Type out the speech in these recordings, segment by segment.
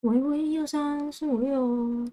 喂喂1234566。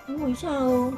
等我一下哦。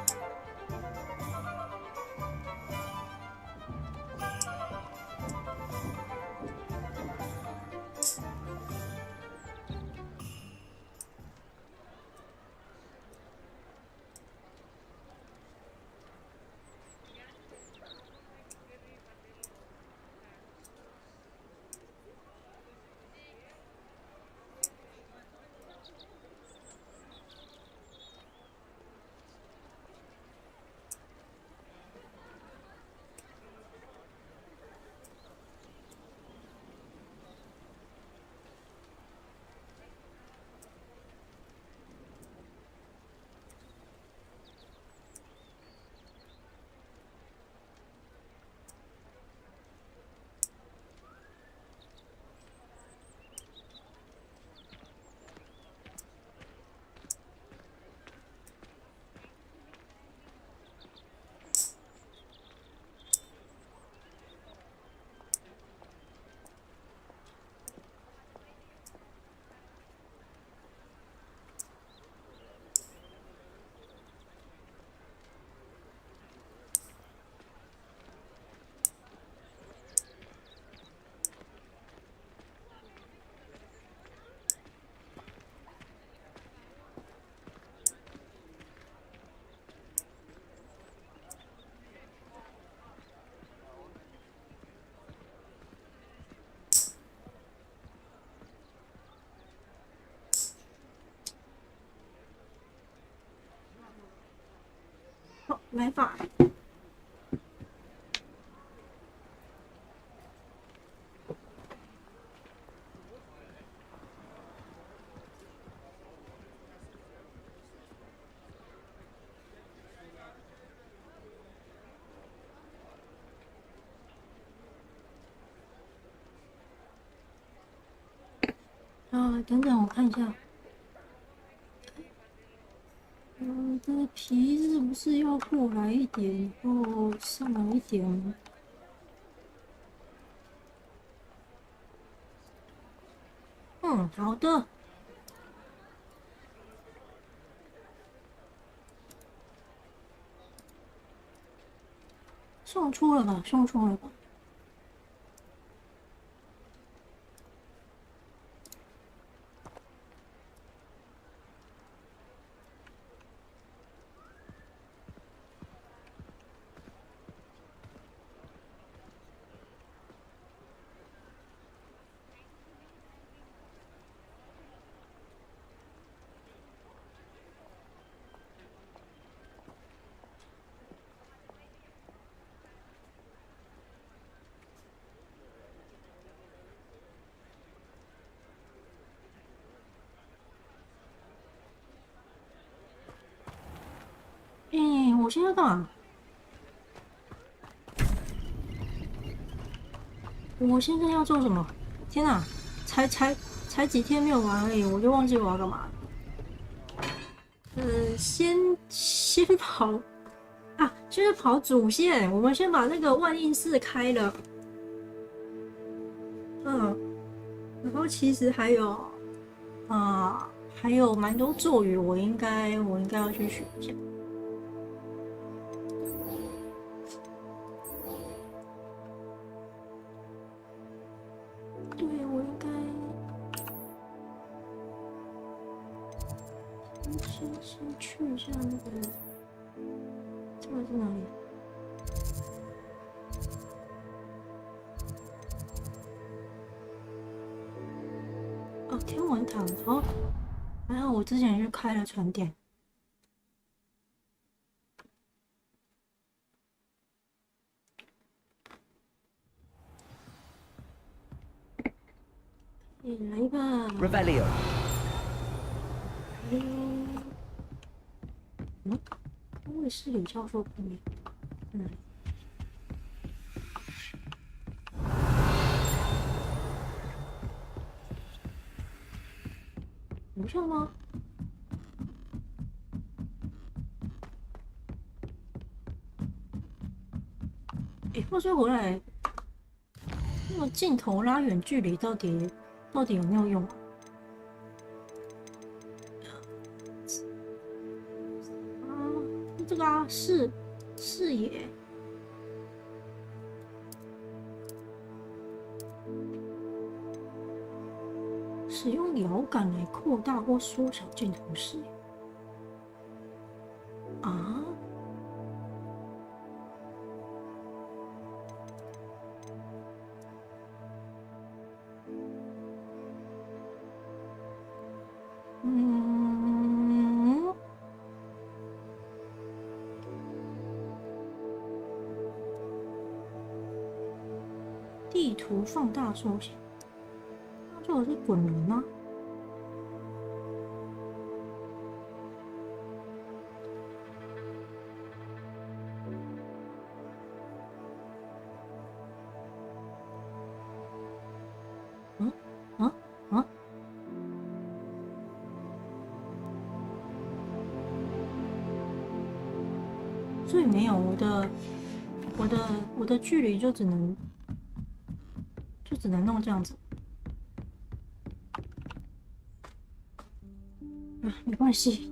好，来吧。等等，我看一下。这个皮是不是要过来一点，或上来一点？好的。送出了吧，送出了吧。我现在干嘛？我现在要做什么？天哪，才几天没有玩而已，我就忘记我要干嘛了。先跑啊，就是跑主线。我们先把那个万应室开了，然后其实还有蛮多咒语，我应该要去学一下。对，我应该先去一下那个，这个是哪里？哦，天文堂。好，还好我之前去开了船点。来吧。Revelio。卫士里教授不明，在哪里？楼上吗？话说回来，那个镜头拉远距离到底有没有用啊？这个啊，视野。使用摇杆来扩大或缩小镜头视野。啊？地图放大缩小，那做的是滚轮吗？所以没有我的距离就只能弄这样子。没关系，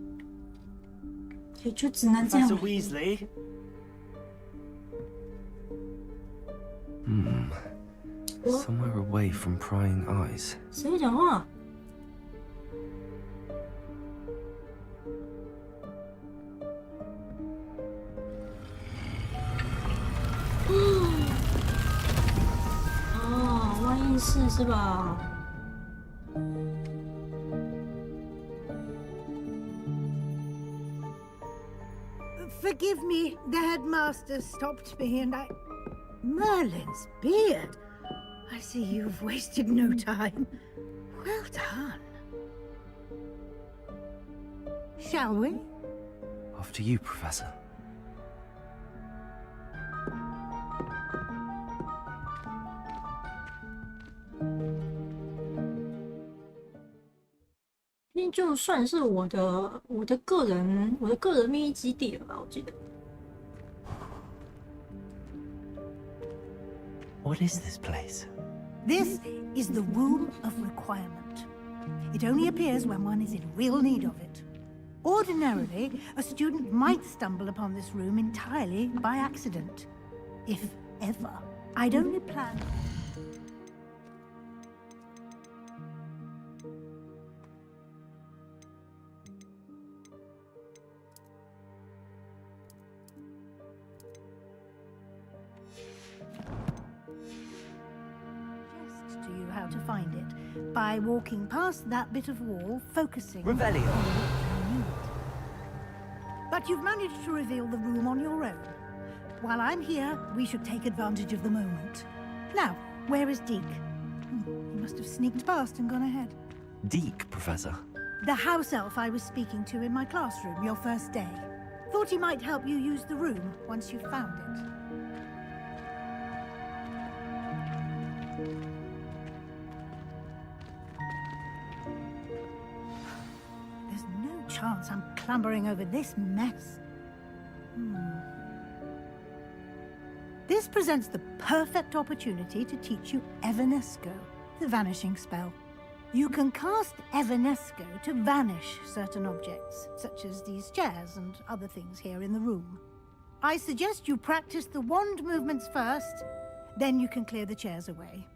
也就只能这样。Somewhere away from prying eyes. 谁在讲话？万应室是吧？Forgive me, the headmaster stopped me and I... Merlin's beard! I see you've wasted no time. Well done. Shall we? After you, Professor. 就算是我的个人秘密基地了吧，我记得。What is this place? This is the Room of Requirement. It only appears when one is in real need of it. Ordinarily, a student might stumble upon this room entirely by accident. If ever. I'd only plan... to you how to find it by walking past that bit of wall, focusing Revelio. on what you need. But you've managed to reveal the room on your own. While I'm here, we should take advantage of the moment. Now, where is Deke? He must have sneaked past and gone ahead. Deke, Professor. The house elf I was speaking to in my classroom your first day. Thought he might help you use the room once you've found it. There's no chance I'm clambering over this mess. This presents the perfect opportunity to teach you Evanesco, the vanishing spell. You can cast Evanesco to vanish certain objects, such as these chairs and other things here in the room. I suggest you practice the wand movements first, then you can clear the chairs away.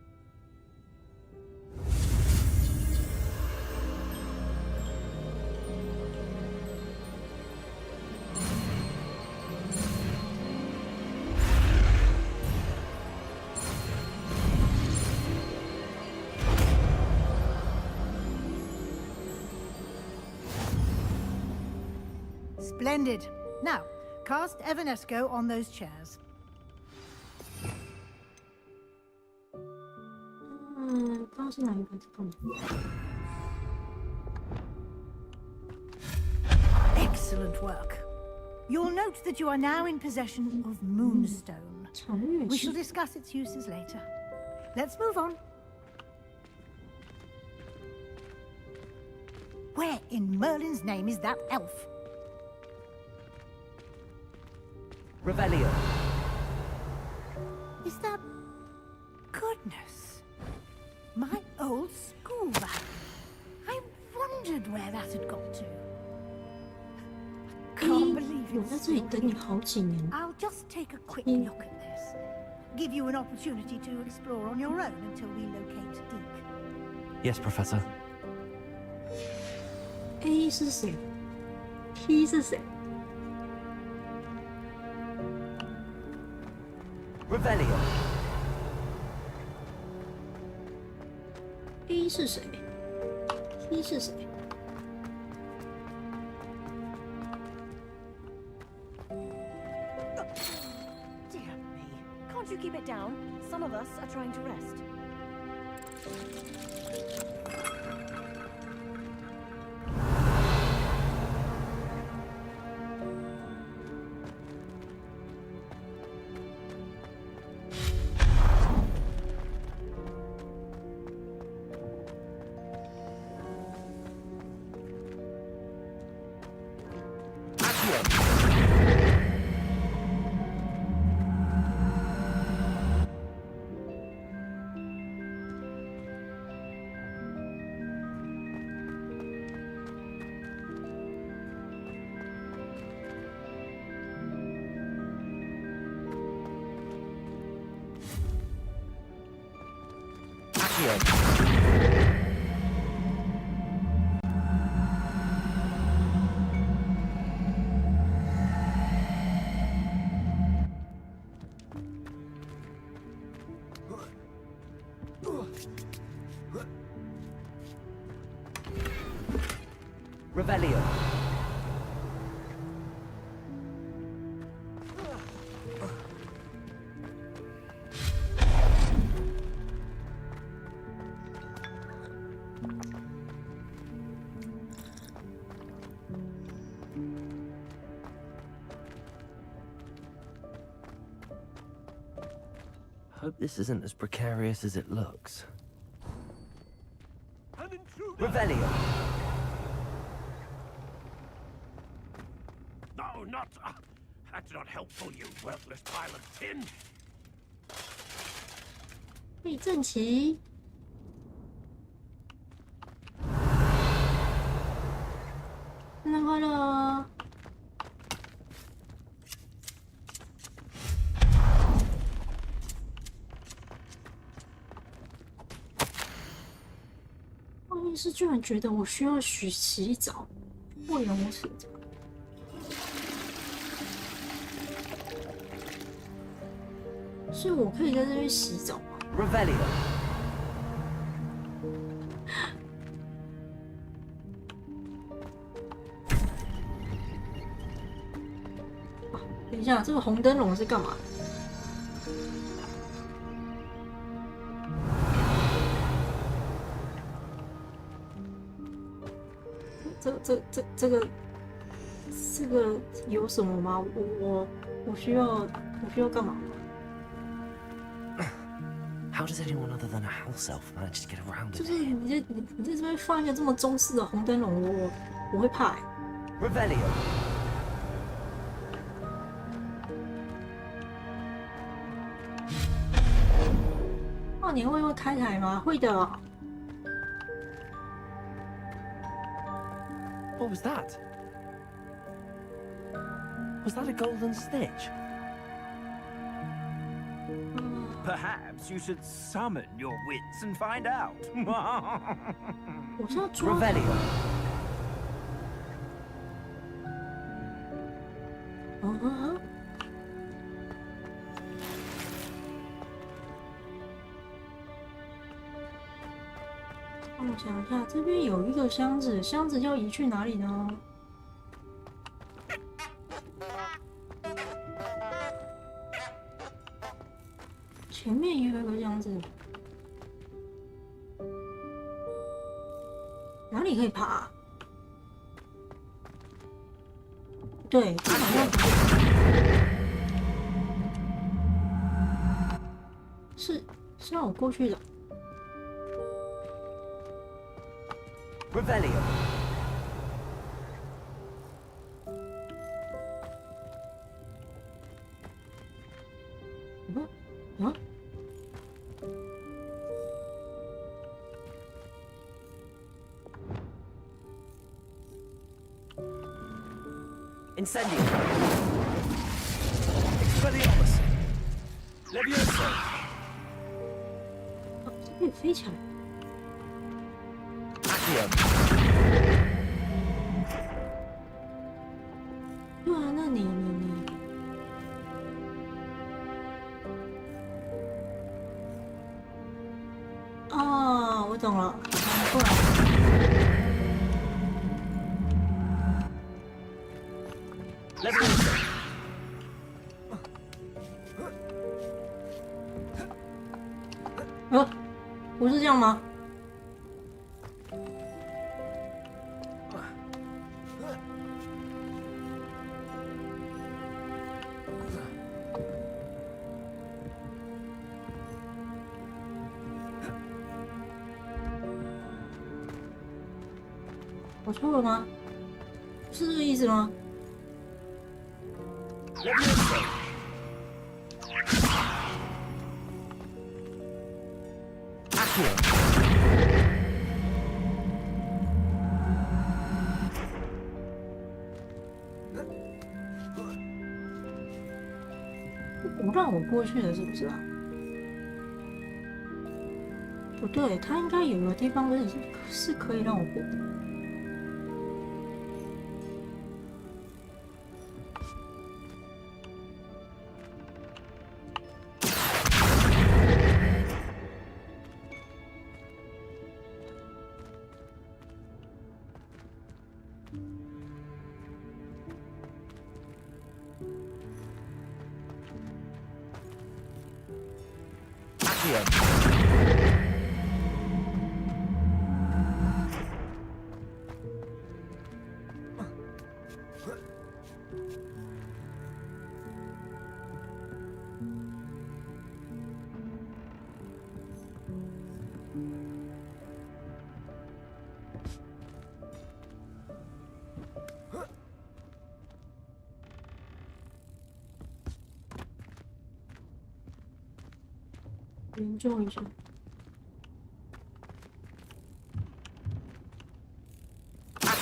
Splendid. Now, cast Evanesco on those chairs. 刚刚是哪一个？这个 Excellent work. You'll note that you are now in possession of Moonstone. 长乐 We 器 shall discuss its uses later. Let's move on. Where in Merlin's name is that elf? Revelio. Is that... Goodness. My old school bag. I wondered where that had got to. Can't believe 我 it's 在这里 still 等你 here. 好几年。 I'll just take a quick look at this. Give you an opportunity to explore on your own until we locate Deke. Yes, Professor. A 是谁 ？P 是谁？ Revelio. A 是谁 ？T 是谁？ Dear me. Can't you keep it down? Some of us are trying to rest. Revelio. Hope this isn't as precarious as it looks. Revelio. No, not... that's not helpful, you worthless pile of tin. 避正旗。圣诞快乐！万一是居然觉得我需要洗澡，为了我洗澡。所以我可以在这边洗澡吗？ Revelio. 等一下，这个红灯笼是干嘛的？这个有什么吗？我需要干嘛吗？ How does anyone other than a house elf manage to get around 就 it? 是你在这边放一个这么中式的红灯笼，我会怕欸。Revelio. 跨年会开台吗？会的。 What was that? Was that a golden snitch? Perhaps you should summon your wits and find out. 我是要抓。 Revelio. 让我想一下，这边有一个箱子，箱子要移去哪里呢？前面也有一个箱子，哪里可以爬？对，这好像是让我过去的。 Revelio. 啊？ Incendio. Expelliarmus. Levioso. 这可以飞起来。 Accio. 对啊，那你哦，我懂了，过来。Levioso. 不是这样吗？我错了吗？是这个意思吗？ Levioso. Accio. 不让我过去的是不是啊？不对，它应该有个地方是可以让我过的。Accio. 研究一下。卡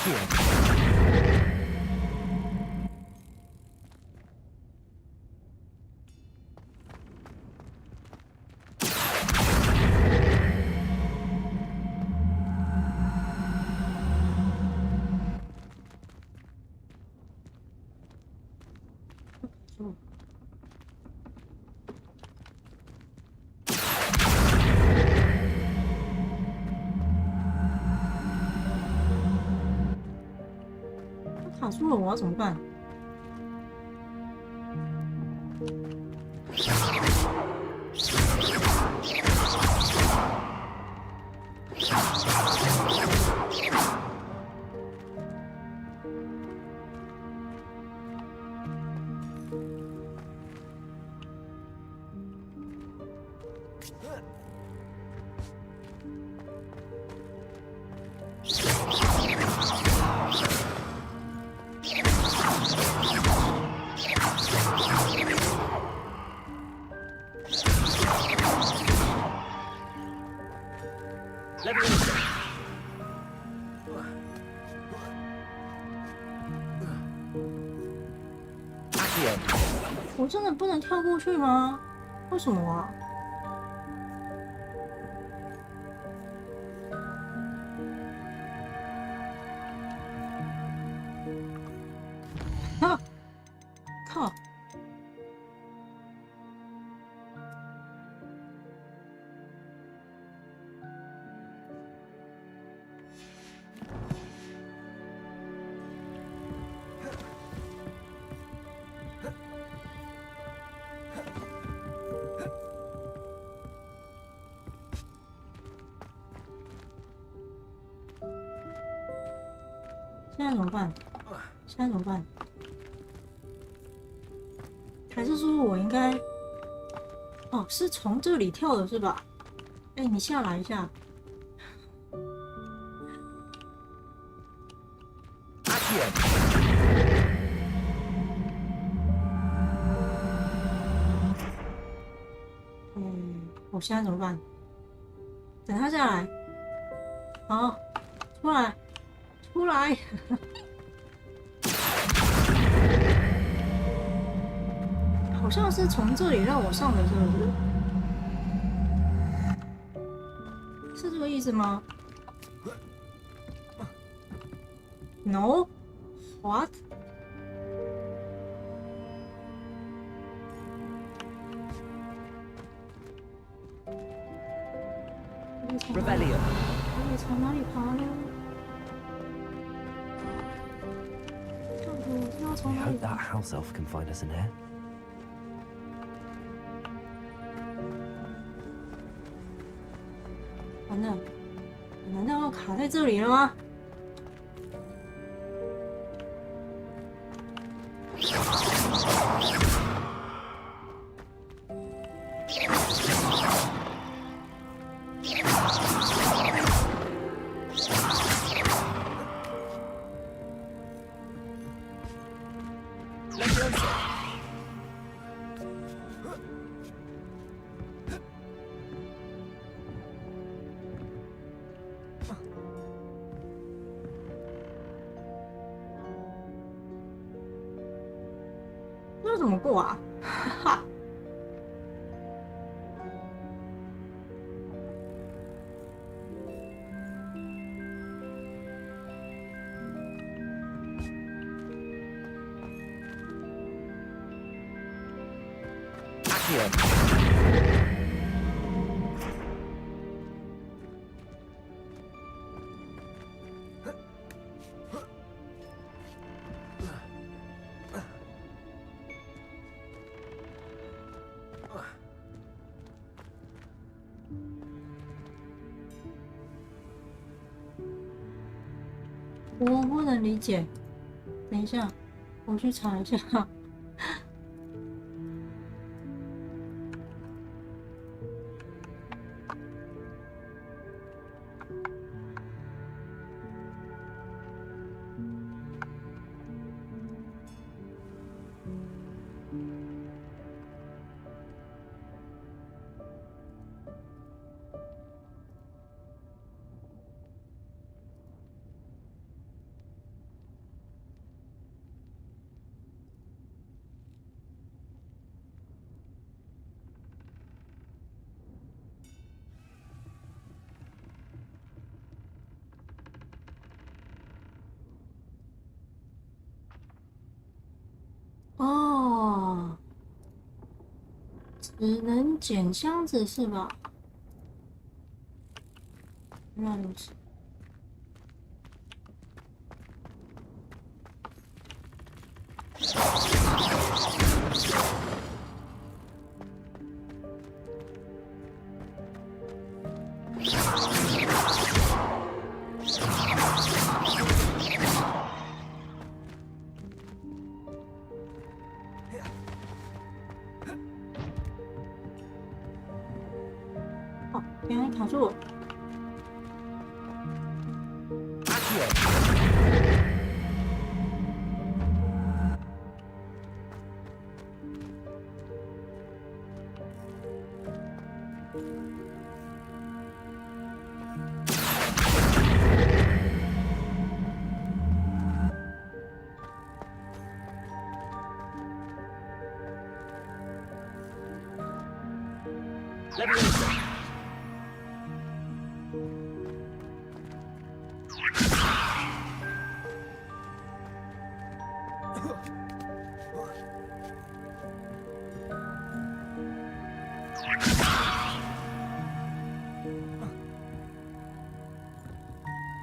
住了，我要怎么办？ Accio. 我真的不能跳过去吗？为什么啊？啊！靠！现在怎么办？现在怎么办？还是说我应该……哦，是从这里跳的是吧？哎，你下来一下。 Accio. 我现在怎么办？等他下来。好，出来，出来。好像是从这里让我上的，是不是？是这个意思吗 ？No. What? Rebellion. 我从哪里爬呢？到底我是要 I 从哪里 hope that 爬？ house elf can find us in here. 完了，难道要卡在这里了吗？这怎么过啊？哈哈。Accio. 我不能理解。等一下，我去查一下。哦，只能捡箱子是吧？原来如此。哦，原来卡住了。 Accio. Leviosa.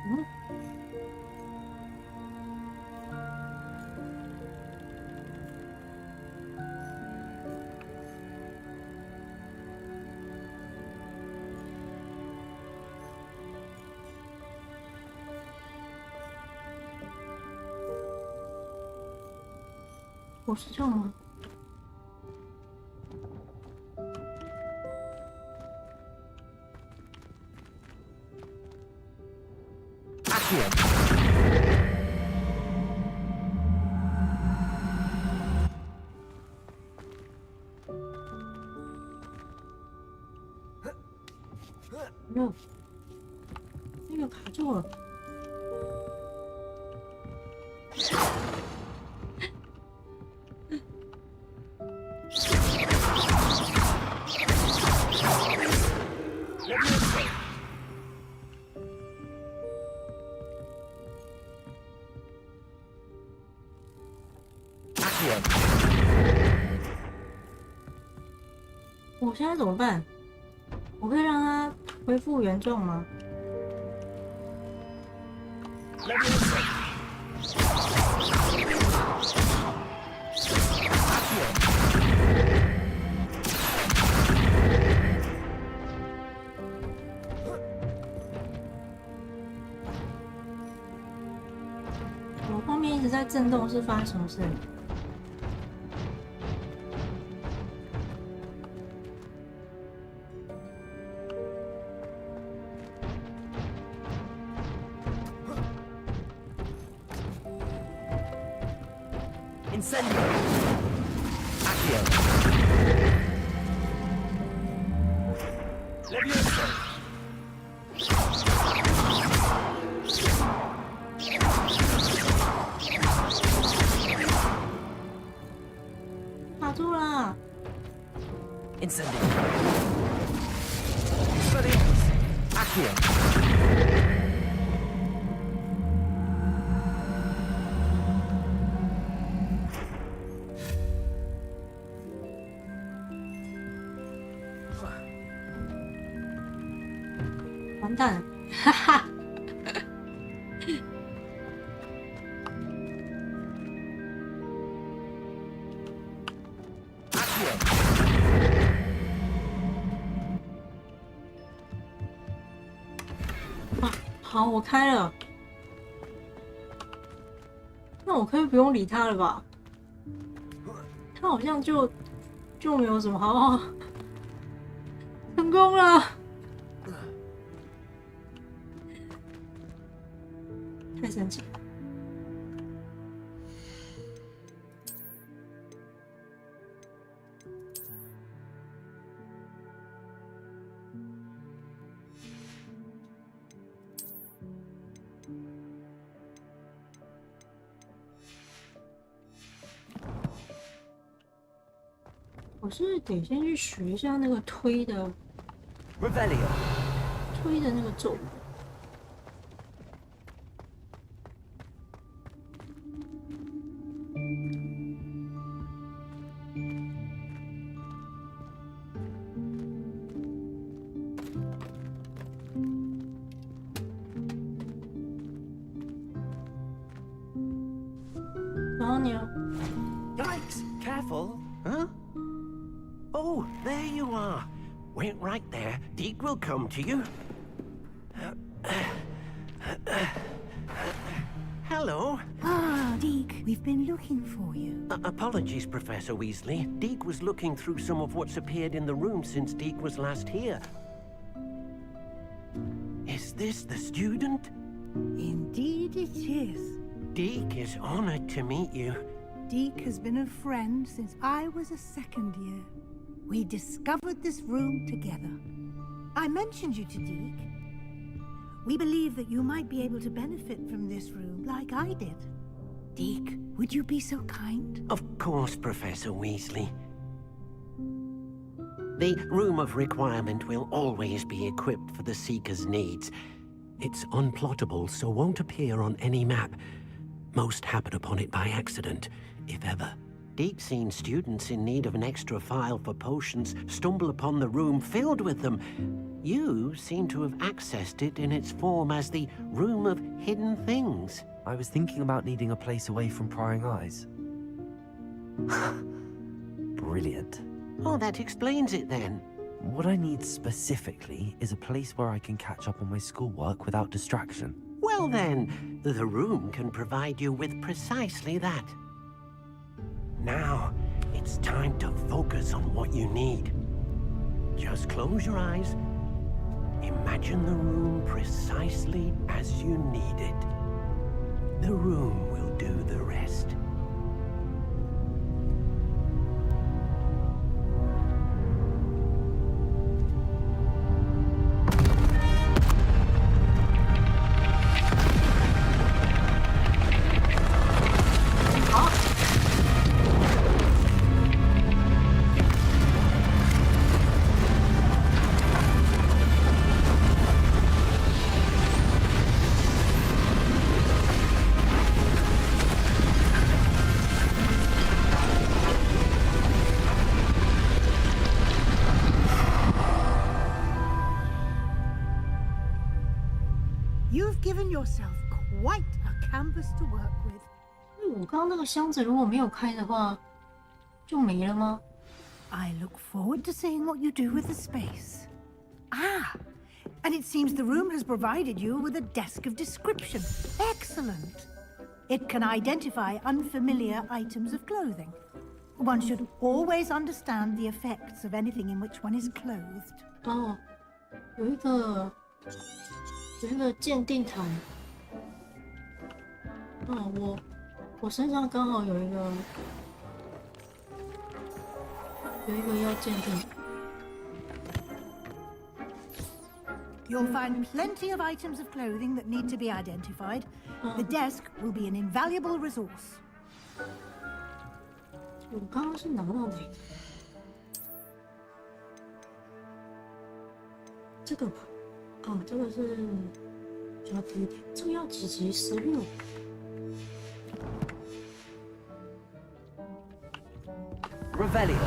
응? 我是这样吗？ Accio. 没有，那个卡住了。我现在怎么办？我可以让它恢复原状吗？ 我画面一直在震动，是发生什么事？ Incendio. Accio. Leviosa. 卡住了。 Incendio. Expelliarmus. Accio. 完蛋，哈哈！啊，好，我开了。那我可以不用理他了吧？他好像就没有什么好。成功了。 太神奇了！我是得先去学一下那个推的 Revelio. 那个咒语。 然后呢？ Yikes! Careful. Huh? Oh, there you are. Wait right there. Deke will come to you. Hello. Ah, Deke, we've been looking for you. Apologies, Professor Weasley. Deke was looking through some of what's appeared in the room since Deke was last here. Is this the student? Indeed it is. Deke is honored to meet you. Deke has been a friend since I was a second year. We discovered this room together. I mentioned you to Deke. We believe that you might be able to benefit from this room like I did. Deke, would you be so kind? Of course, Professor Weasley. The room of requirement will always be equipped for the seeker's needs. It's unplottable, so won't appear on any map. Most happen upon it by accident, if ever. Deep-seen students in need of an extra file for potions stumble upon the room filled with them. You seem to have accessed it in its form as the Room of Hidden Things. I was thinking about needing a place away from prying eyes. Brilliant. Oh, that explains it then. What I need specifically is a place where I can catch up on my schoolwork without distraction. Well then, the room can provide you with precisely that. Now, it's time to focus on what you need. Just close your eyes. Imagine the room precisely as you need it. The room will do the rest. You've given yourself quite a canvas to work with. 我刚刚那个箱子如果没有开的话，就没了吗？ I look forward to seeing what you do with the space. Ah, and it seems the room has provided you with a desk of description. Excellent. It can identify unfamiliar items of clothing. One should always understand the effects of anything in which one is clothed. 哦，有一个鉴定台。我身上刚好有一个要鉴定。You'll find plenty of items of clothing that need to be identified. The desk will be an invaluable resource. 我刚刚是拿到哪个？这个吧。哦，这个是比较低一点。这个要几级？16。Revelio.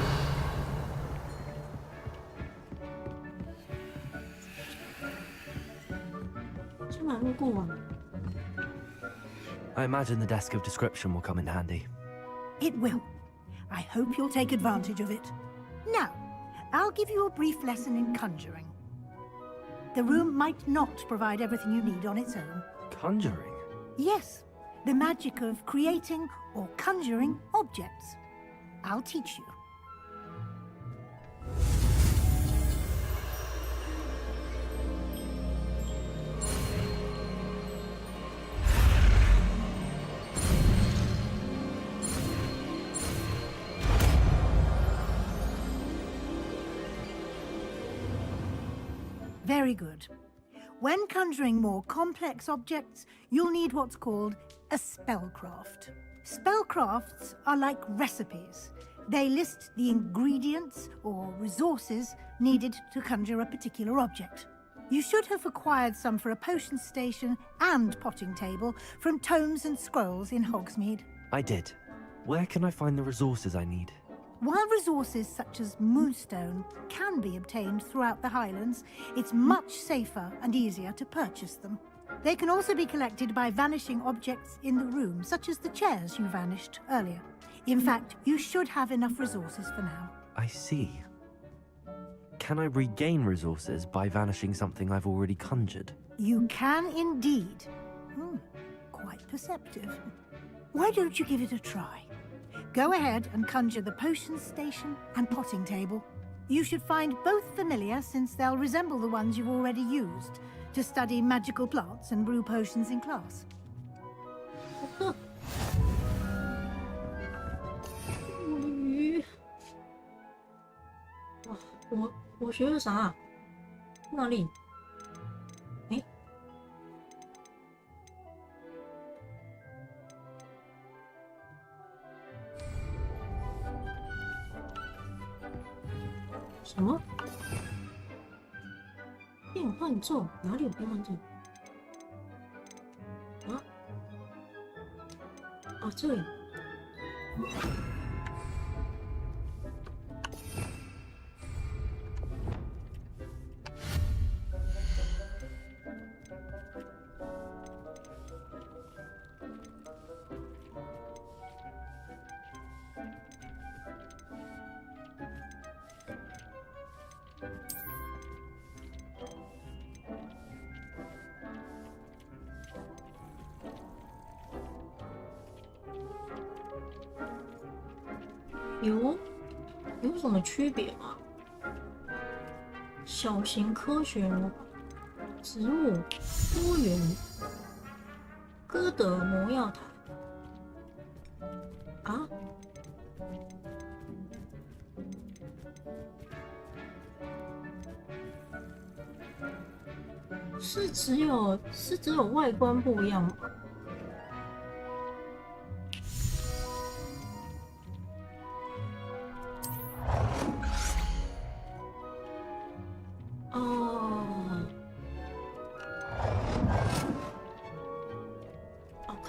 这马路过完。I imagine the desk of description will come in handy. It will. I hope you'll take advantage of it. Now, I'll give you a brief lesson in conjuring. The room might not provide everything you need on its own. Conjuring? Yes, the magic of creating or conjuring objects. I'll teach you. Very good. When conjuring more complex objects, you'll need what's called a spellcraft. Spellcrafts are like recipes. They list the ingredients or resources needed to conjure a particular object. You should have acquired some for a potion station and potting table from tomes and scrolls in Hogsmeade. I did. Where can I find the resources I need? While resources such as moonstone can be obtained throughout the Highlands, it's much safer and easier to purchase them. They can also be collected by vanishing objects in the room, such as the chairs you vanished earlier. In fact, you should have enough resources for now. I see. Can I regain resources by vanishing something I've already conjured? You can indeed. Quite perceptive. Why don't you give it a try? Go ahead and conjure the potion station and potting table. You should find both familiar, since they'll resemble the ones you've already used to study magical plants and brew potions in class. 鱼，我学了啥？哪里？诶，什么？变换咒？哪里有变换咒？啊？哦，这里。有什么区别吗？小型科学魔法、植物多元、哥德魔药台啊？是只有外观不一样吗？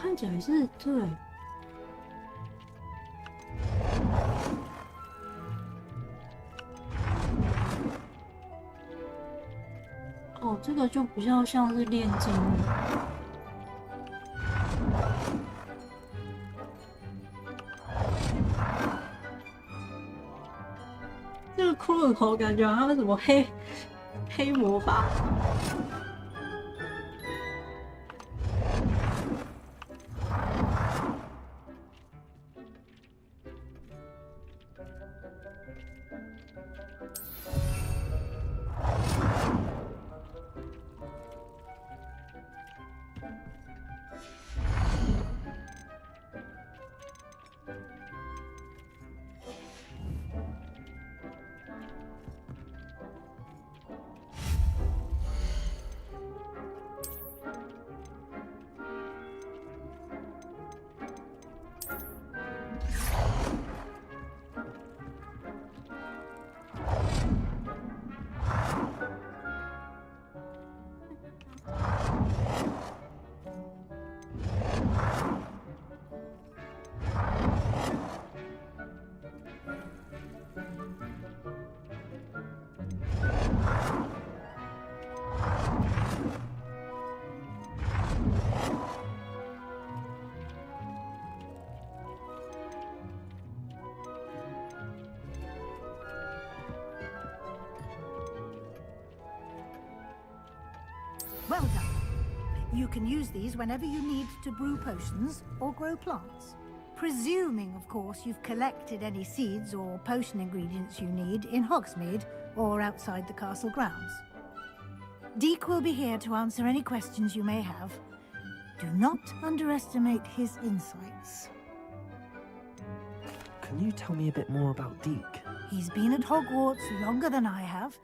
看起来是对。哦，这个就比较像是炼金的。这个骷髅头感觉好像是什么黑魔法。Well done. You can use these whenever you need to brew potions or grow plants. Presuming, of course, you've collected any seeds or potion ingredients you need in Hogsmeade or outside the castle grounds. Deek will be here to answer any questions you may have. Do not underestimate his insights. Can you tell me a bit more about Deek? He's been at Hogwarts longer than I have,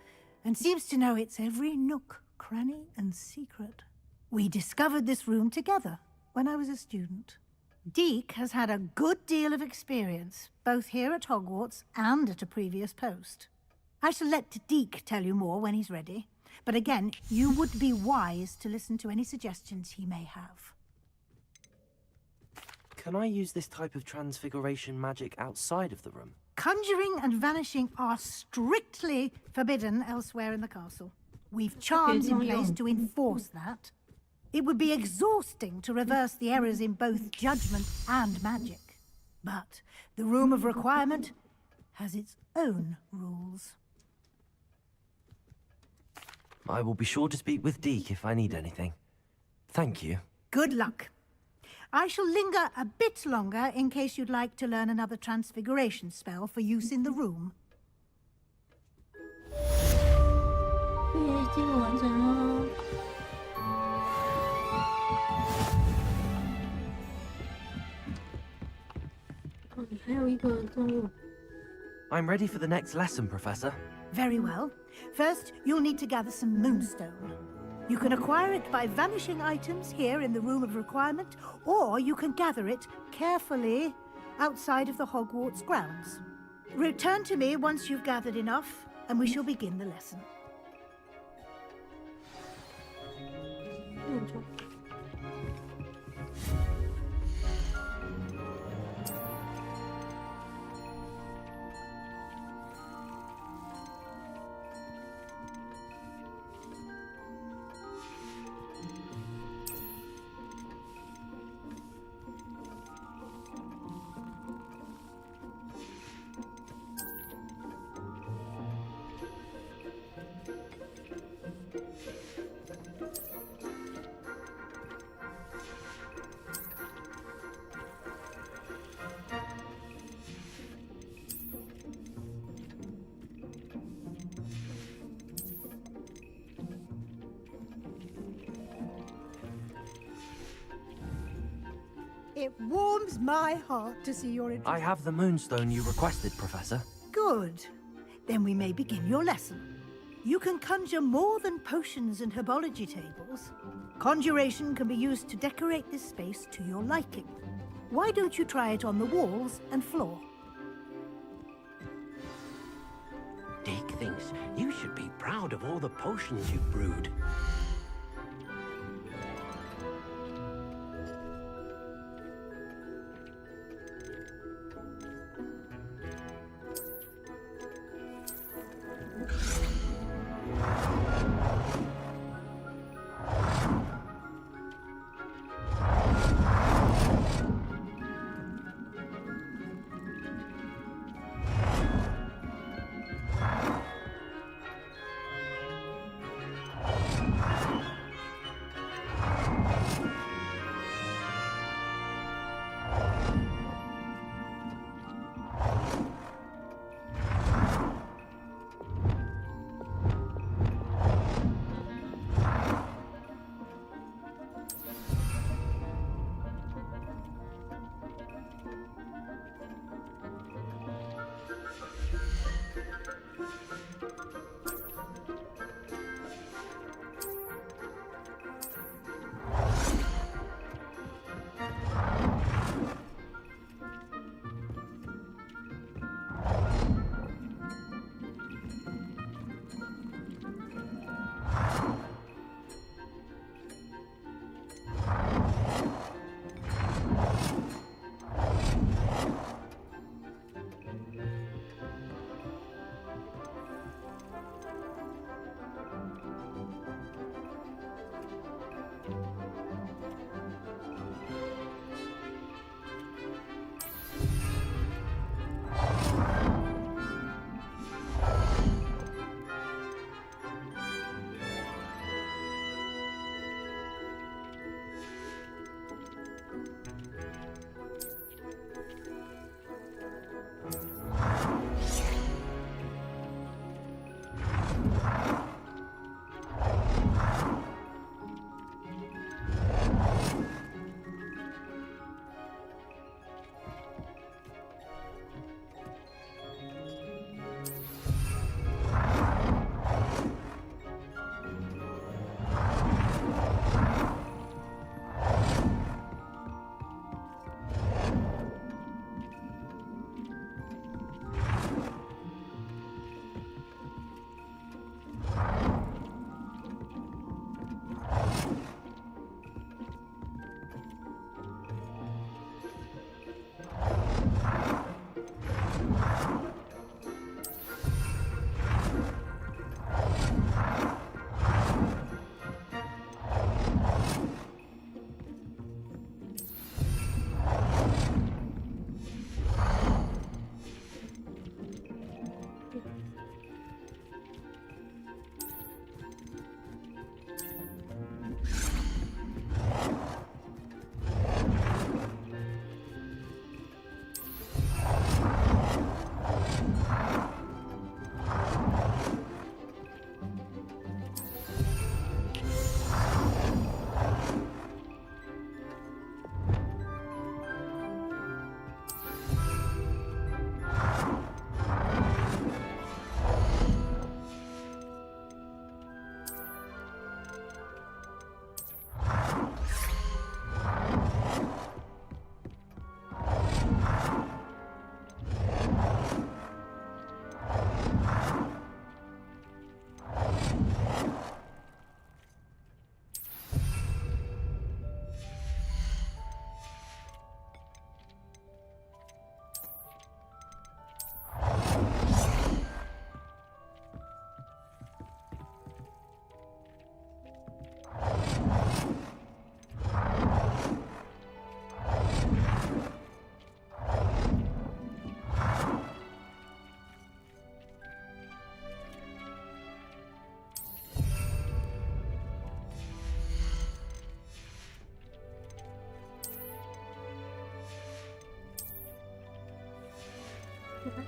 and seems to know its every nook, cranny, and secret. We discovered this room together when I was a student. Deek has had a good deal of experience, both here at Hogwarts and at a previous post. I shall let Deek tell you more when he's ready, but again, you would be wise to listen to any suggestions he may have. Can I use this type of transfiguration magic outside of the room? Conjuring and vanishing are strictly forbidden elsewhere in the castle. We've charms in place to enforce that. It would be exhausting to reverse the errors in both judgment and magic. But the Room of Requirement has its own rules. I will be sure to speak with Deek if I need anything. Thank you. Good luck. I shall linger a bit longer in case you'd like to learn another transfiguration spell for use in the room. 进入完成了。哦，你还有一个任务。I'm ready for the next lesson, Professor. Very well. First, you'll need to gather some moonstone. You can acquire it by vanishing items here in the Room of Requirement, or you can gather it carefully outside of the Hogwarts grounds. Return to me once you've gathered enough, and we shall begin the lesson. 就 It warms my heart to see your interest. I have the moonstone you requested, Professor. Good. Then we may begin your lesson. You can conjure more than potions and herbology tables. Conjuration can be used to decorate this space to your liking. Why don't you try it on the walls and floor? Dick thinks you should be proud of all the potions you've brewed.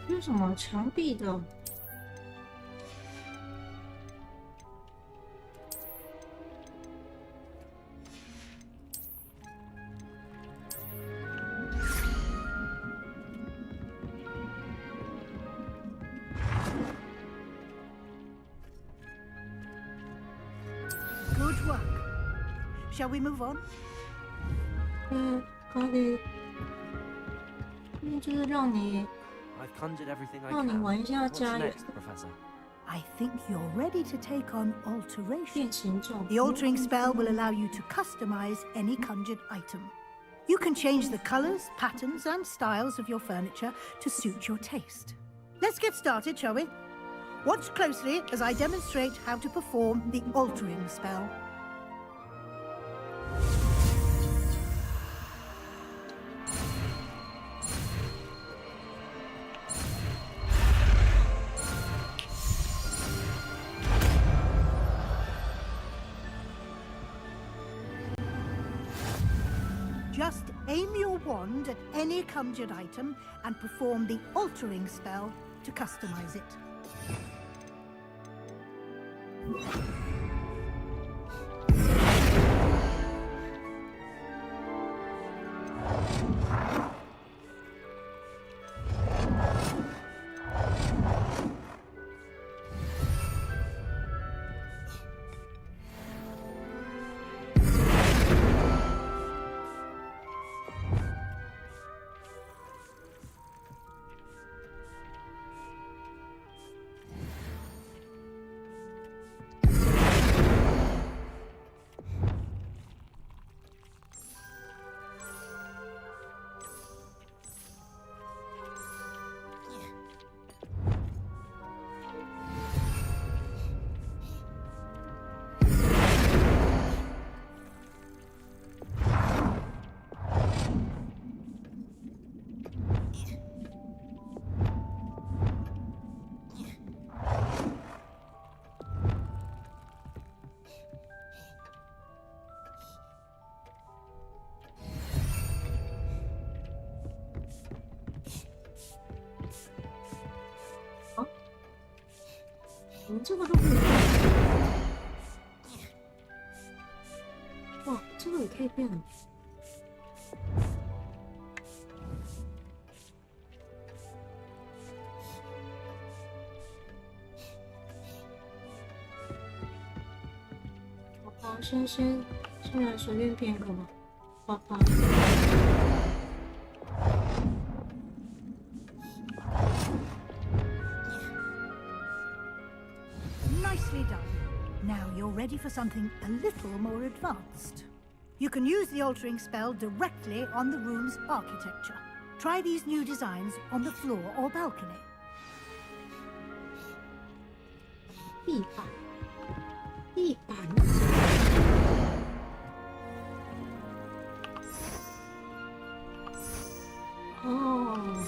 这是什么墙壁的？ Good work. Shall we move on? 可以，就是让你 I've conjured everything I 让你 can. 玩一下 What's 家园 next, Professor? I think you're ready to take on alteration. 变形状。 The altering spell will allow you to customize any conjured item. You can change the colors, patterns, and styles of your furniture to suit your taste. Let's get started, shall we? Watch closely as I demonstrate how to perform the altering spell. Just aim your wand at any conjured item and perform the altering spell to customize it. Oh. 这个都可以变。哇，这个也可以变。好吧，先来随便变一个吧。爸爸。 Nicely done. Now you're ready for something a little more advanced. You can use the altering spell directly on the room's architecture. Try these new designs on the floor or balcony. 地板，地板。哦。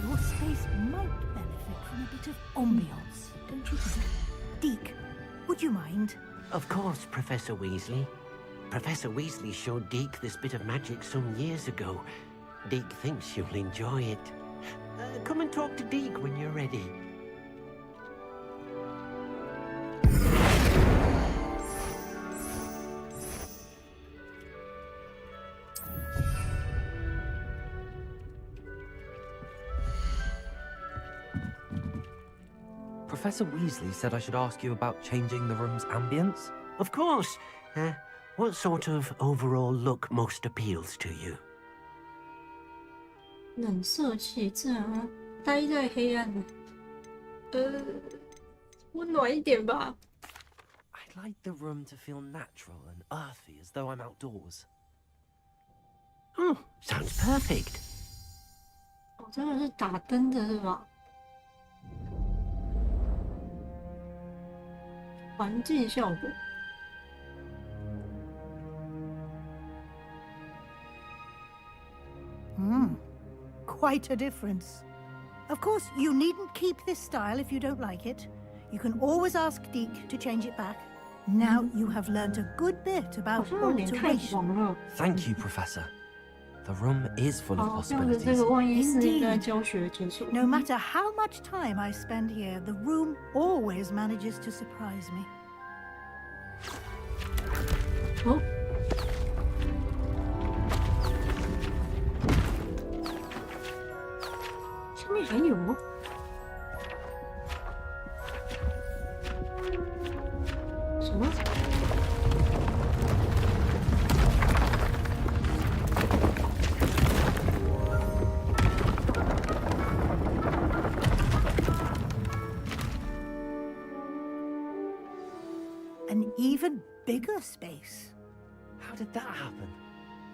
Your space might benefit from a bit of ambiance, don't you think? Deke, would you mind? Of course, Professor Weasley. Professor Weasley showed Deke this bit of magic some years ago. Deke thinks you'll enjoy it. Come and talk to Deke when you're ready. Professor Weasley said I should ask you about changing the room's ambience. Of course. What sort of overall look most appeals to you? 冷色系，自然待在黑暗。温暖一点吧。 I'd like the room to feel natural and earthy, as though I'm outdoors. Oh, sounds perfect. 哦，真的是打灯的是吧？环境效果。quite a difference. Of course, you needn't keep this style if you don't like it. You can always ask Deke to change it back. Now you have learned a good bit 好 about 像有点太 alteration. 黄了。 Thank you, Professor. The room is full of 好，这样子这 possibilities. 个万一是应该 Indeed. 教学结束。 No matter how much time I spend here, the room always manages to surprise me. 哦，下面还有哦。什么？ An even bigger space. How did that happen?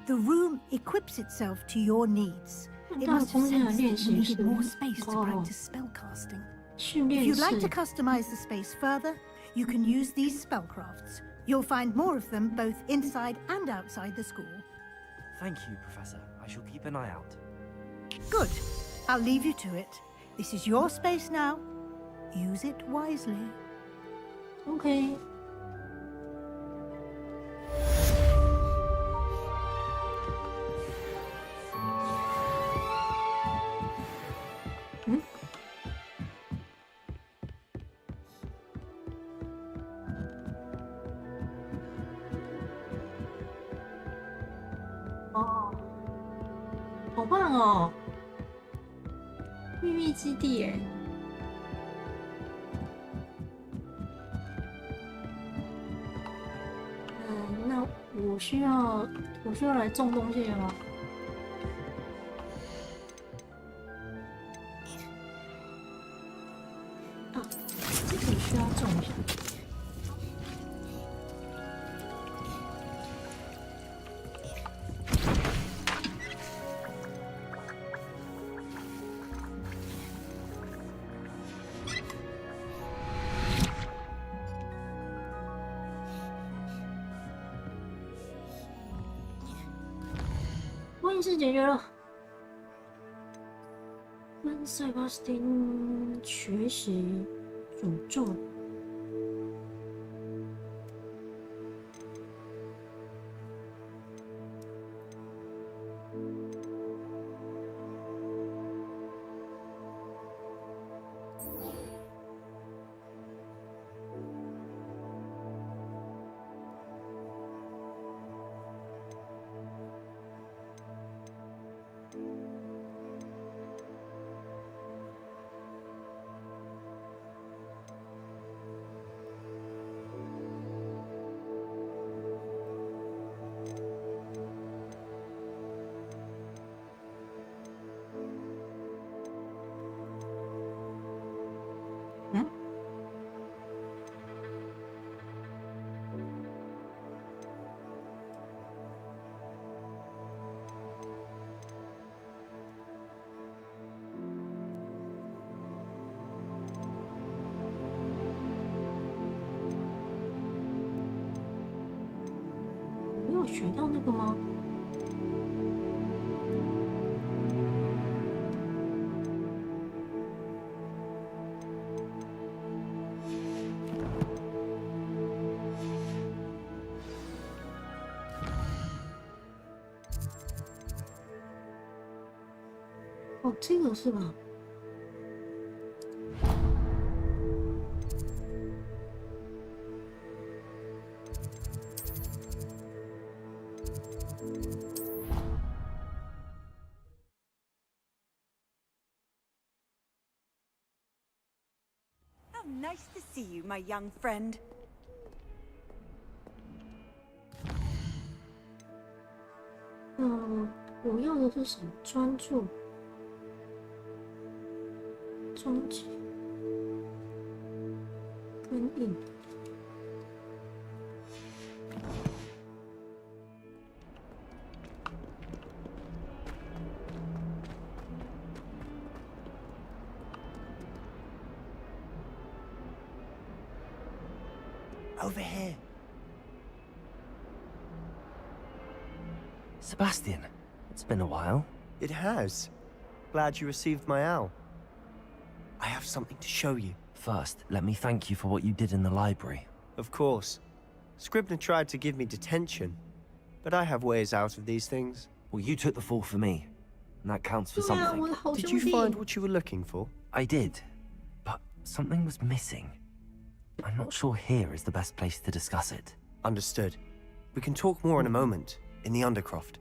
The room equips itself to your needs. It 大 must have 空间的 sensed 练 that you 习 needed 室 more space to 哦， practice spellcasting. 训 If 练 you'd like to 室。 customize the space further, you can use these spellcrafts. You'll find more of them both inside and outside the school. Thank you, Professor. I shall keep an eye out. Good. I'll leave you to it. This is your space now. Use it wisely. OK。嗯？哦，好棒哦！秘密基地耶。 那我需要来种东西了吗？啊，这个需要种一下。问题解决了。跟塞巴斯汀学习诅咒。没有学到那个吗？哦，这个是吧？ How nice to see you, my young friend. 我要的是什么？专注、终结、跟应。Over here. Sebastian, it's been a while. It has. Glad you received my owl. I have something to show you. First, let me thank you for what you did in the library. Of course. Scribner tried to give me detention, but I have ways out of these things. Well, you took the fall for me, and that counts for 对啊， something. 我的好 Did 兄 you 弟。 find what you were looking for? I did, but something was missing. I'm not sure here is the best place to discuss it. Understood. We can talk more in a moment, in the Undercroft.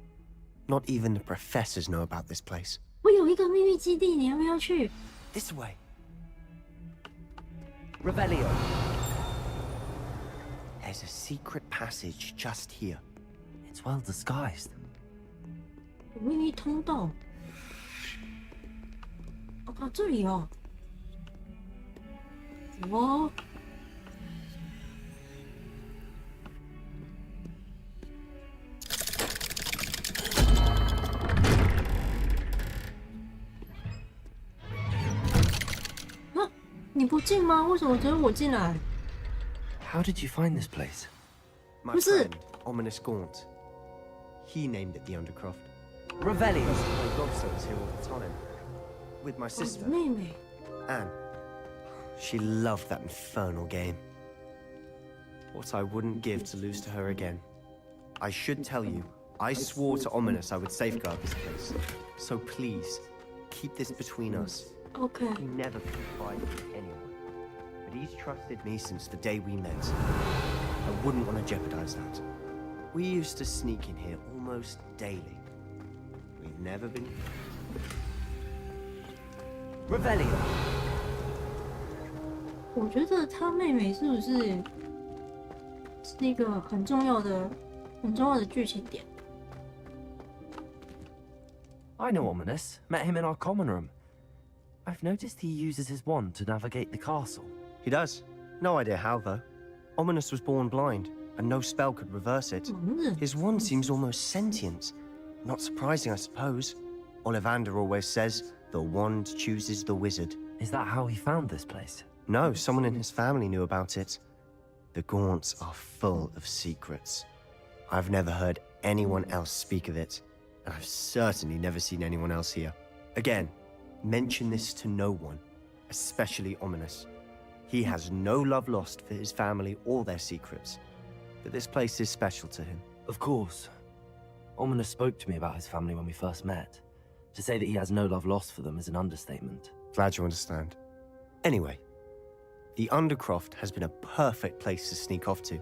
Not even the professors know about this place. 我有一个秘密基地，你要不要去？ This way. Revelio. There's a secret passage just here. It's well disguised. 有秘密通道。我靠，这里哦。哦。啊，你不进吗？为什么只有我进来？ How did you find this place? My Who's it? friend, Ominous Gaunt. He named it the Undercroft. Revelio. My godson is here all the time. With my 我的 sister, 妹妹。 Anne. She loved that infernal game. What I wouldn't give to lose to her again. I should tell you, I swore to Ominous I would safeguard this place. So please, keep this between us. OK。 He never confided in anyone. But he's trusted me since the day we met. I wouldn't want to jeopardize that. We used to sneak in here almost daily. We've never been... Revelio. 我觉得他妹妹是不是一个很重要的剧情点？ I know Ominous. Met him in our common room. I've noticed he uses his wand to navigate the castle. He does. No idea how, though. Ominous was born blind, and no spell could reverse it. 盲人。 His wand seems almost sentient. Not surprising, I suppose. Ollivander always says, the wand chooses the wizard. Is that how he found this place? No, someone in his family knew about it. The Gaunts are full of secrets. I've never heard anyone else speak of it, and I've certainly never seen anyone else here. Again, mention this to no one, especially Ominous. He has no love lost for his family or their secrets, but this place is special to him. Of course. Ominous spoke to me about his family when we first met. To say that he has no love lost for them is an understatement. Glad you understand. Anyway, the Undercroft has been a perfect place to sneak off to,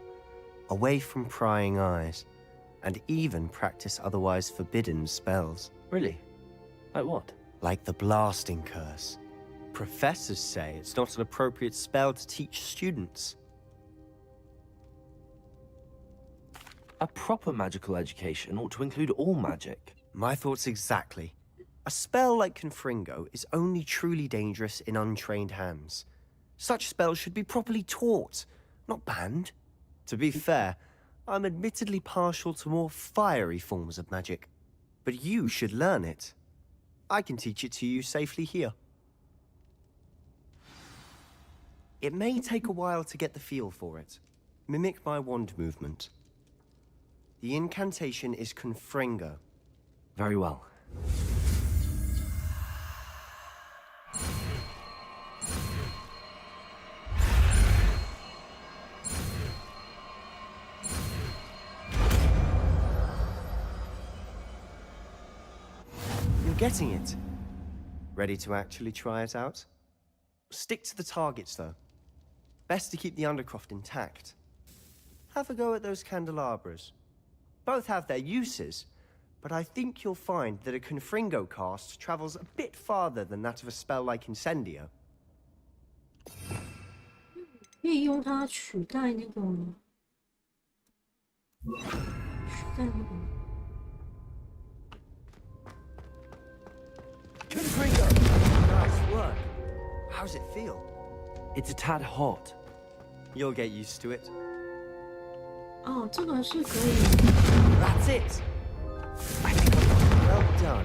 away from prying eyes, and even practice otherwise forbidden spells. Really? Like what? Like the blasting curse. Professors say it's not an appropriate spell to teach students. A proper magical education ought to include all magic. My thoughts exactly. A spell like Confringo is only truly dangerous in untrained hands. Such spells should be properly taught, not banned. To be fair, I'm admittedly partial to more fiery forms of magic. But you should learn it. I can teach it to you safely here. It may take a while to get the feel for it. Mimic my wand movement. The incantation is Confringo. Very well. You're getting it. Ready to actually try it out? Stick to the targets, though. Best to keep the Undercroft intact. Have a go at those candelabras. Both have their uses, but I think you'll find that a Confringo cast travels a bit farther than that of a spell like Incendio. 可以用它取代那个吗？取代那个吗？ Confringo! Nice work. How's it feel? It's a tad hot. You'll get used to it. 哦，这个是可以。 That's it! I think I got it. Well done.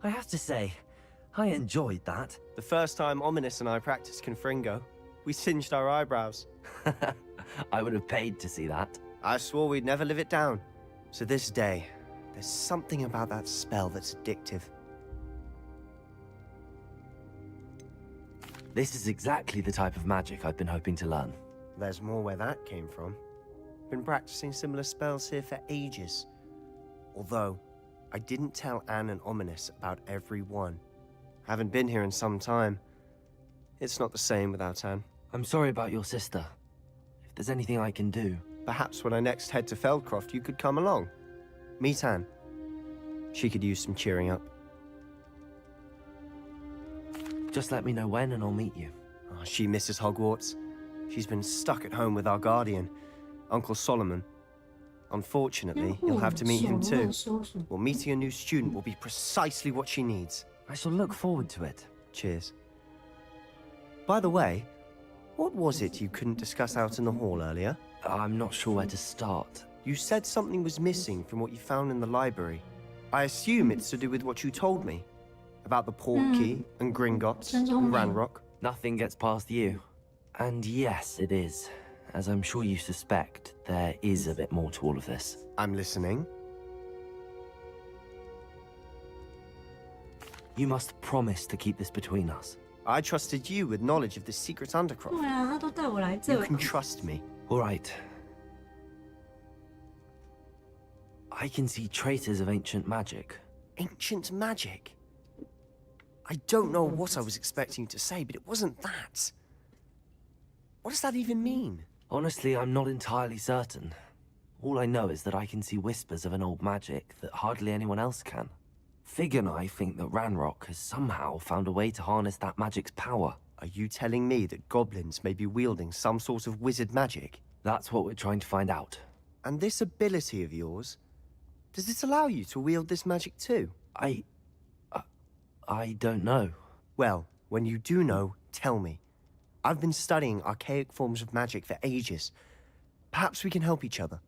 I have to say, I enjoyed that. The first time Ominous and I practiced Confringo, we singed our eyebrows. I would have paid to see that. I swore we'd never live it down. So this day, there's something about that spell that's addictive. This is exactly the type of magic I've been hoping to learn. There's more where that came from. Been practicing similar spells here for ages. Although, I didn't tell Anne and Ominous about every one. Haven't been here in some time. It's not the same without Anne. I'm sorry about your sister. If there's anything I can do... Perhaps when I next head to Feldcroft, you could come along. Meet Anne. She could use some cheering up. Just let me know when and I'll meet you. Oh, she misses Hogwarts. She's been stuck at home with our guardian, Uncle Solomon. Unfortunately, you'll have to meet him too. Well, meeting a new student will be precisely what she needs. I shall look forward to it. Cheers. By the way, what was it you couldn't discuss out in the hall earlier? I'm not sure where to start. You said something was missing from what you found in the library. I assume it's to do with what you told me. About the Portkey and Gringotts and Ranrock. Nothing gets past you. And yes, it is. As I'm sure you suspect, there is a bit more to all of this. I'm listening. You must promise to keep this between us. I trusted you with knowledge of the secret Undercroft. 对啊，他都带我来这 You can trust me. All right. I can see traces of ancient magic. Ancient magic? I don't know what I was expecting you to say, but it wasn't that. What does that even mean? Honestly, I'm not entirely certain. All I know is that I can see whispers of an old magic that hardly anyone else can. Fig and I think that Ranrock has somehow found a way to harness that magic's power. Are you telling me that goblins may be wielding some sort of wizard magic? That's what we're trying to find out. And this ability of yours, does it allow you to wield this magic too? I don't know. Well, when you do know, tell me. I've been studying archaic forms of magic for ages. Perhaps we can help each other.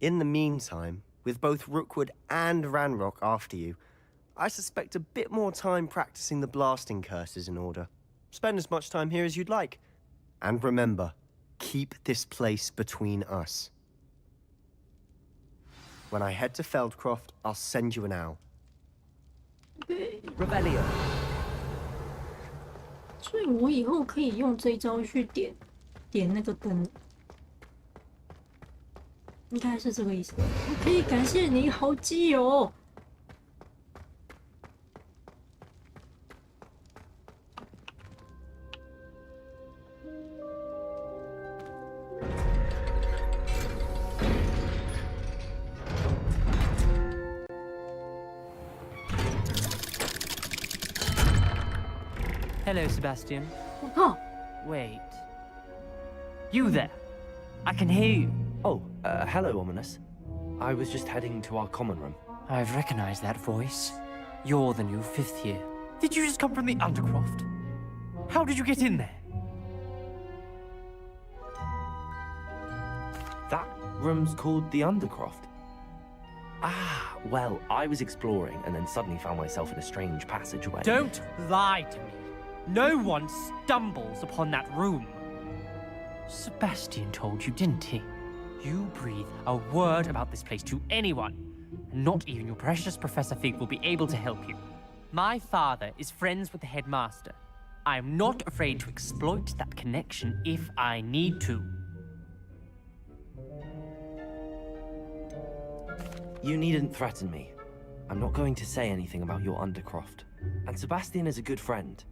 In the meantime, with both Rookwood and Ranrock after you, I suspect a bit more time practicing the blasting curses in order. Spend as much time here as you'd like. And remember, keep this place between us. When I head to Feldcroft, I'll send you an owl. Revelio. 所以我以后可以用这一招去点那个灯，应该是这个意思。可以感谢你，好基友。Hello, Sebastian. 我靠！ Wait. You there? I can hear you. Oh, hello, Ominous. I was just heading to our common room. I've recognized that voice. You're the new 5th year. Did you just come from the Undercroft? How did you get in there? That room's called the Undercroft. Ah, well, I was exploring and then suddenly found myself in a strange passageway. Don't lie to me. No one stumbles upon that room. Sebastian told you, didn't he? You breathe a word about this place to anyone, and not even your precious Professor Fig will be able to help you. My father is friends with the headmaster. I am not afraid to exploit that connection if I need to. You needn't threaten me. I'm not going to say anything about your Undercroft. And Sebastian is a good friend.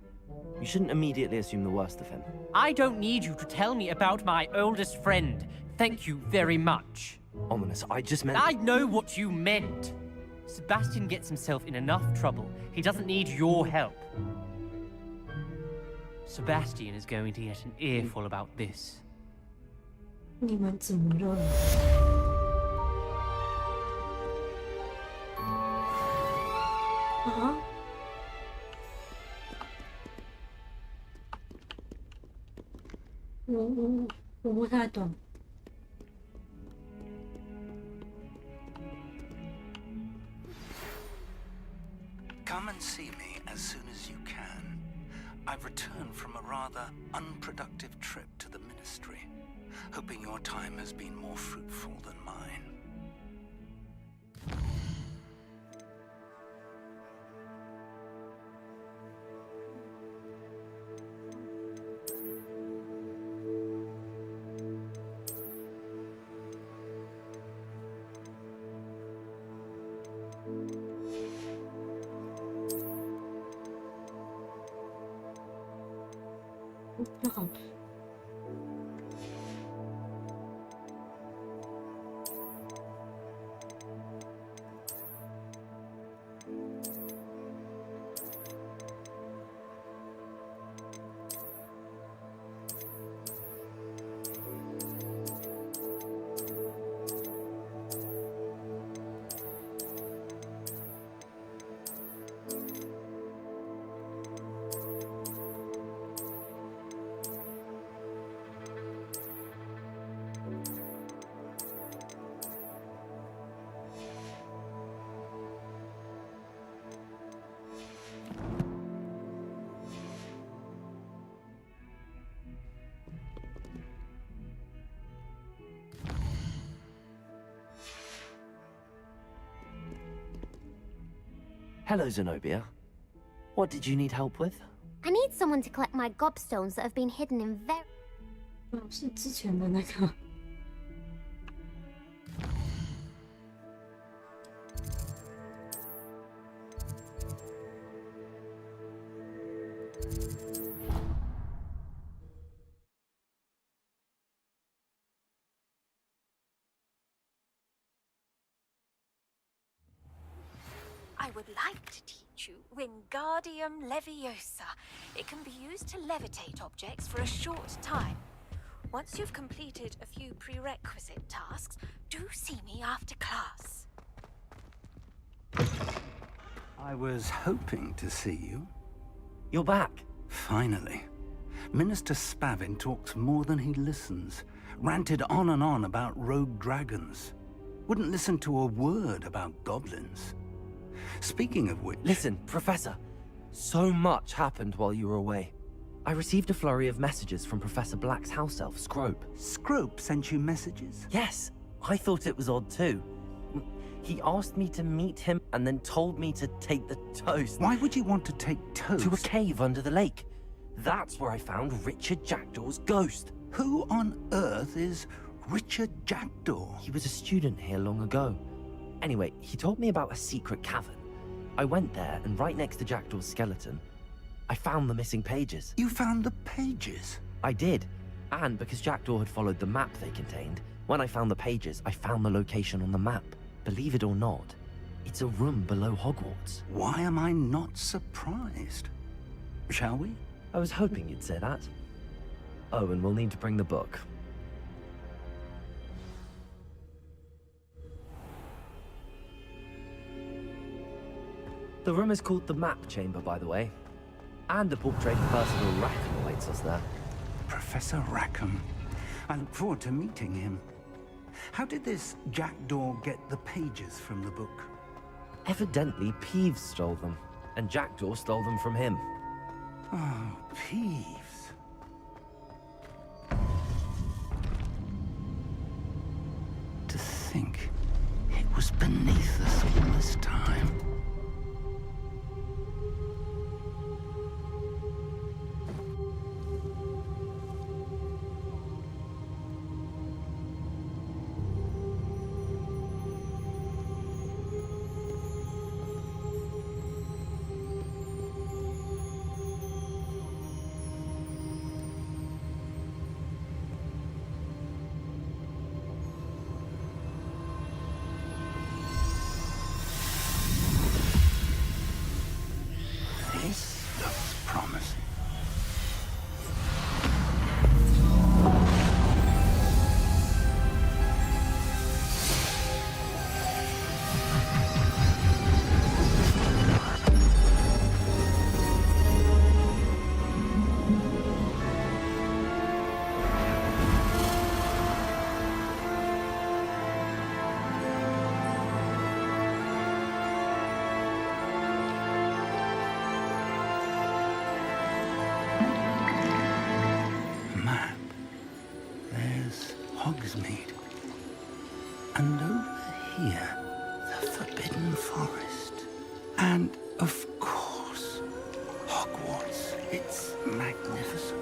You shouldn't immediately assume the worst of him. I don't need you to tell me about my oldest friend. Thank you very much. Ominous, I just meant... I know what you meant. Sebastian gets himself in enough trouble. He doesn't need your help. Sebastian is going to get an earful about this. 你们怎么了？啊？我不太懂。Come and see me as soon as you can. I've returned from a rather unproductive trip to the Ministry, hoping your time has been more fruitful than mine. 就好。Hello, Zenobia. What did you need help with? I need someone to collect my gobstones that have been hidden in very... 是之前的那个。I would like to teach you Wingardium Leviosa. It can be used to levitate objects for a short time. Once you've completed a few prerequisite tasks, do see me after class. I was hoping to see you. You're back. Finally. Minister Spavin talks more than he listens. Ranted on and on about rogue dragons. Wouldn't listen to a word about goblins. Speaking of which... Listen, Professor. So much happened while you were away. I received a flurry of messages from Professor Black's house elf, Scrope. Scrope sent you messages? Yes, I thought it was odd too. He asked me to meet him and then told me to take the toast. Why would you want to take toast? To a cave under the lake. That's where I found Richard Jackdaw's ghost. Who on earth is Richard Jackdaw? He was a student here long ago. Anyway, he told me about a secret cavern. I went there, and right next to Jackdaw's skeleton, I found the missing pages. You found the pages? I did. And because Jackdaw had followed the map they contained, when I found the pages, I found the location on the map. Believe it or not, it's a room below Hogwarts. Why am I not surprised? Shall we? I was hoping you'd say that. Oh, and we'll need to bring the book. The room is called the Map Chamber, by the way. And a portrait of Percival Rackham awaits us there. Professor Rackham. I look forward to meeting him. How did this Jackdaw get the pages from the book? Evidently, Peeves stole them, and Jackdaw stole them from him. Oh, Peeves. To think it was beneath us all this time. This looks promising. Map. There's Hogsmeade. And over here, the Forbidden Forest. And, of course, Hogwarts. It's magnificent.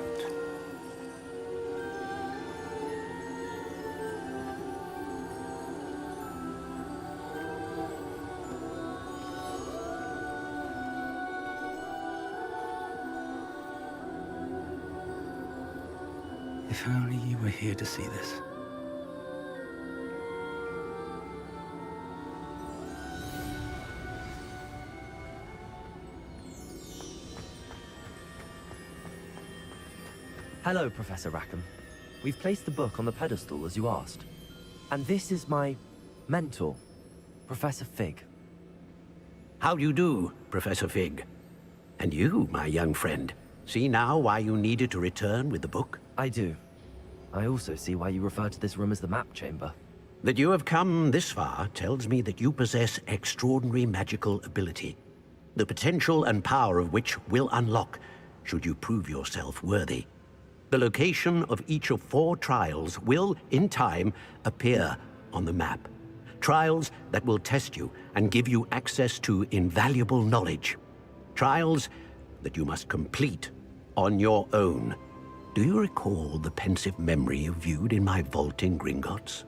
If only you were here to see this. Hello, Professor Rackham. We've placed the book on the pedestal as you asked. And this is my mentor, Professor Fig. How do you do, Professor Fig? And you, my young friend, see now why you needed to return with the book? I do. I also see why you refer to this room as the map chamber. That you have come this far tells me that you possess extraordinary magical ability, the potential and power of which will unlock should you prove yourself worthy. The location of each of 4 trials will, in time, appear on the map. Trials that will test you and give you access to invaluable knowledge. Trials that you must complete on your own. Do you recall the pensive memory you viewed in my vault in Gringotts?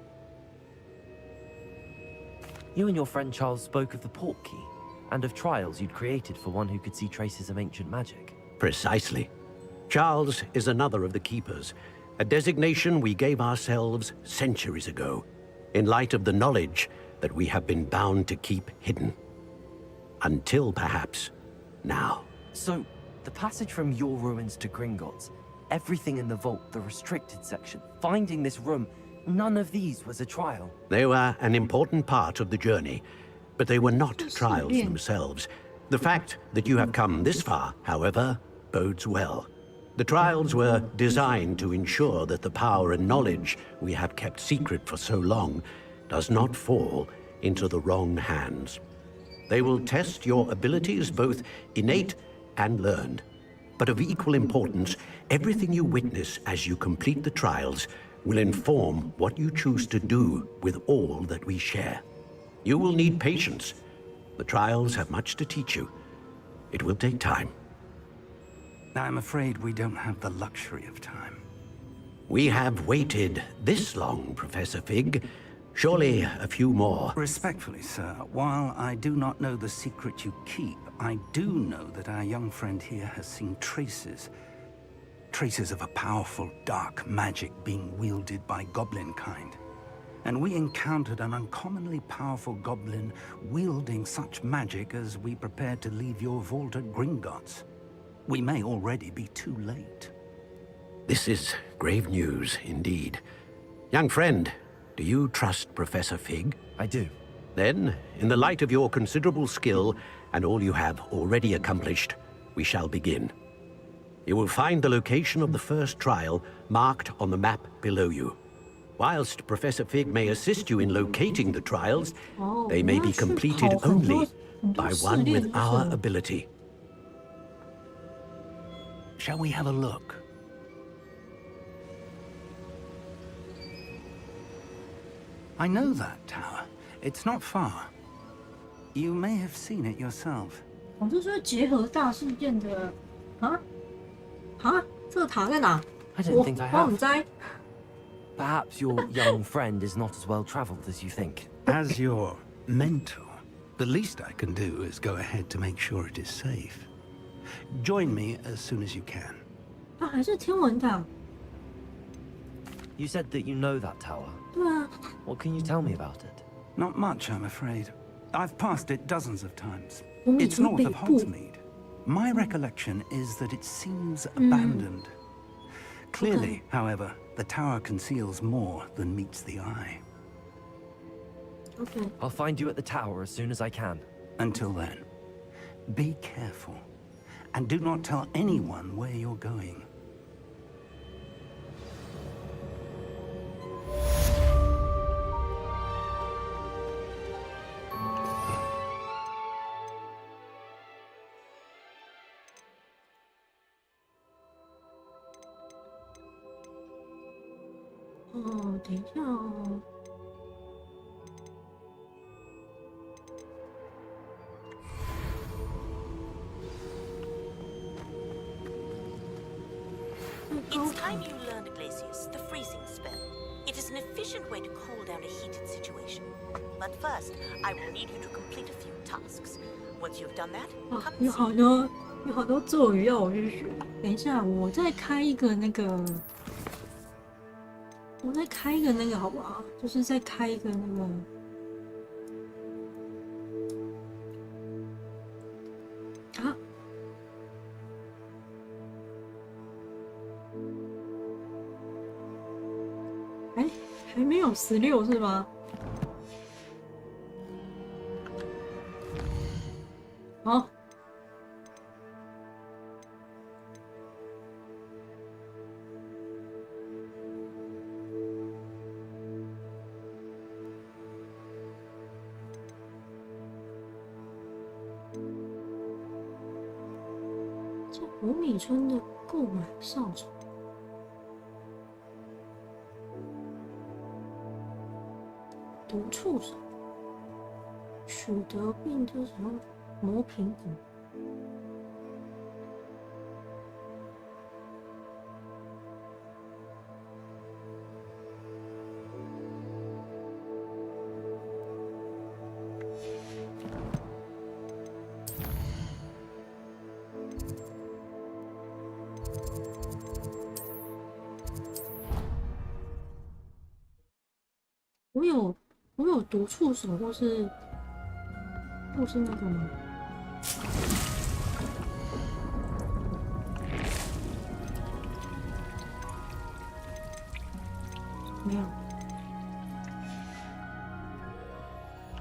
You and your friend Charles spoke of the port key, and of trials you'd created for one who could see traces of ancient magic. Precisely. Charles is another of the Keepers, a designation we gave ourselves centuries ago, in light of the knowledge that we have been bound to keep hidden. Until perhaps now. So, the passage from your ruins to Gringotts, everything in the vault, the restricted section, finding this room, none of these was a trial. They were an important part of the journey, but they were not trials themselves. The fact that you have come this far, however, bodes well. The trials were designed to ensure that the power and knowledge we have kept secret for so long does not fall into the wrong hands. They will test your abilities, both innate and learned. But of equal importance, everything you witness as you complete the trials will inform what you choose to do with all that we share. You will need patience. The trials have much to teach you. It will take time. I'm afraid we don't have the luxury of time. We have waited this long, Professor Fig. Surely a few more. Respectfully, sir, while I do not know the secret you keep, I do know that our young friend here has seen traces. Traces of a powerful, dark magic being wielded by goblin kind. And we encountered an uncommonly powerful goblin wielding such magic as we prepared to leave your vault at Gringotts. We may already be too late. This is grave news indeed. Young friend, do you trust Professor Fig? I do. Then, in the light of your considerable skill and all you have already accomplished, we shall begin. You will find the location of the first trial marked on the map below you. Whilst Professor Fig may assist you in locating the trials, they may be completed only by one with our ability. Shall we have a look? I know that tower. It's not far. You may have seen it yourself. 我就说结合大事件的这个塔在哪？ I don't think I 我唔 have. 知。 Perhaps your young friend is not as well traveled as you think. As your mentor, the least I can do is go ahead to make sure it is safe. Join me as soon as you can. 它还是天文塔。 You said that you know that tower. 对啊。 What can you tell me about it? Not much, I'm afraid. I've passed it dozens of times. 我们 It's 从 north 北 of 部。 Hogsmeade. My recollection is that it seems abandoned. Clearly, however, the tower conceals more than meets the eye. Okay. I'll find you at the tower as soon as I can. Until then, be careful. And do not tell anyone where you're going. Oh, 等一下哦。It's time you learned, Glacius, the freezing spell. It is an efficient way to cool down a heated situation. But first, I will need you to complete a few tasks. Once you've done that, come 有 and 好多咒语要我去学。等一下，我再开一个那个我再开一个那个好不好？就是再开一个那个。啊！还没有16是吗？好。在五米村的购买扫帚。毒触手，取得并这什么磨苹果。我有毒触手或是那个吗？没有。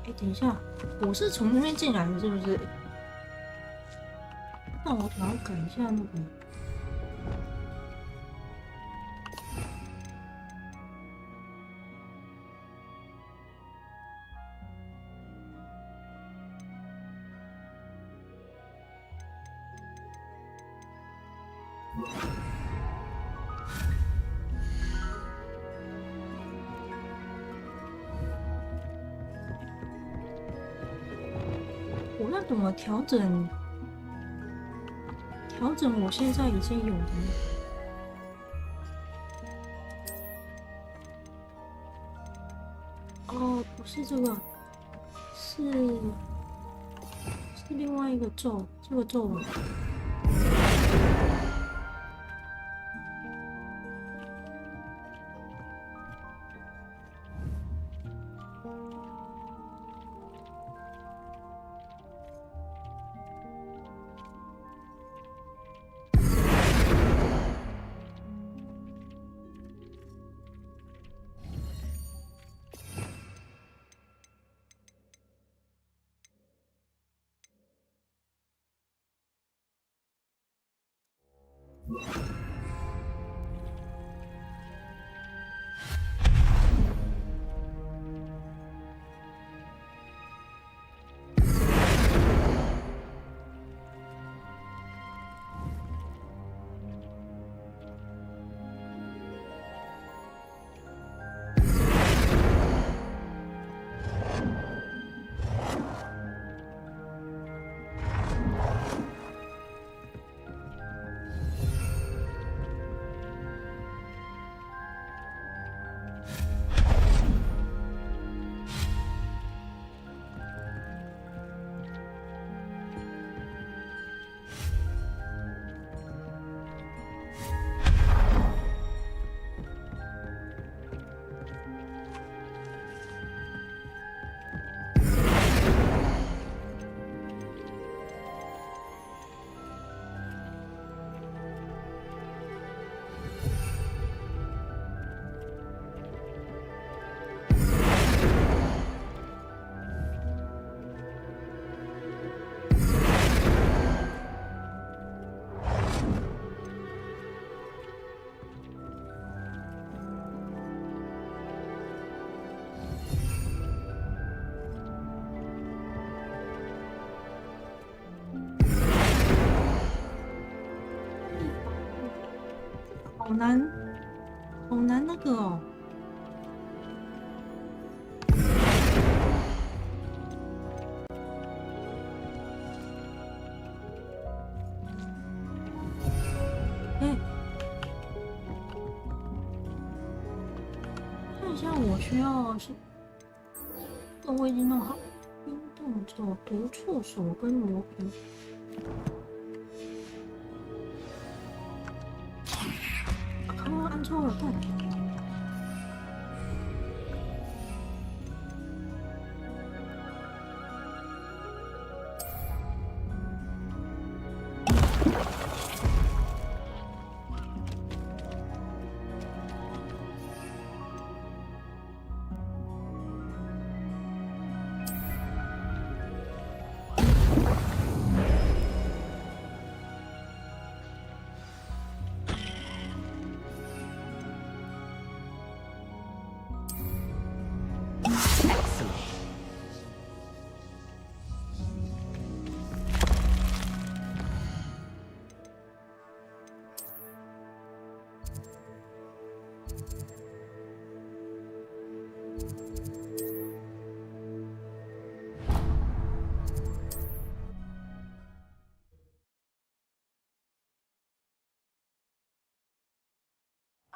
哎，等一下，我是从那边进来的，是不是？那我想要改一下那个。我要怎么调整我现在已经有的？哦，不是这个，是另外一个咒，这个咒文。好难那个哦。看一下我需要是，我已经弄好，冰冻咒、毒触手跟磨皮。按错了，对。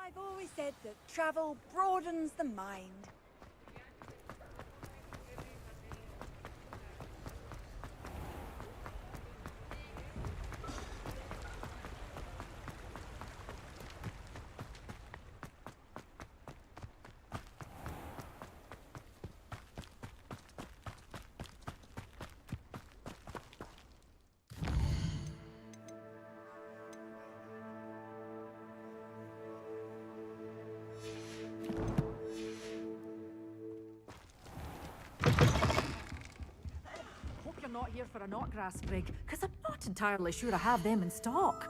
I've always said that travel broadens the mind. Hope you're not here for a knotgrass sprig, because I'm not entirely sure I have them in stock.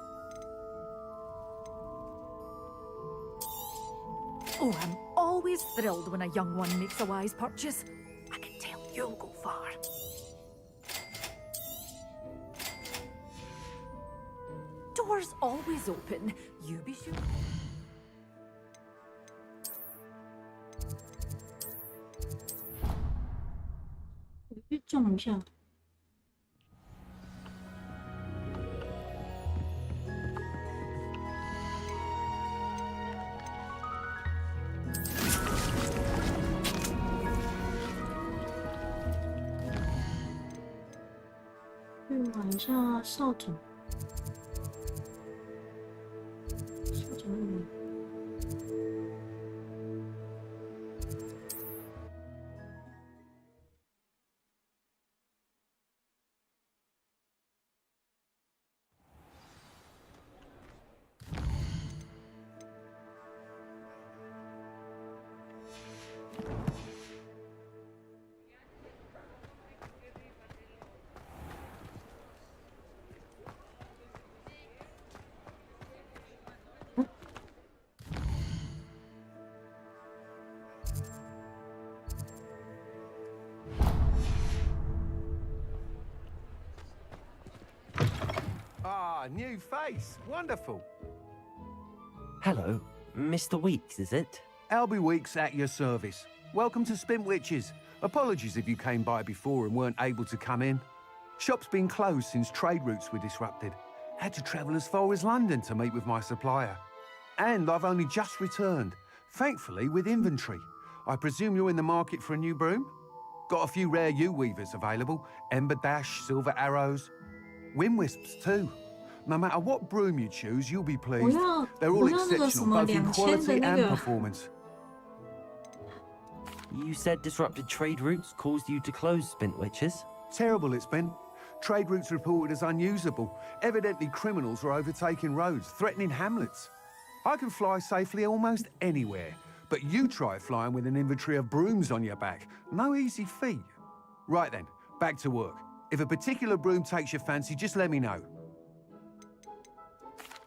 Oh, I'm always thrilled when a young one makes a wise purchase. I can tell you'll go far. Doors always open. You be sure. 我去撞一下。去买一下扫帚。扫帚里面。 Ah, new face. Wonderful. Hello, Mr. Weeks, is it? Albie Weeks at your service. Welcome to Spintwitches. Apologies if you came by before and weren't able to come in. Shop's been closed since trade routes were disrupted. Had to travel as far as London to meet with my supplier. And I've only just returned, thankfully with inventory. I presume you're in the market for a new broom? Got a few rare U-weavers available. Ember Dash, Silver Arrows. Wind Wisps too. No matter what broom you choose, you'll be pleased. They're all exceptional, both in quality and performance. You said disrupted trade routes caused you to close Spintwitches? Terrible it's been. Trade routes reported as unusable. Evidently criminals were overtaking roads, threatening hamlets. I can fly safely almost anywhere, but you try flying with an inventory of brooms on your back. No easy feat. Right then, back to work. If a particular broom takes your fancy, just let me know.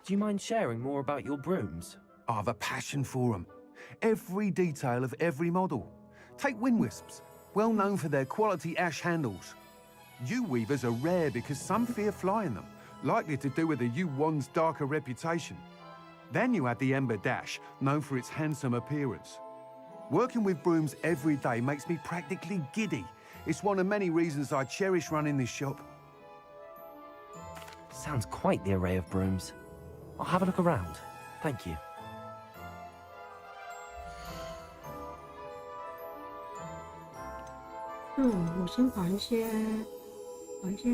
Do you mind sharing more about your brooms? I've a passion for them. Every detail of every model. Take Wind Wisps, well known for their quality ash handles. U-weavers are rare because some fear flying them, likely to do with the U-wand's darker reputation. Then you have the Ember Dash, known for its handsome appearance. Working with brooms every day makes me practically giddy. It's one of many reasons I cherish running this shop. Sounds quite the array of brooms. I'll have a look around. Thank you. 我先把一些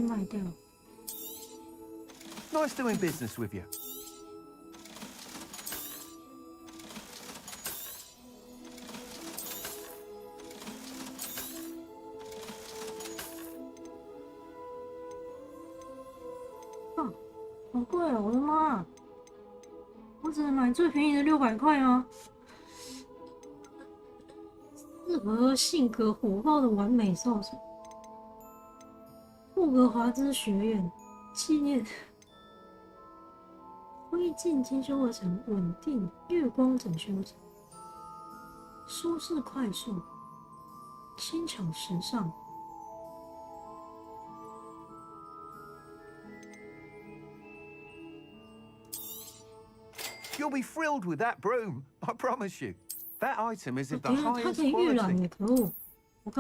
卖掉。Nice doing business with you. 好贵哦！我的妈！我只能买最便宜的600块吗？适合性格火爆的完美扫帚。霍格华兹学院纪念灰烬精修而成，稳定月光整修成，舒适快速，轻巧时尚。 You'll be thrilled with that broom, I promise you. That item is of the 等一下，它 highest 可以预览 quality. 耶！可恶，我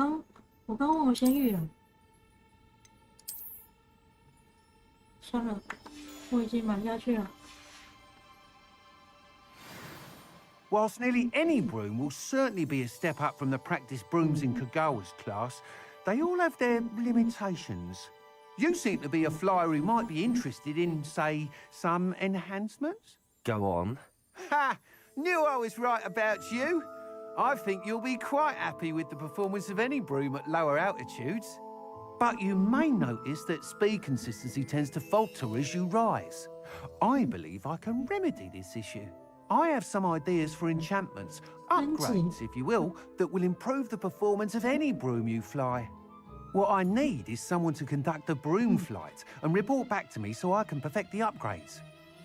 刚忘了先预览。算了，我已经买下去了。Whilst nearly any broom will certainly be a step up from the practice brooms in Kagawa's class, they all have their limitations. You seem to be a flyer who might be interested in, say, some enhancements? Go on. Ha! Knew I was right about you. I think you'll be quite happy with the performance of any broom at lower altitudes. But you may notice that speed consistency tends to falter as you rise. I believe I can remedy this issue. I have some ideas for enchantments, upgrades, if you will, that will improve the performance of any broom you fly. What I need is someone to conduct a broom flight and report back to me so I can perfect the upgrades.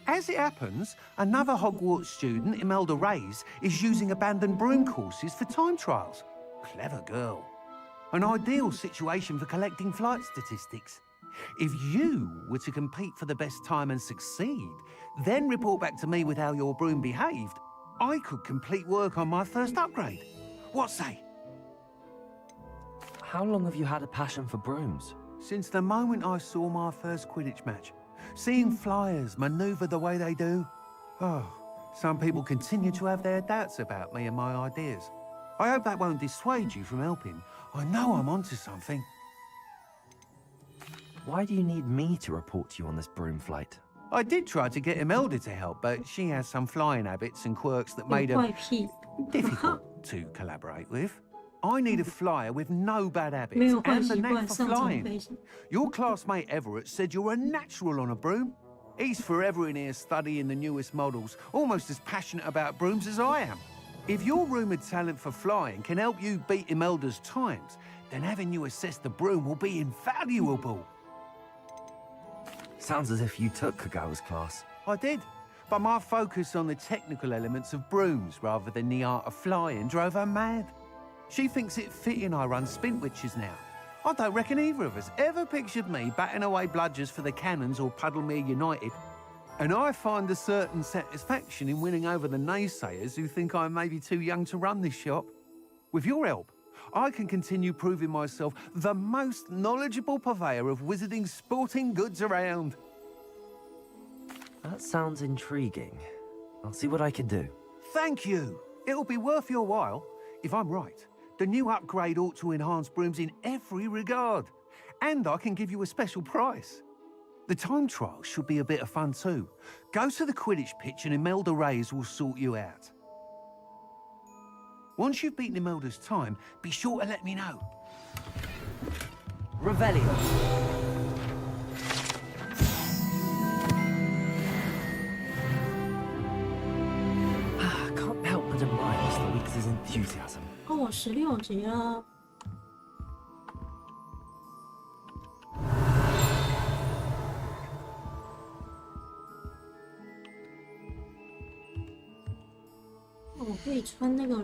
As it happens, another Hogwarts student, Imelda Reyes, is using abandoned broom courses for time trials. Clever girl. An ideal situation for collecting flight statistics. If you were to compete for the best time and succeed, then report back to me with how your broom behaved, I could complete work on my first upgrade. What say? How long have you had a passion for brooms? Since the moment I saw my first Quidditch match. Seeing flyers maneuver the way they do. Oh, some people continue to have their doubts about me and my ideas. I hope that won't dissuade you from helping. I know I'm onto something. Why do you need me to report to you on this broom flight? I did try to get Imelda to help, but she has some flying habits and quirks that made her difficult to collaborate with. I need a flyer with no bad habits and the knack for flying. Your classmate Everett said you're a natural on a broom. He's forever in here studying the newest models, almost as passionate about brooms as I am. If your rumoured talent for flying can help you beat Imelda's times, then having you assess the broom will be invaluable. Sounds as if you took Kagawa's class. I did, but my focus on the technical elements of brooms rather than the art of flying drove her mad. She thinks it fitting I run Spintwitches now. I don't reckon either of us ever pictured me batting away bludgers for the Cannons or Puddlemere United. And I find a certain satisfaction in winning over the naysayers who think I may be too young to run this shop. With your help, I can continue proving myself the most knowledgeable purveyor of wizarding sporting goods around. That sounds intriguing. I'll see what I can do. Thank you. It'll be worth your while. If I'm right, the new upgrade ought to enhance brooms in every regard. And I can give you a special price. The time trial should be a bit of fun too. Go to the Quidditch pitch and Imelda Reyes will sort you out. Once you've beaten Imelda's time, be sure to let me know. Revelio. Can't help but admire Mr. Weeks' enthusiasm. 哦，我16级了。我可以穿那个了。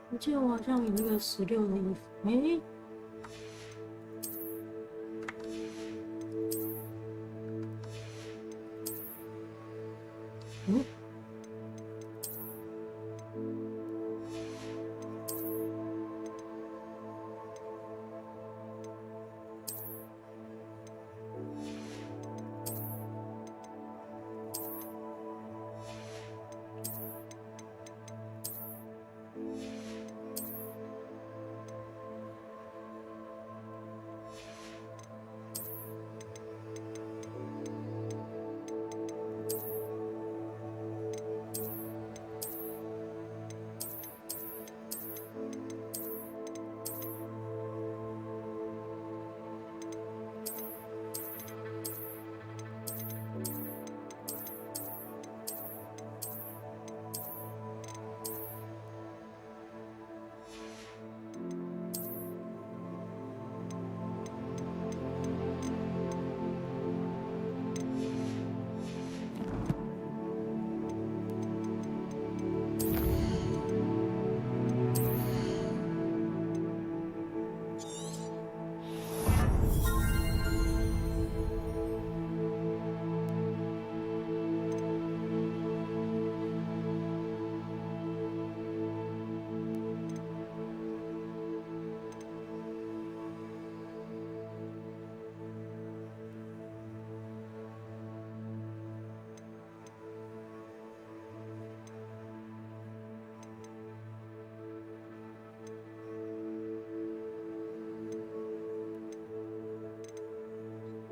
我记得我好像有一个16的衣服，诶。嗯。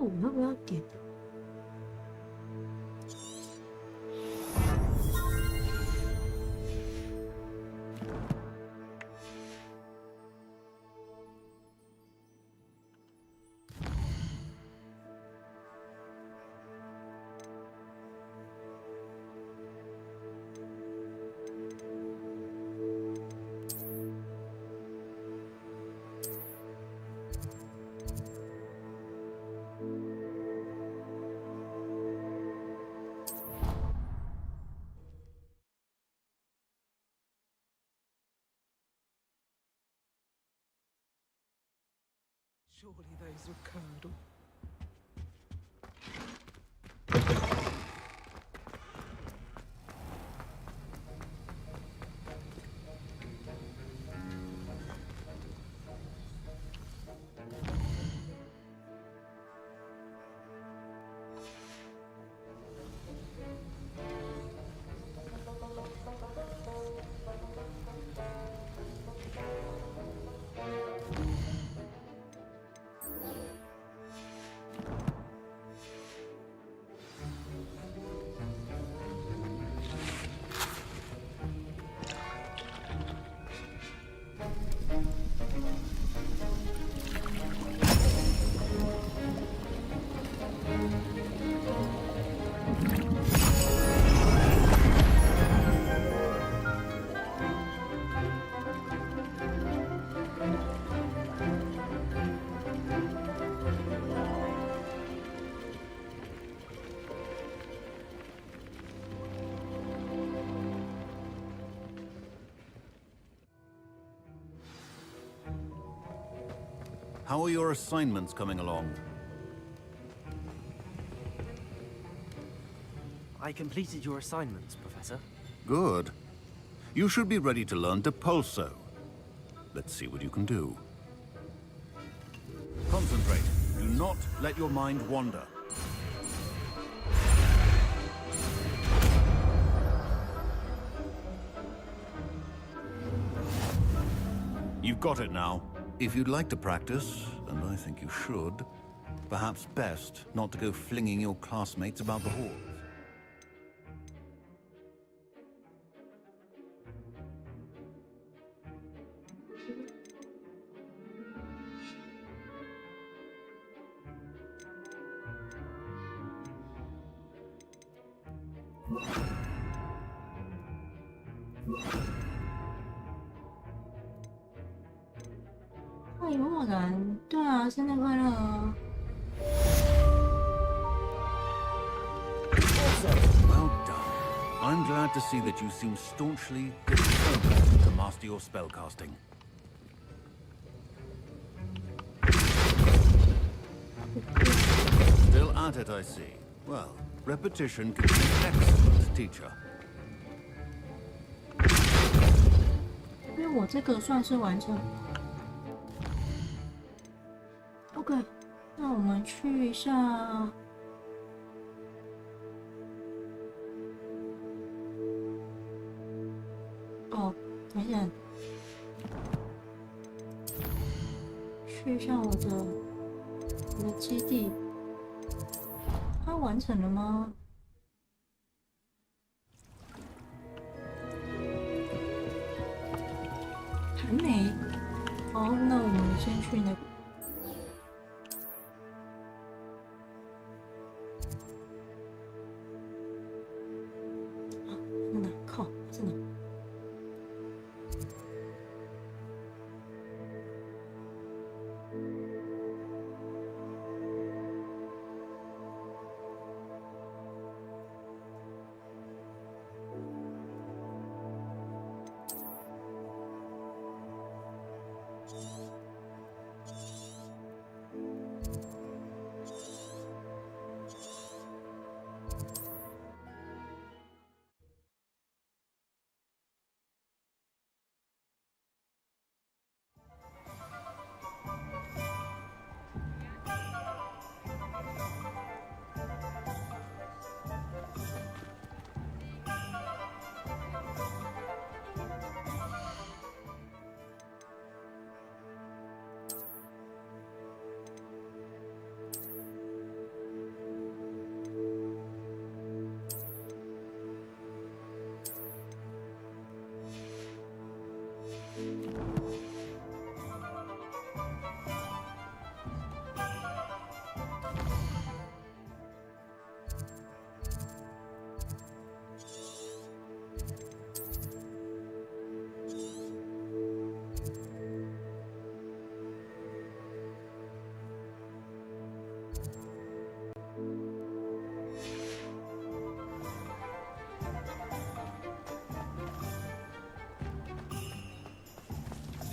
我要不要点？Surely those are curdle. How are your assignments coming along? I completed your assignments, Professor. Good. You should be ready to learn Depulso. Let's see what you can do. Concentrate. Do not let your mind wander. You've got it now. If you'd like to practice, and I think you should, perhaps best not to go flinging your classmates about the halls.那有我难，对啊，圣诞快乐啊！ Well done. I'm glad to see that you seem staunchly determined to master your spellcasting. Still at it, I see. Well, repetition can be an excellent teacher. 因为我这个算是完成。OK， 那我们去一下。哦，等一下，去一下我的基地。它完成了吗？ 还没。好，那我们先去那个。啊，是哪？靠，是哪？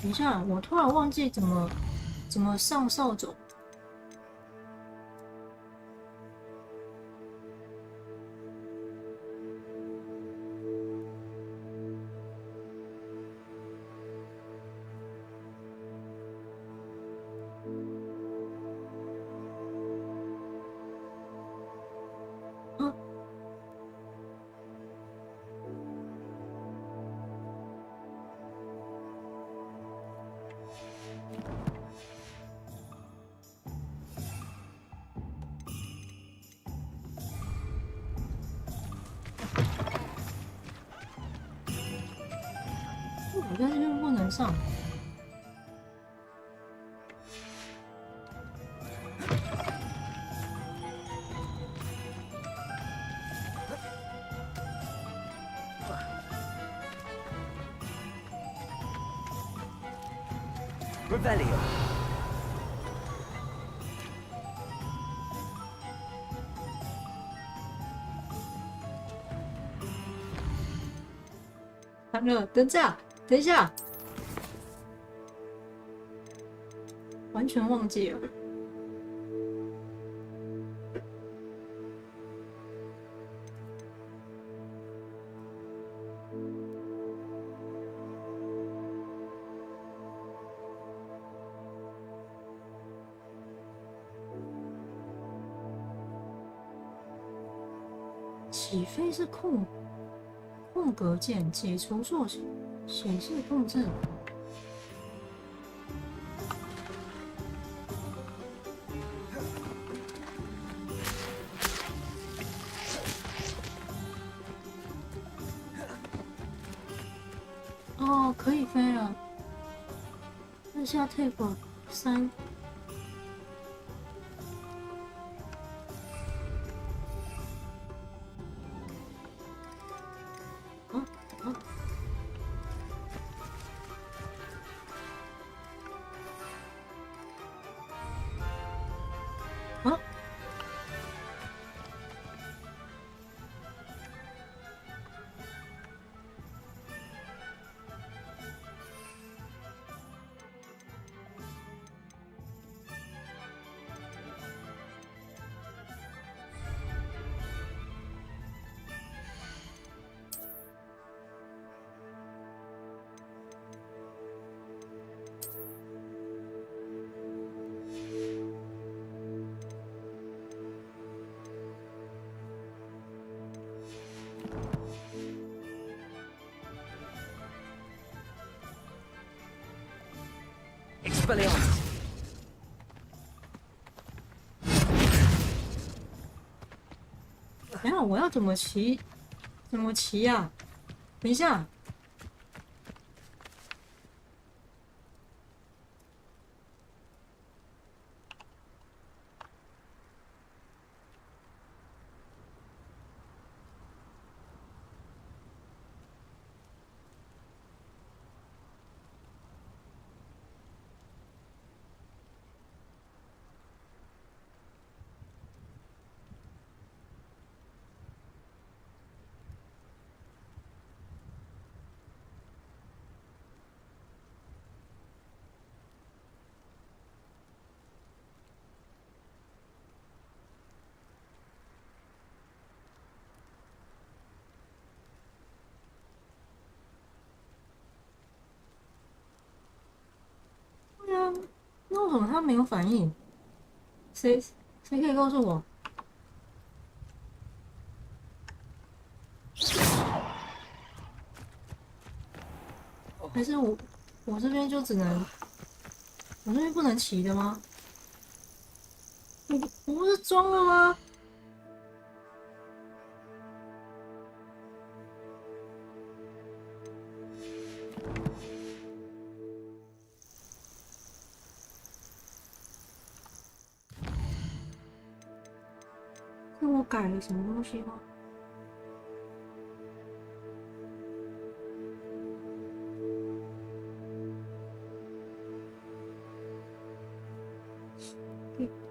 等一下，我突然忘记怎么上扫帚。我在这边不能上。Revelio. 完了，等一下，完全忘记了。起飞是空格键，解除做显示控制。哦，可以飞了。按下 Tab 3。Expelliarmus. 等一下，我要怎么骑？怎么骑呀？等一下。那为什么他没有反应？谁可以告诉我？还是我这边就只能，我这边不能骑的吗？我不是装了吗？是我改了什么东西吗？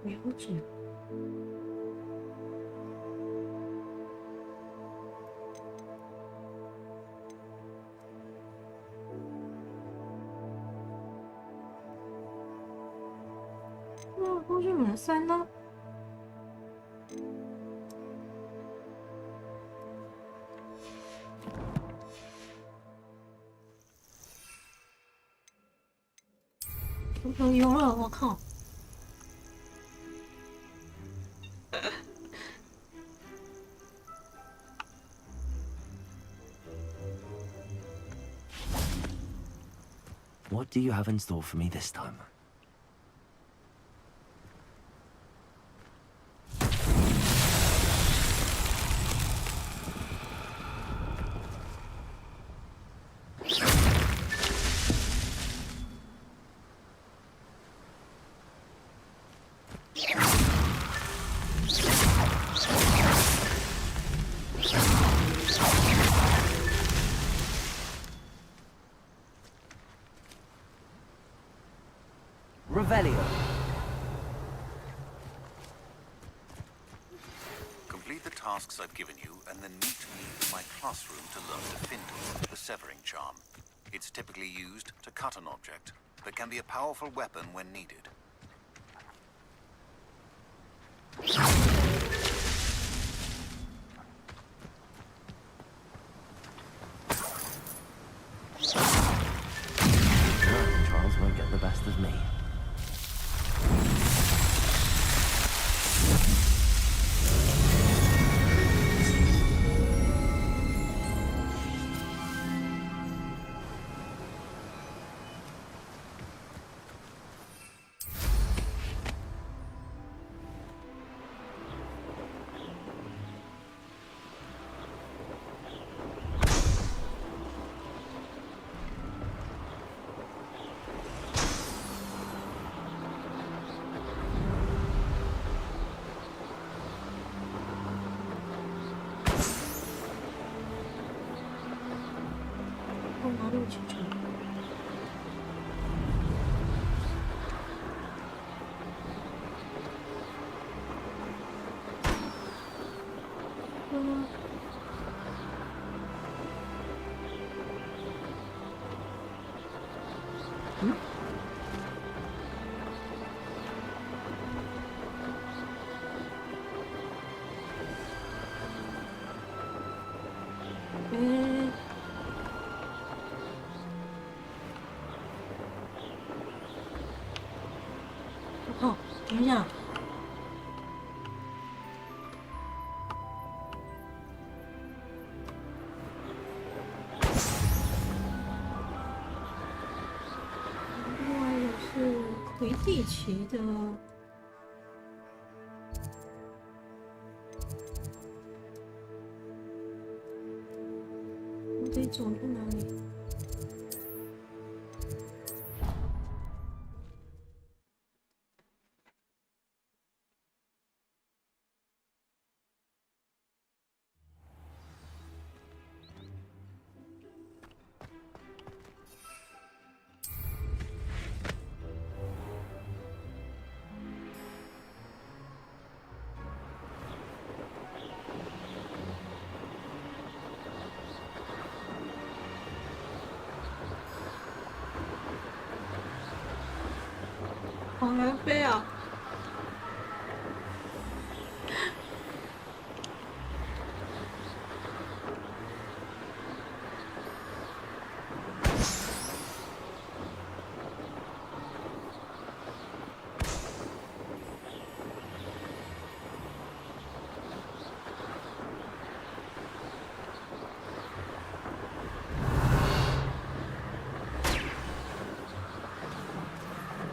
了解。那过去门3呢？有了，我靠！What do you have in store for me this time? Revelio. Complete the tasks I've given you, and then meet me in my classroom to learn the Findle, the severing charm. It's typically used to cut an object, but can be a powerful weapon when needed. Trials won't get the best of me. Oh, 等一下。另外一个是魁地奇的，我得走去哪里？往南飞啊！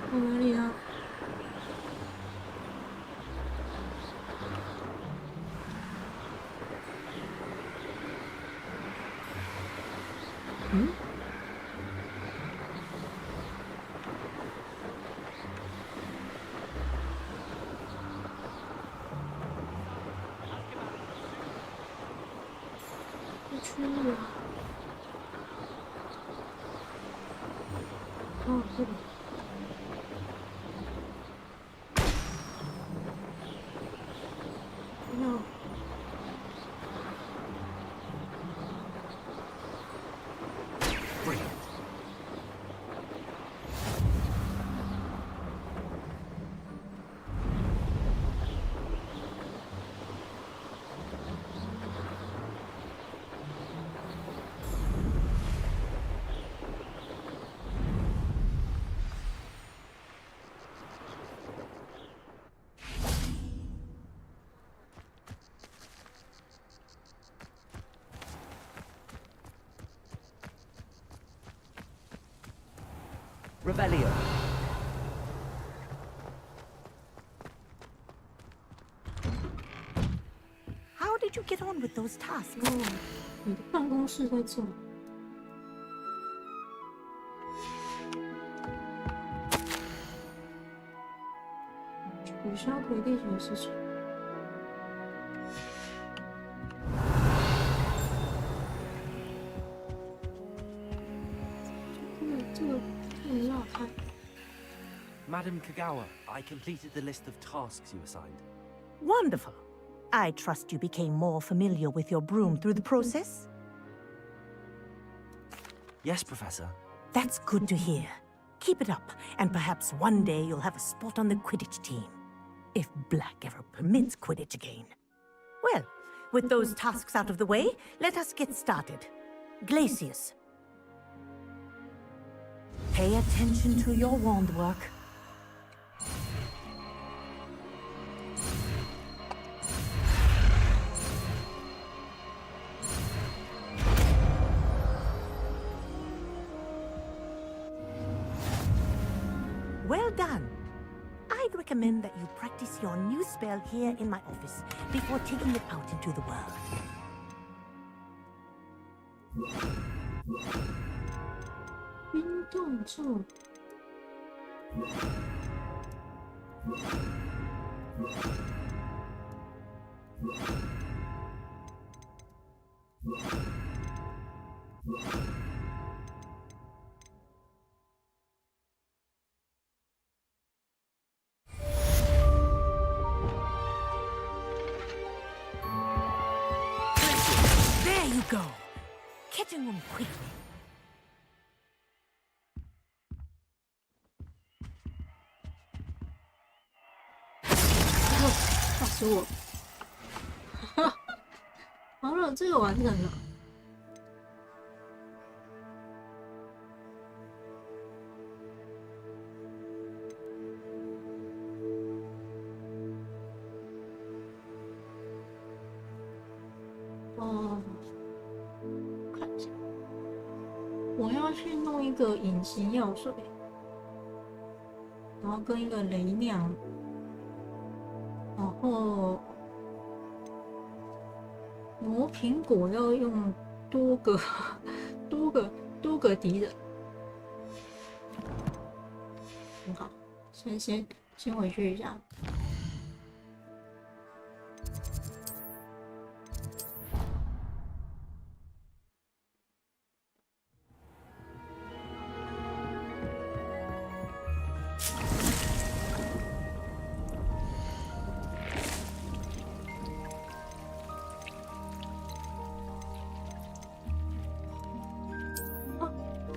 往哪里啊？嗯？不出了。哦，这里。No. Brilliant. Revelio. How did you get on with those tasks? 你的办公室在这。取消可以练习的事情。这个很要看。Madam Kagawa, I completed the list of tasks you assigned. Wonderful. I trust you became more familiar with your broom through the process? Yes, Professor. That's good to hear. Keep it up, and perhaps one day you'll have a spot on the Quidditch team. If Black ever permits Quidditch again. Well, with those tasks out of the way, let us get started. Glacius. Pay attention to your wand work. Well done. I'd recommend that you practice your new spell here in my office before taking it out into the world. 冰冻咒。There you go. Get in them quickly. 吓死我！好了，这个完成了。哦，看一下，我要去弄一个隐形药水，然后跟一个雷酿。然后磨苹果要用多个敌人，很好。先回去一下。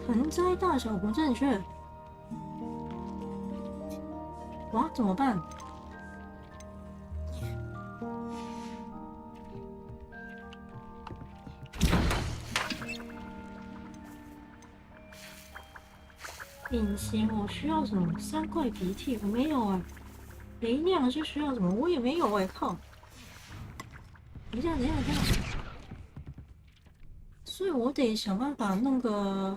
盆栽大小不正确，哇，怎么办？隐形我需要什么？3块鼻涕我没有哎、雷酿是需要什么？我也没有哎、靠！等一下，所以我得想办法弄个。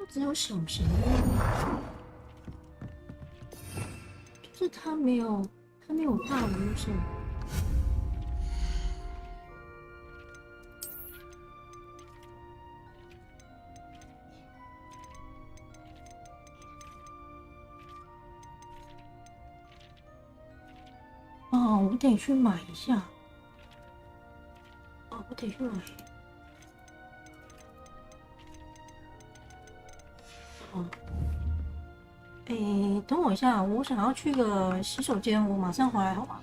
只有小型的，就是它没有大无声。哦，我得去买一下。哦，我得去买。好。等我一下，我想要去个洗手间，我马上回来，好吗？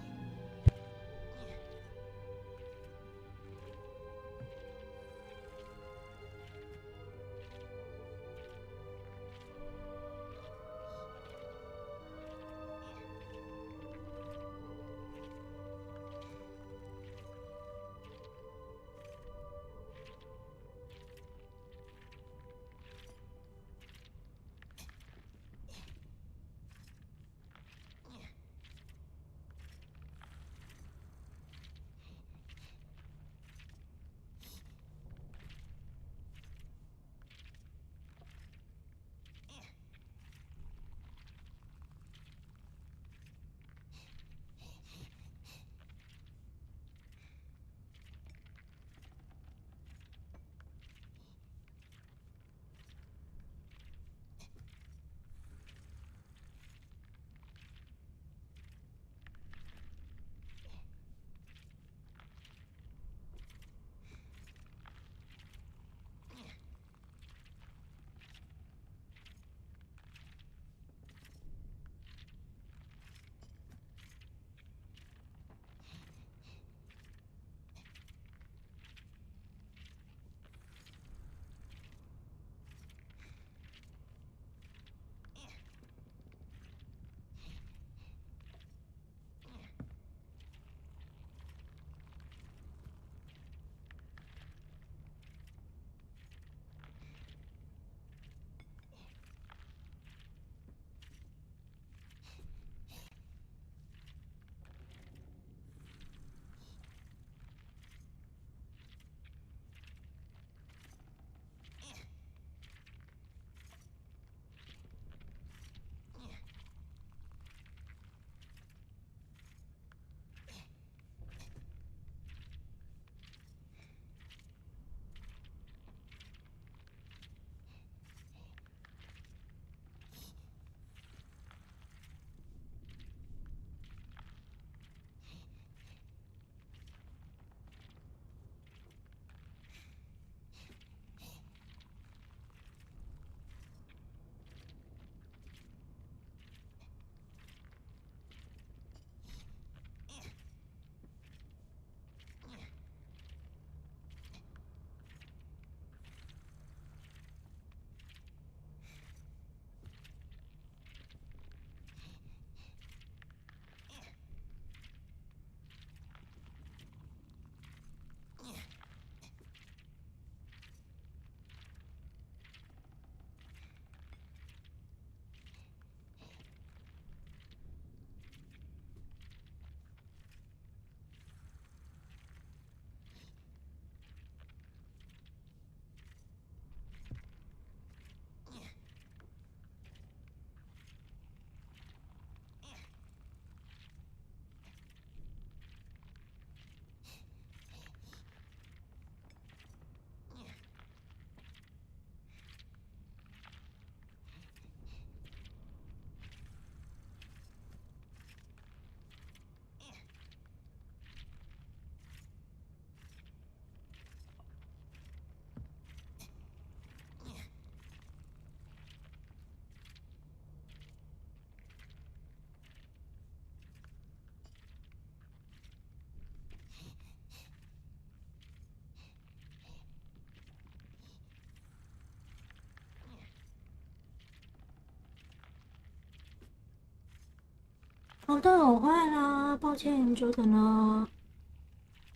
好的，我回来啦，抱歉久等了。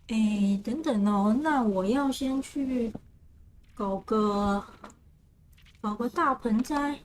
哎，等等哦，那我要先去搞个大盆栽。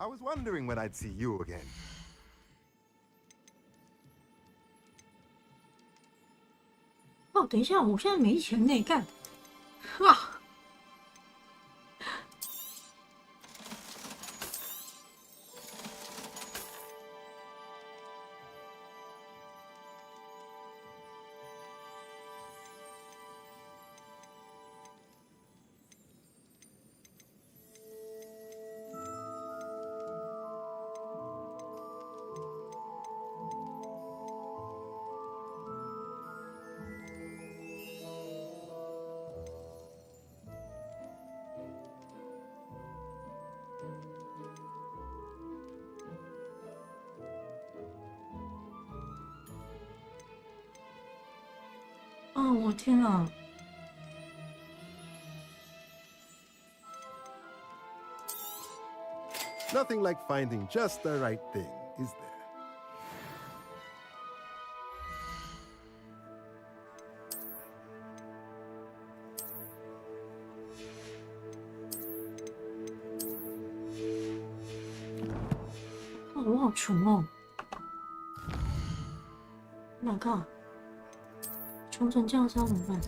I was wondering when I'd see you again. 哦，等一下，我现在没钱呢，干，哈。哦，我天啊！ Nothing like finding just the right thing, is there? 哦，我好穷哦 ！Oh my god！ 穷成这样是要怎么办？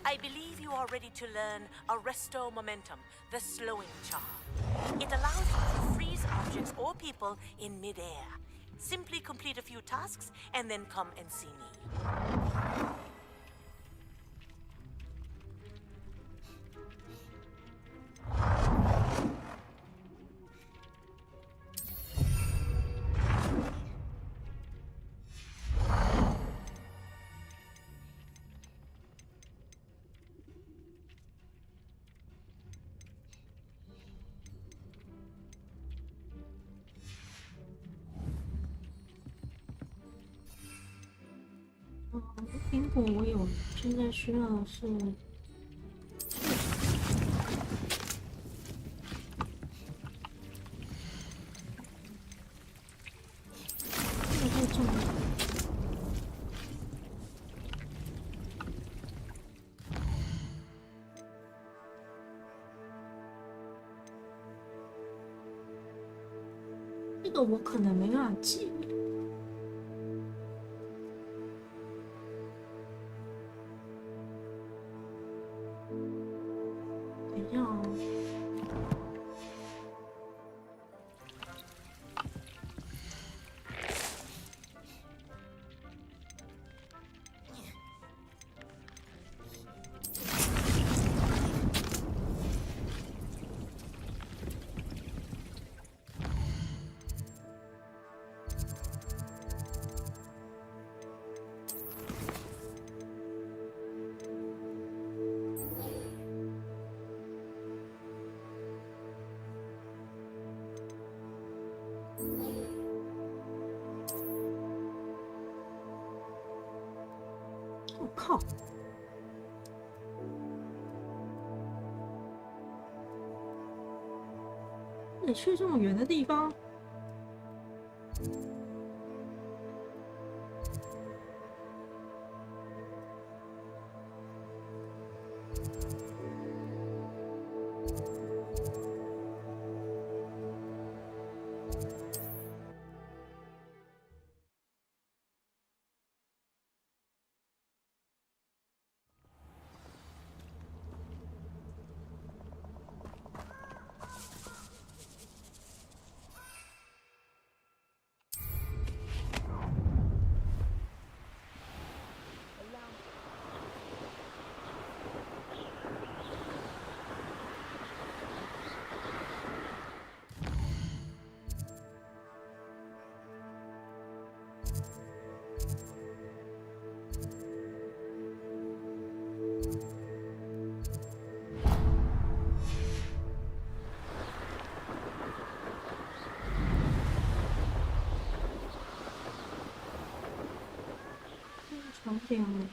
I believe you are ready to learn Arresto Momentum, the slowing charm. It allows you to freeze objects or people in mid-air. Simply complete a few tasks and then come and see me.哦，苹果我有，现在需要的是。 这个我可能没办法记。等一下哦。我靠！得去这么远的地方？床垫了。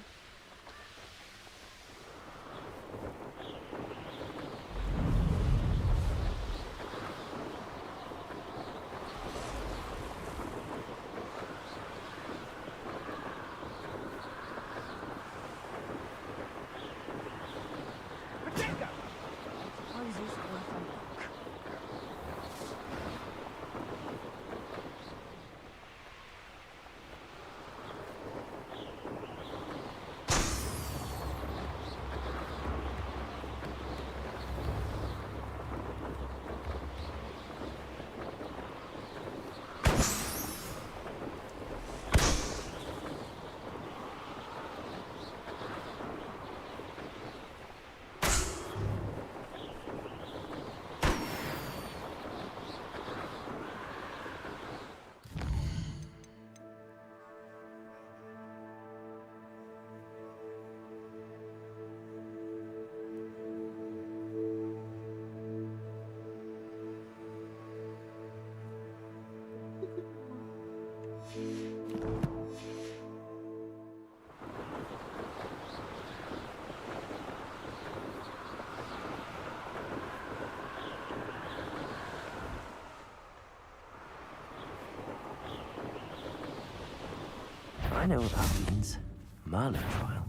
I know what that means. Murder trial.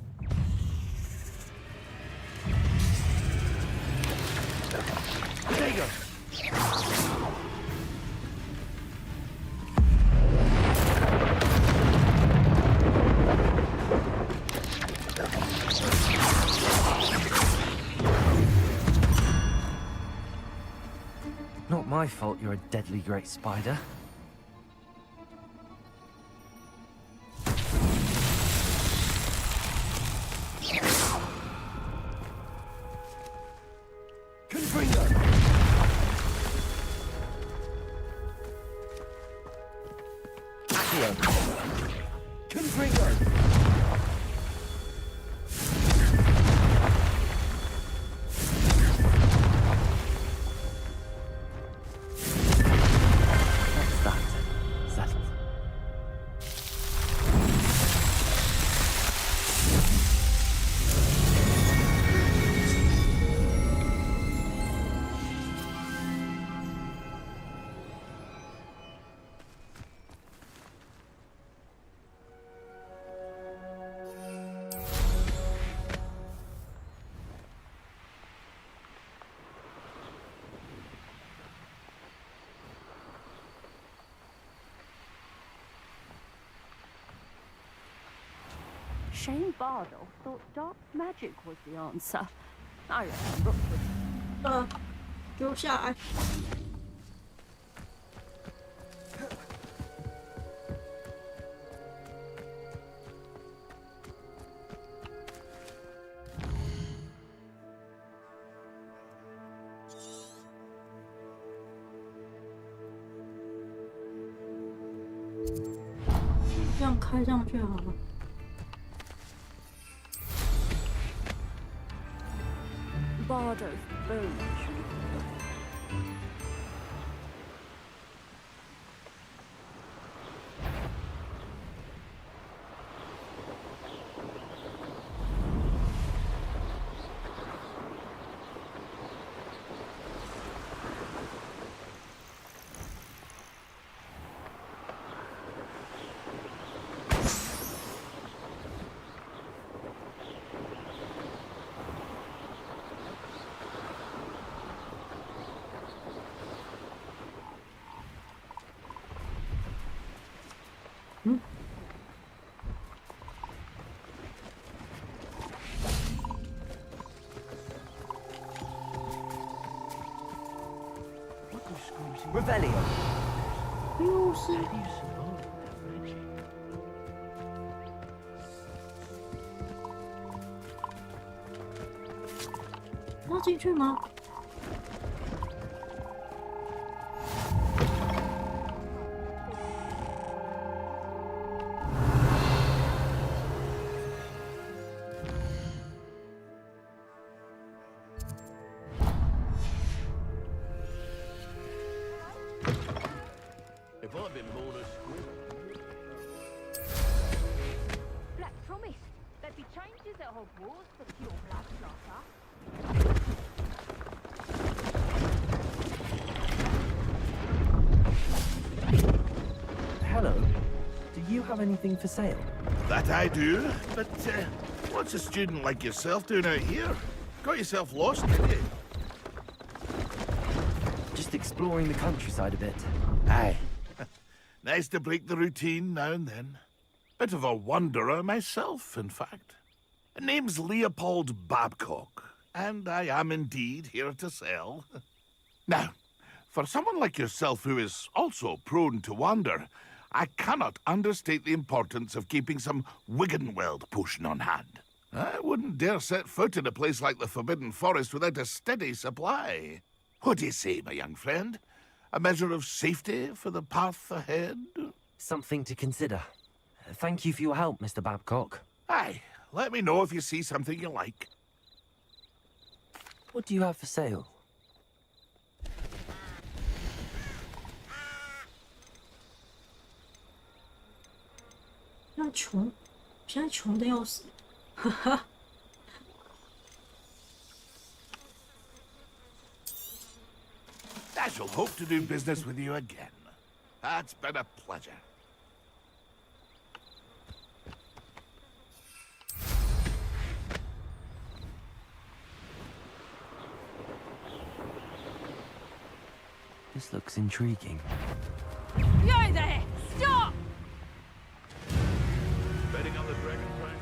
There you go. Not my fault you're a deadly great spider. Shane Bardo thought dark magic was the answer. I reckon Rook would. 给我下来！这样开上去好了。Bardo's bones. 嗯。Revelio. 又是。要进去吗？Black promise there'd be changes at Hogwarts for pure blood slaughter. Hello. Do you have anything for sale? That I do, but what's a student like yourself doing out here? Got yourself lost, did you? Just exploring the countryside a bit. Aye. Nice to break the routine now and then. Bit of a wanderer myself, in fact. Name's Leopold Babcock, and I am indeed here to sell. Now, for someone like yourself who is also prone to wander, I cannot understate the importance of keeping some Wiggenweld potion on hand. I wouldn't dare set foot in a place like the Forbidden Forest without a steady supply. What do you say, my young friend? A measure of safety for the path ahead? Something to consider. Thank you for your help, Mr. Babcock. Aye, let me know if you see something you like. What do you have for sale?那穷，现在穷的要死，哈哈。I shall hope to do business with you again. That's been a pleasure. This looks intriguing. You there! Stop! Betting on the dragon prize?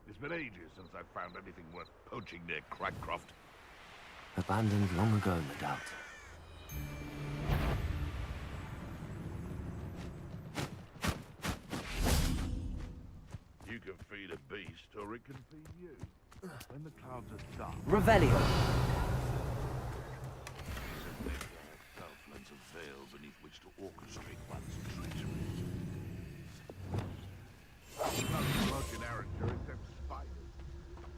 It's been ages since I've found anything worth poaching near Cragcroft. Abandoned long ago, no doubt. You can feed a beast, or it can feed you. When the clouds are dark, Revelio. itself lends a veil beneath which to orchestrate one's treacheries. Nothing much in Arranger except spiders.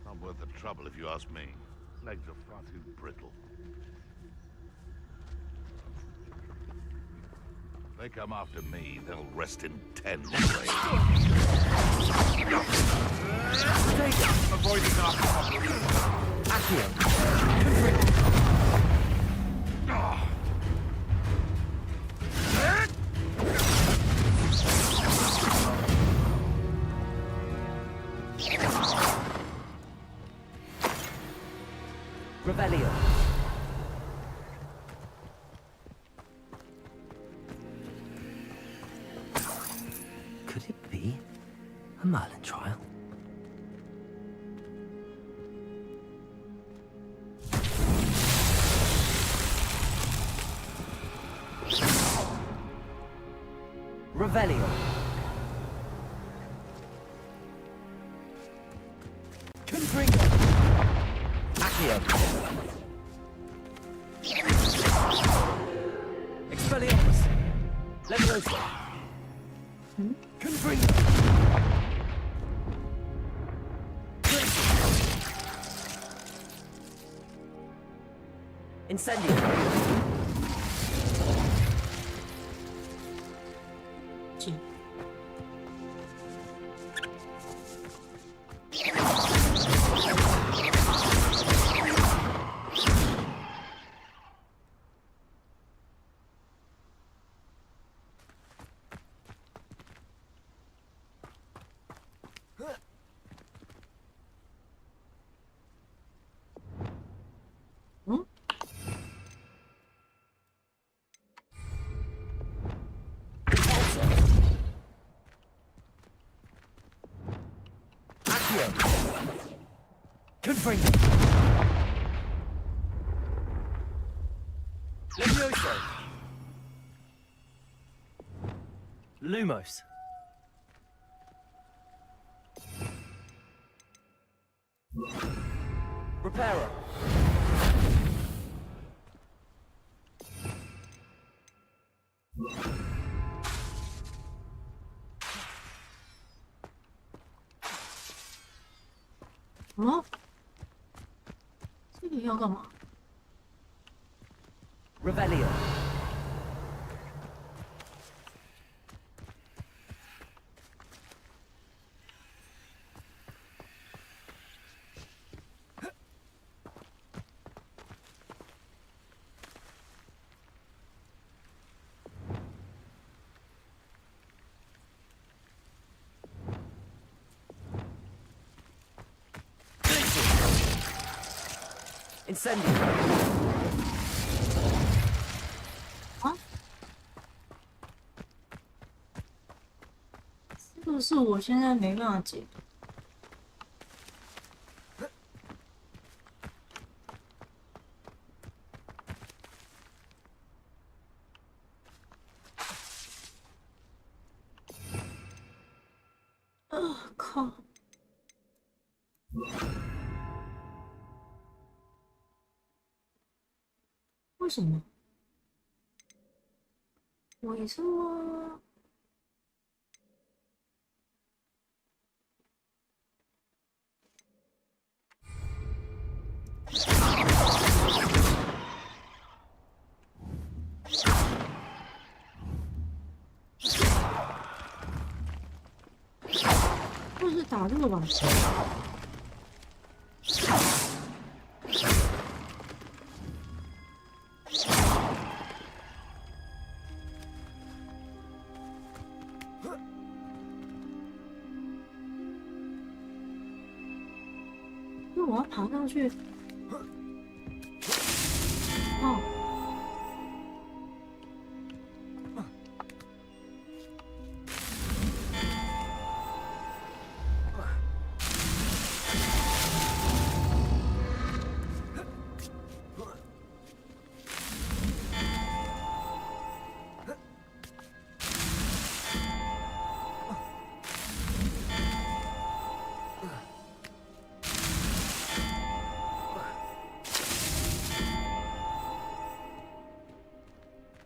Not worth the trouble if you ask me. Legs are far too brittle. If they come after me, they'll rest in 10 graves. Avoiding Revelio. Could it be a Merlin trial? Revelio. Confringo. Accio. Expelliarmus. Leviosa. Confringo. Incendio. Confringo. Levioso. Lumos. Reparo. Huh? 这个要干嘛 Revelio. Incendio. 啊？这个是我现在没办法解的。靠！为什么？为什么？或是打这个吧。因为我要爬上去。哦。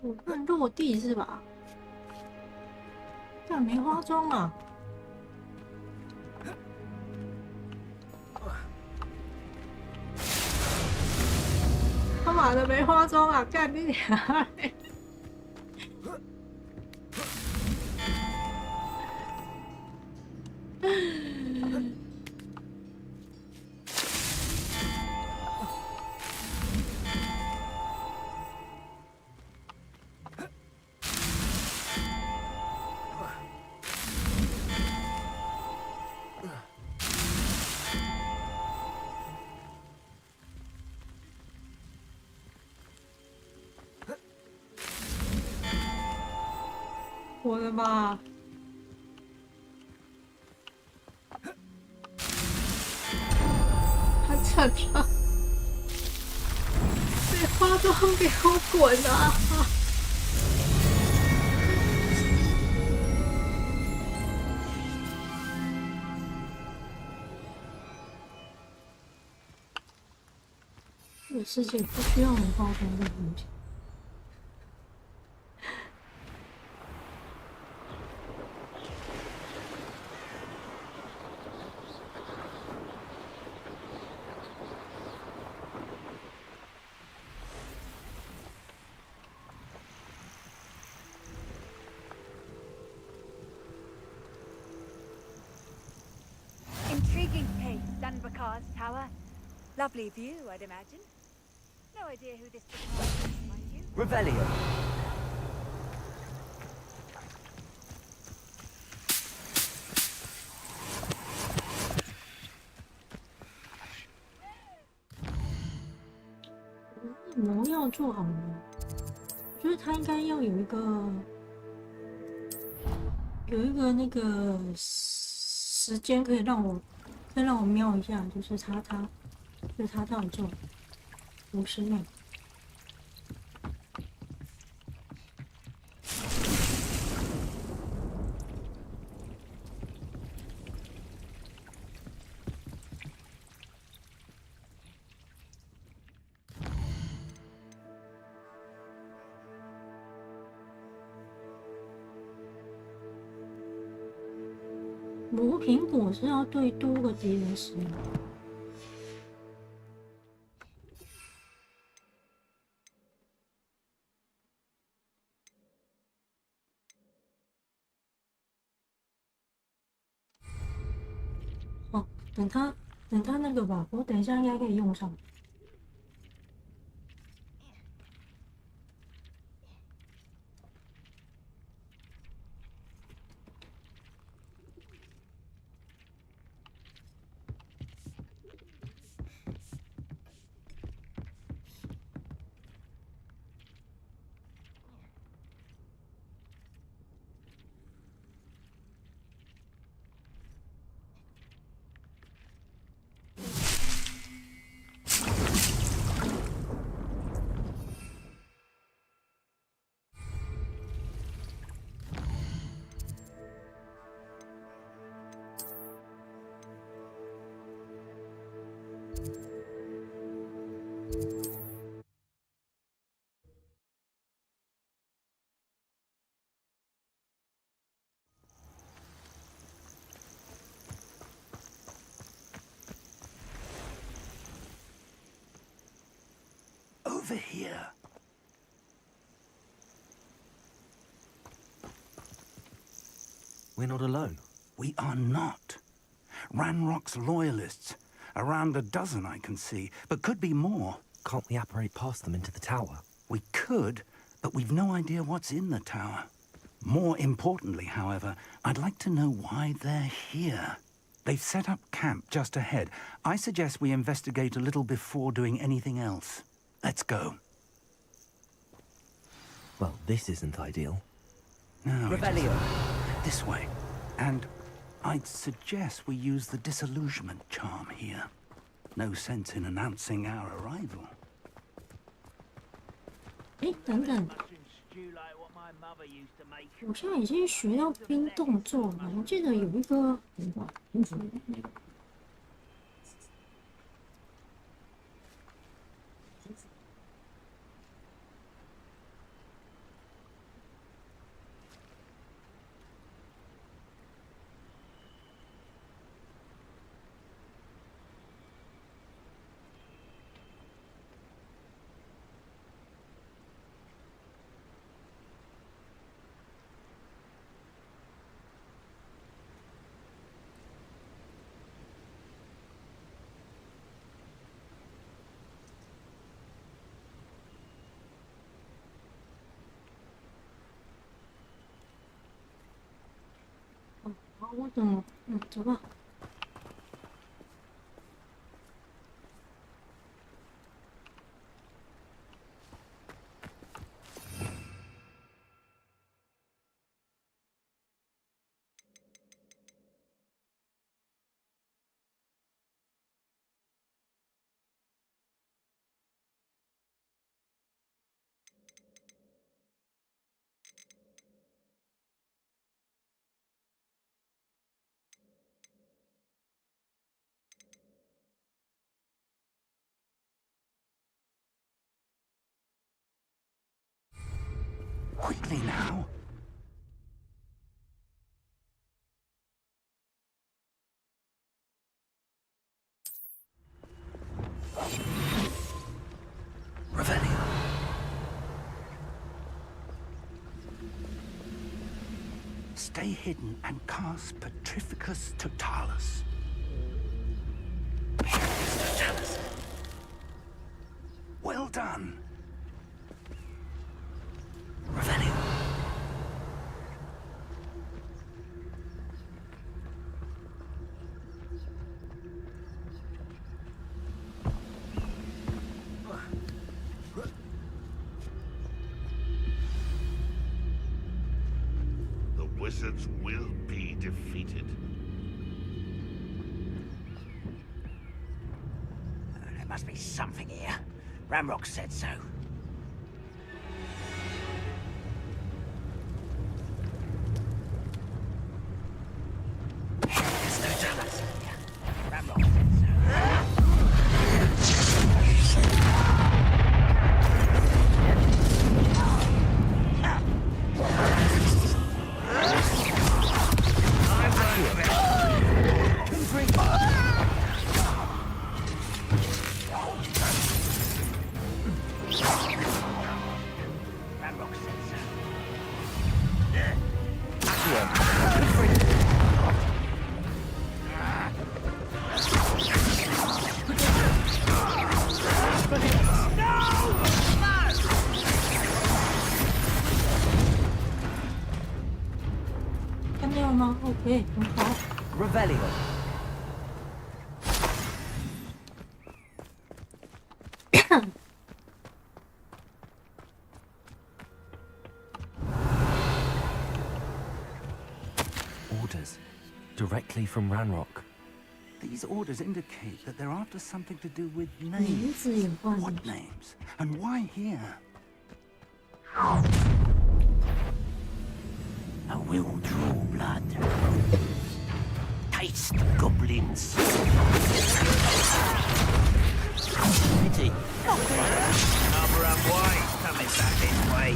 我不能落地是吧？但没化妆啊！他妈的没化妆啊！干你娘！我的妈！他惨了！没化妆给我滚啊！这个世界不需要你化妆的东西。Intriguing place, Dunbarcar's tower. Lovely view, I'd imagine. No idea who this is, mind you. Revelio.魔药做好了，我觉得它应该要有一个那个时间可以让我瞄一下，就是它就他到这50秒。磨苹果是要对多个敌人使用。哦，等他那个吧，我等一下应该可以用上。Over here. We're not alone. We are not. Ranrock's loyalists. Around a dozen I can see, but could be more. Can't we apparate past them into the tower? We could, but we've no idea what's in the tower. More importantly, however, I'd like to know why they're here. They've set up camp just ahead. I suggest we investigate a little before doing anything else. Let's go. Well, this isn't ideal. No. Rebellion. This way. And I'd suggest we use the disillusionment charm here. No sense in announcing our arrival. 哎，等等，我现在已经学到冰动作了。我记得有一个，好，我懂了，走吧。Quickly now. Revelio. Stay hidden and cast Petrificus Totalis. Well done. Revelio. The wizards will be defeated. must be something here. Ramrock said so. There's no terrace here. Ramrock said so. OK， 很好。Revelio. Orders. Directly from Ranrock. These orders indicate that they're after something to do with names. 名字也换了。 What names? And why here? A will draw blood. Taste goblins. Pity. Armor and wine coming back this way.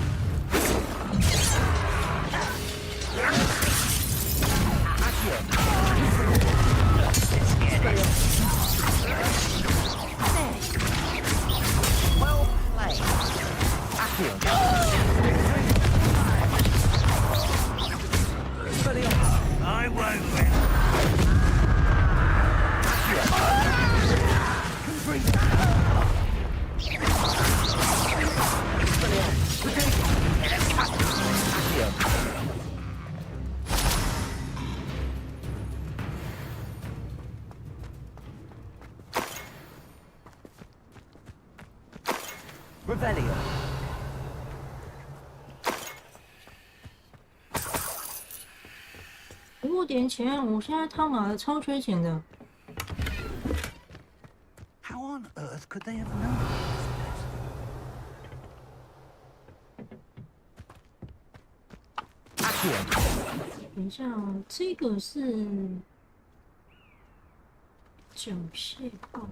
Well played. I won't win. Revelio. 给我点钱！我现在他妈的超缺钱的。 How on earth could they have known this? 等一下，这个是缴械报。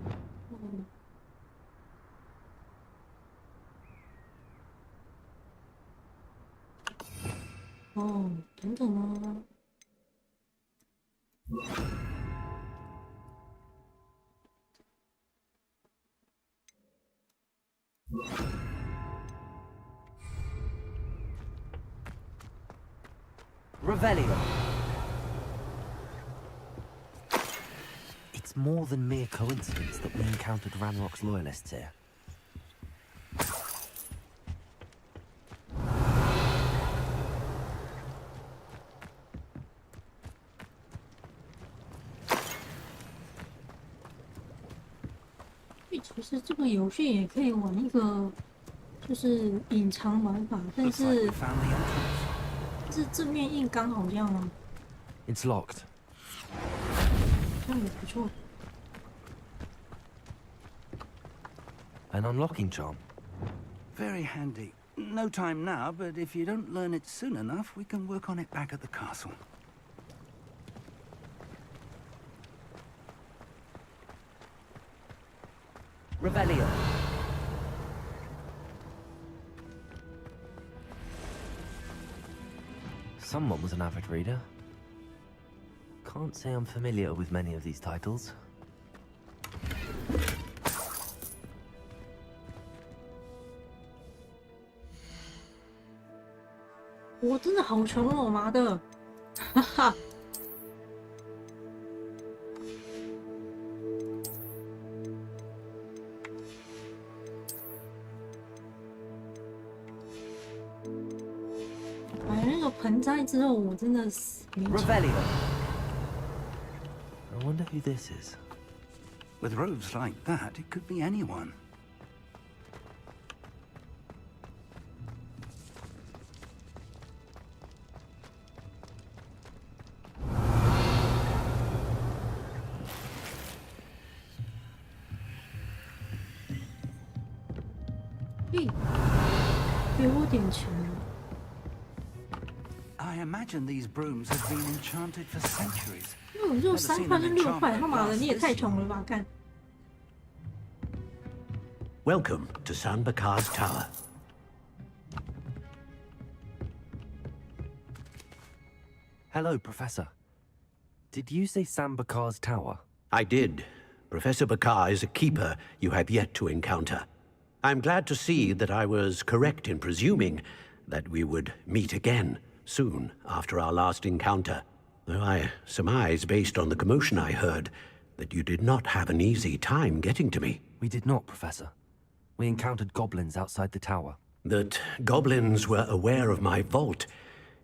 哦，等等啊。 Revelio. It's more than mere coincidence that we encountered Ranrock's loyalists here. 其实这个游戏也可以玩一个，就是隐藏玩法，但是正面硬刚好像啊， It's locked. 这样也不错。 An unlocking charm. Very handy. No time now, but if you don't learn it soon enough, we can work on it back at the castle. Revelio. Someone was an avid reader. Can't say I'm familiar with many of these titles. 我真的好穷哦，妈的！哈哈。买了那个盆栽之后，我真的是没钱。 Revelio. I wonder who this is. With robes like that, it could be anyone. 嘿，给我点钱。 I imagine these brooms have been enchanted for centuries. 那我就3块跟6块，他妈的你也太穷了吧！干。 Welcome to Sanbakar's Tower. Hello, Professor. Did you say Sambakar's Tower? I did. Professor Bakar is a keeper you have yet to encounter. I'm glad to see that I was correct in presuming that we would meet again soon after our last encounter, though I surmise, based on the commotion I heard, that you did not have an easy time getting to me. We did not, Professor. We encountered goblins outside the tower. That goblins were aware of my vault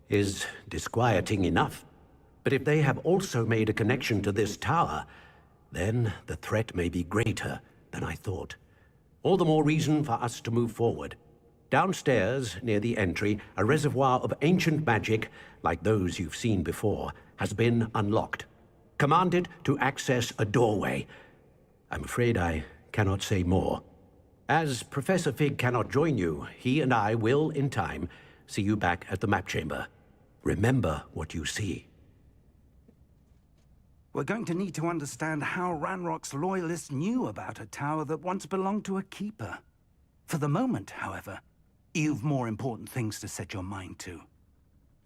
is disquieting enough. But if they have also made a connection to this tower, then the threat may be greater than I thought. All the more reason for us to move forward. Downstairs, near the entry, a reservoir of ancient magic, like those you've seen before, has been unlocked. Commanded to access a doorway. I'm afraid I cannot say more. As Professor Fig cannot join you, he and I will, in time, see you back at the map chamber. Remember what you see. We're going to need to understand how Ranrock's loyalists knew about a tower that once belonged to a keeper. For the moment, however, you've more important things to set your mind to.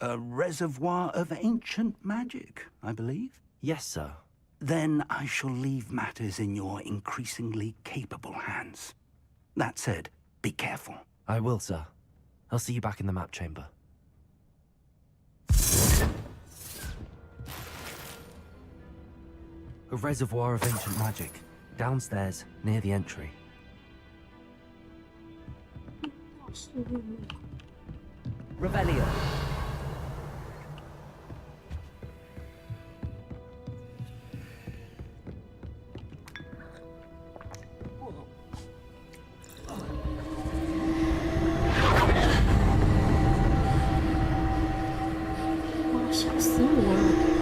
A reservoir of ancient magic, I believe? Yes, sir. Then I shall leave matters in your increasingly capable hands. That said, be careful. I will, sir. I'll see you back in the map chamber. A reservoir of ancient magic, downstairs, near the entry. Revelio. Wow, 吓死我了！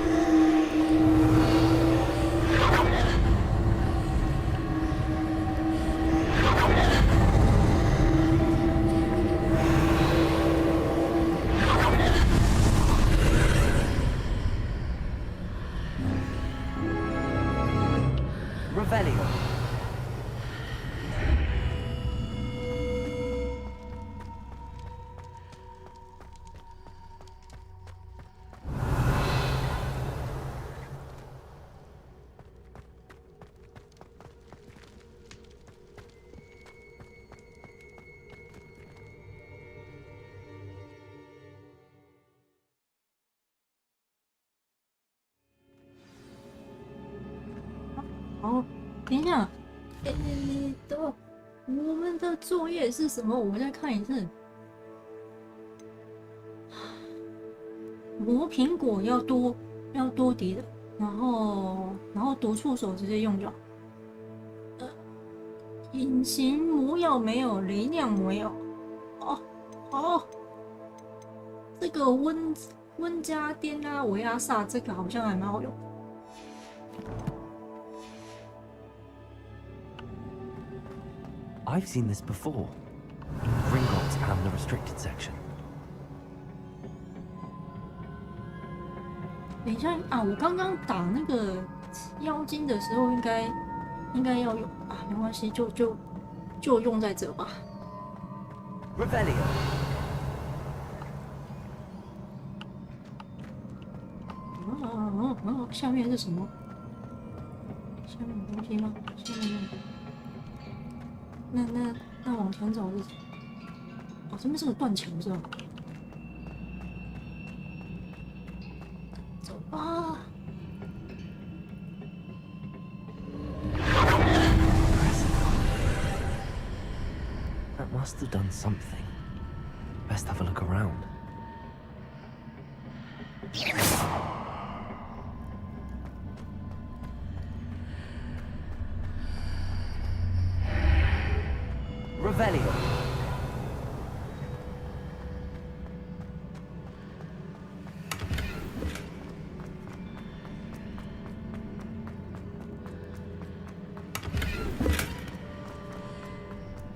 Revelio.哦，等一下，我们的作业是什么？我再看一次。磨苹果要多滴的，然后夺触手直接用就好。隐形魔药没有，雷量魔药。哦，好，这个温加颠拉维阿萨这个好像还蛮好用。 I've seen this before. Gringotts and the restricted section. 等一下啊，我刚刚打那个妖精的时候，应该要用啊，没关系，就用在这吧。Revelio. 下面是什么？下面有东西吗？下面那往前走是？哦，这边是个断墙是吧？走吧。That must have done something. Best have a look around. Revelio.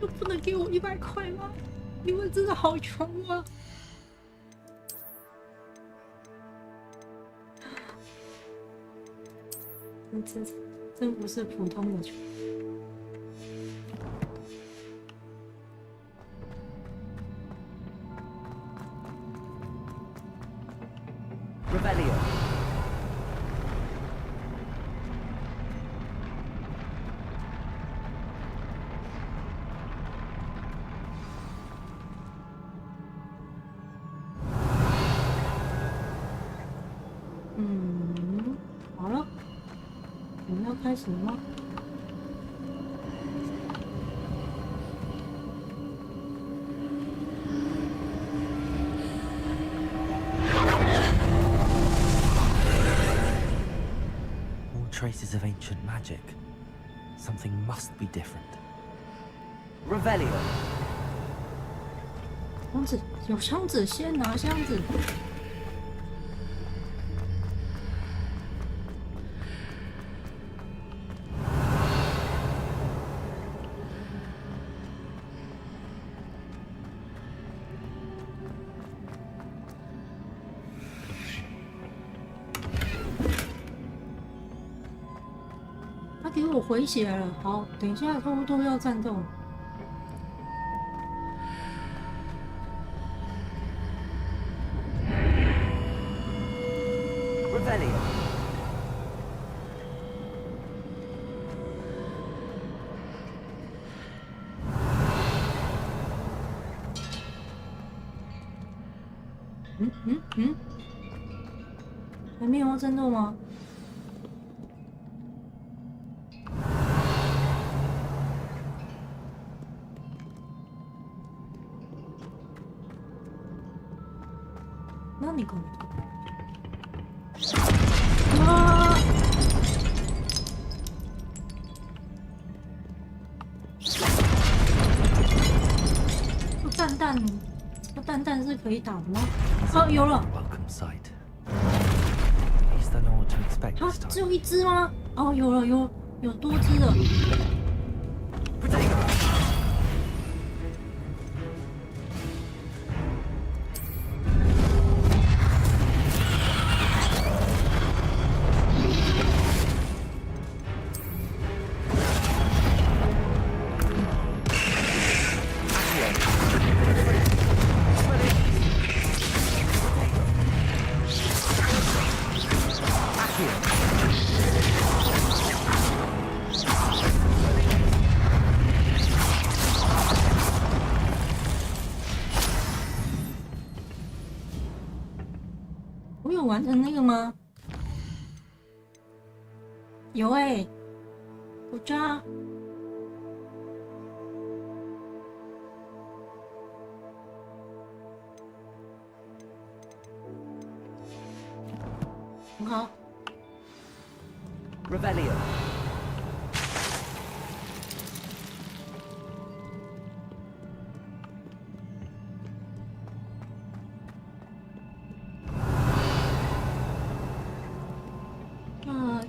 就不能给我100块吗？你们真的好穷啊！真不是普通的穷。Revelio.嗯，好了，我们要开始了吗？Traces of ancient magic. Something must be different. Revelio. 箱子有箱子，先拿箱子。他给我回血了，好，等一下差不多要战斗。Revelio. 还没有要战斗吗？那你搞啊！蛋蛋是可以打的吗？哦，有了。啊，只有一只吗？哦，有了，有多只了。我有完成那个吗？有欸，我抓。很好。Revelio.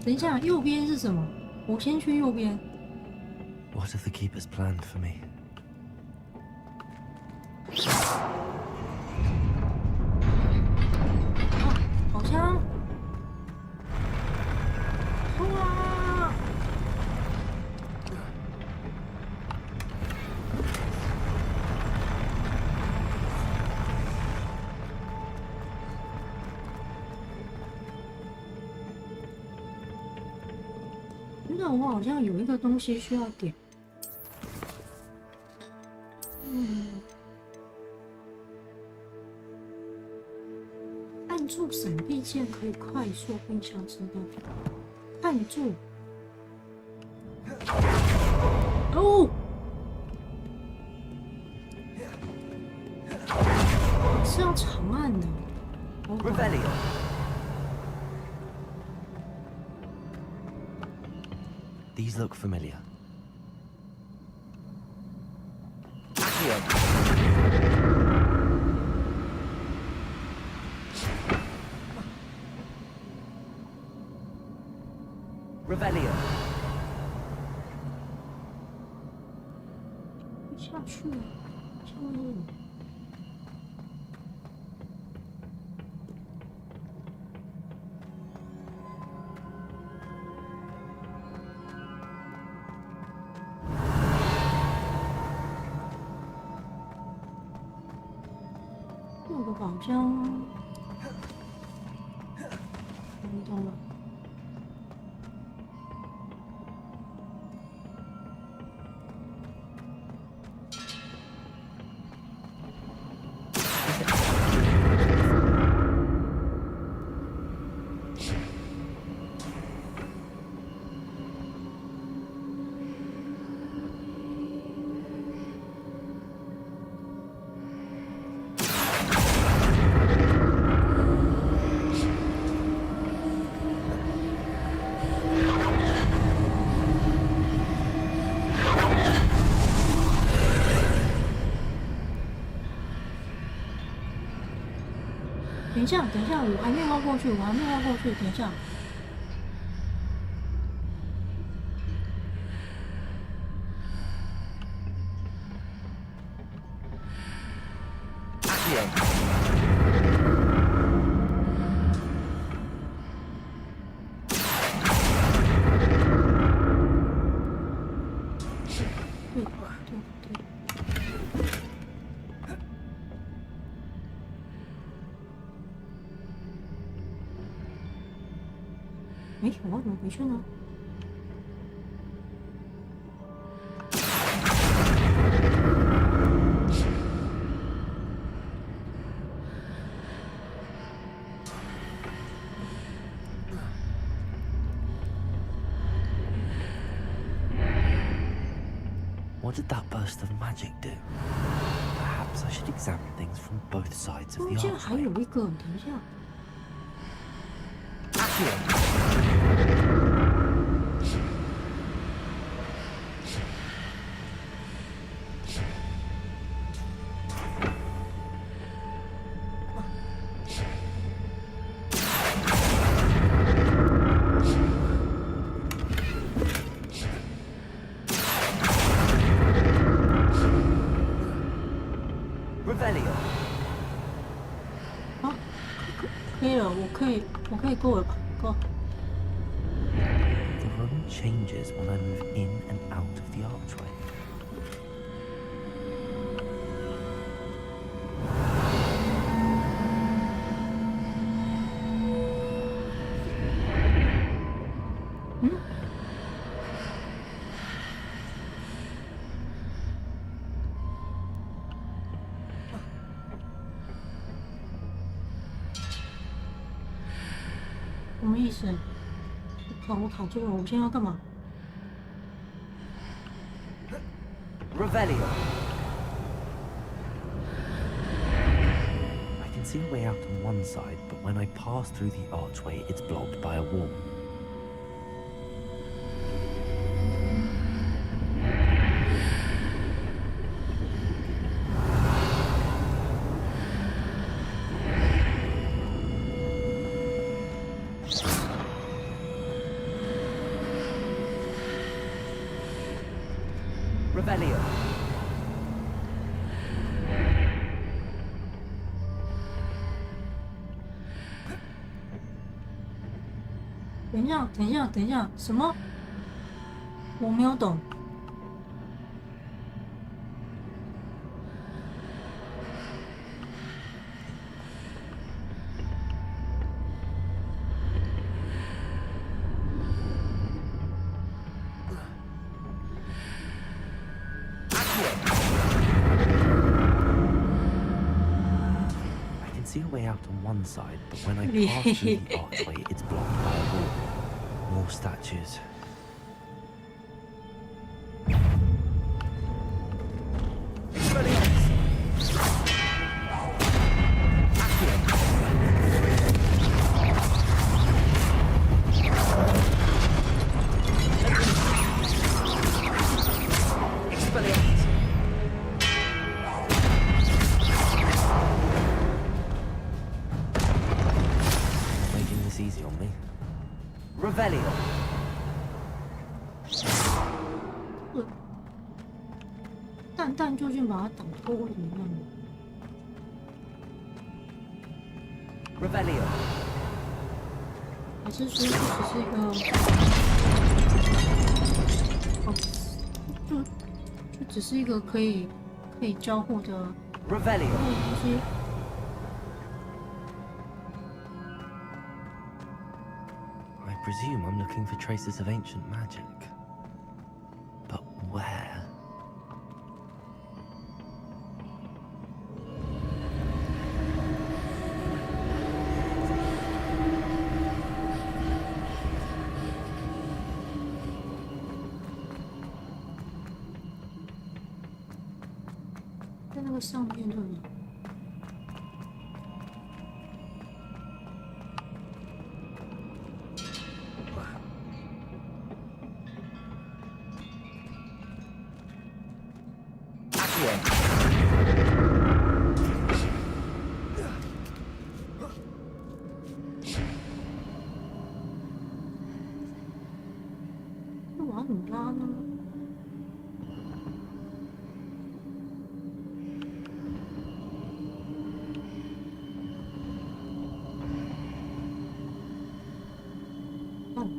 等一下，右边是什么？我先去右边。What have the keepers planned for me? 好像，哇！那我好像有一个东西需要点。按住闪避键可以快速并消失的。按住。哦。是要长按的。Revelio. These look familiar. Revelio. 下去了，下面。那个宝箱，看到了。等一下，等一下，我还没挖过去，等一下。哎，我要怎么回去呢？What did that burst of magic do? Perhaps I should examine things from both sides of the 中间还 archway. 有一个，等一下。啊，可以了，我可以过了吧？够。The room changes when I move in and out of the archway. Hmm? 什么意思？我卡住了，我现在要干嘛？ Revelio. I can see a way out on one side, but when I pass through the archway, it's blocked by a wall. Revelio. 等一下，什么？我没有懂。See a way out on one side, but when I pass through the archway, it's blocked by a wall. More statues. Easy on me. Revelio. 等蛋究竟把它挡脱会怎么样？Revelio。还是说这只是一个，就只是一个可以交互的 Revelio 东西。I presume I'm looking for traces of ancient magic. But where?在那个上面对吗？那我要怎么拉呢？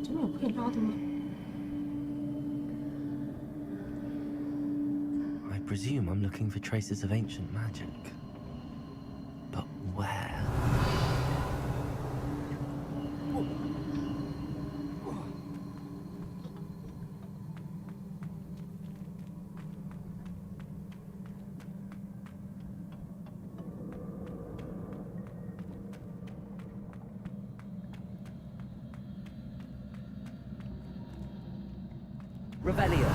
这边有可以拉的吗？ I presume I'm looking for traces of ancient magic. But where? Revelio.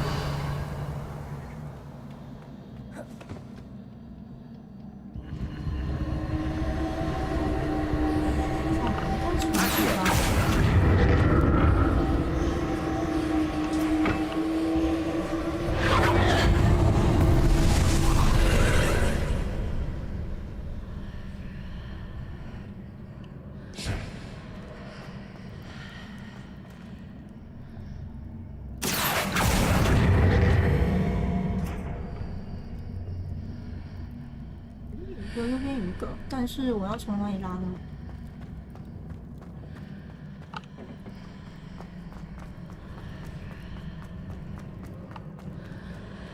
右边有一个，但是我要从哪里拉呢？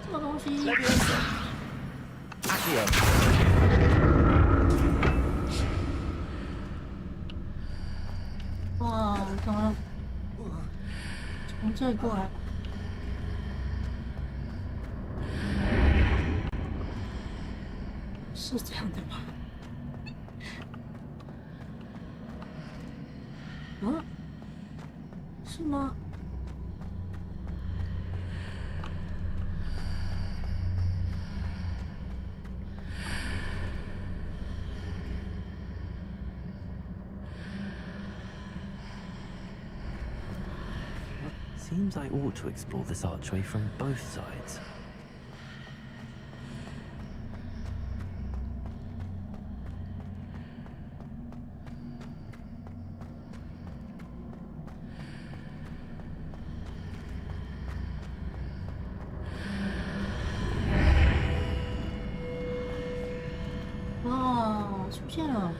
这个东西。哇，怎么从这里过来？ 是这样的吗？啊？是吗？Seems I ought to explore this archway from both sides. Oh, 出现了。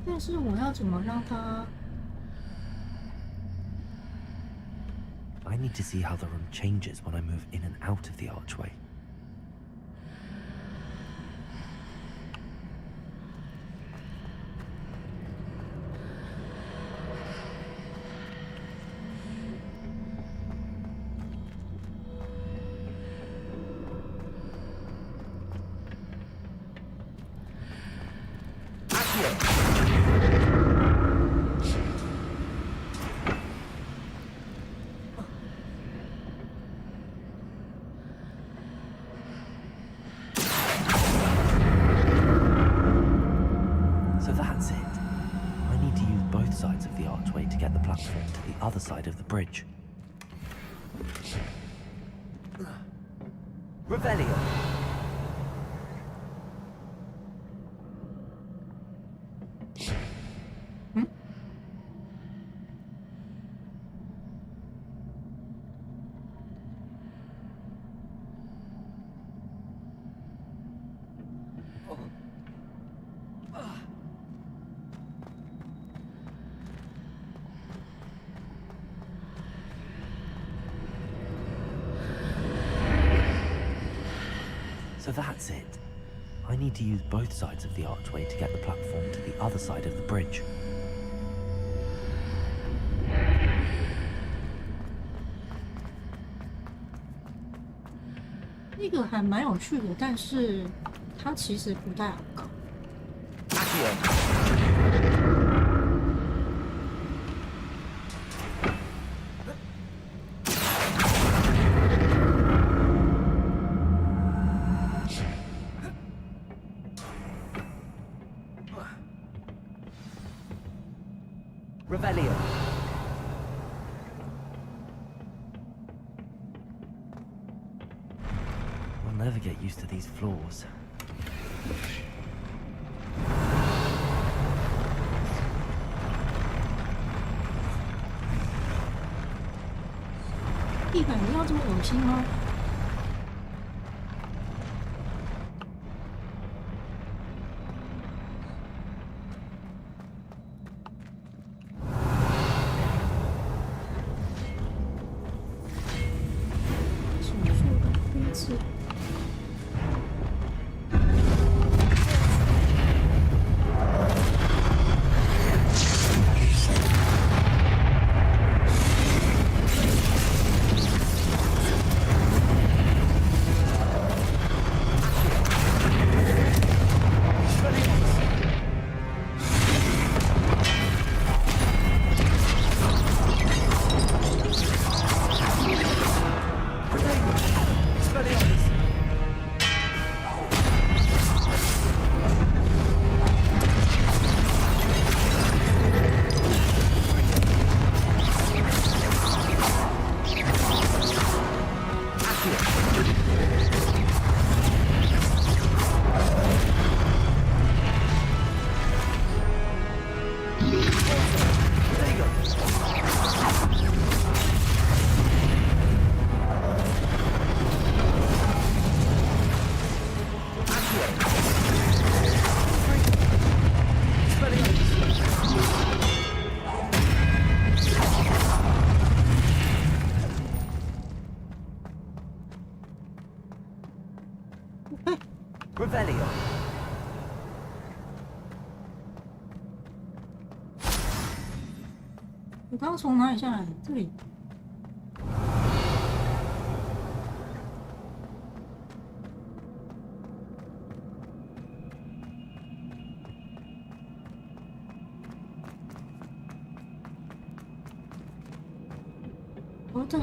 但是我要怎么让它？ I need to see how the room changes when I move in and out of the archway. Sides of the archway to get the platform to the other side of the bridge. Revelio. So that's it. I need to use both sides of the archway to get the platform to the other side of the bridge. 这个还蛮有趣的，但是它其实不太好搞。Revelio. I'll never get used to these floors. 地板要这么恶心吗？手术的灰质。Revelio. 我刚刚从哪里下来？这里。哦，这。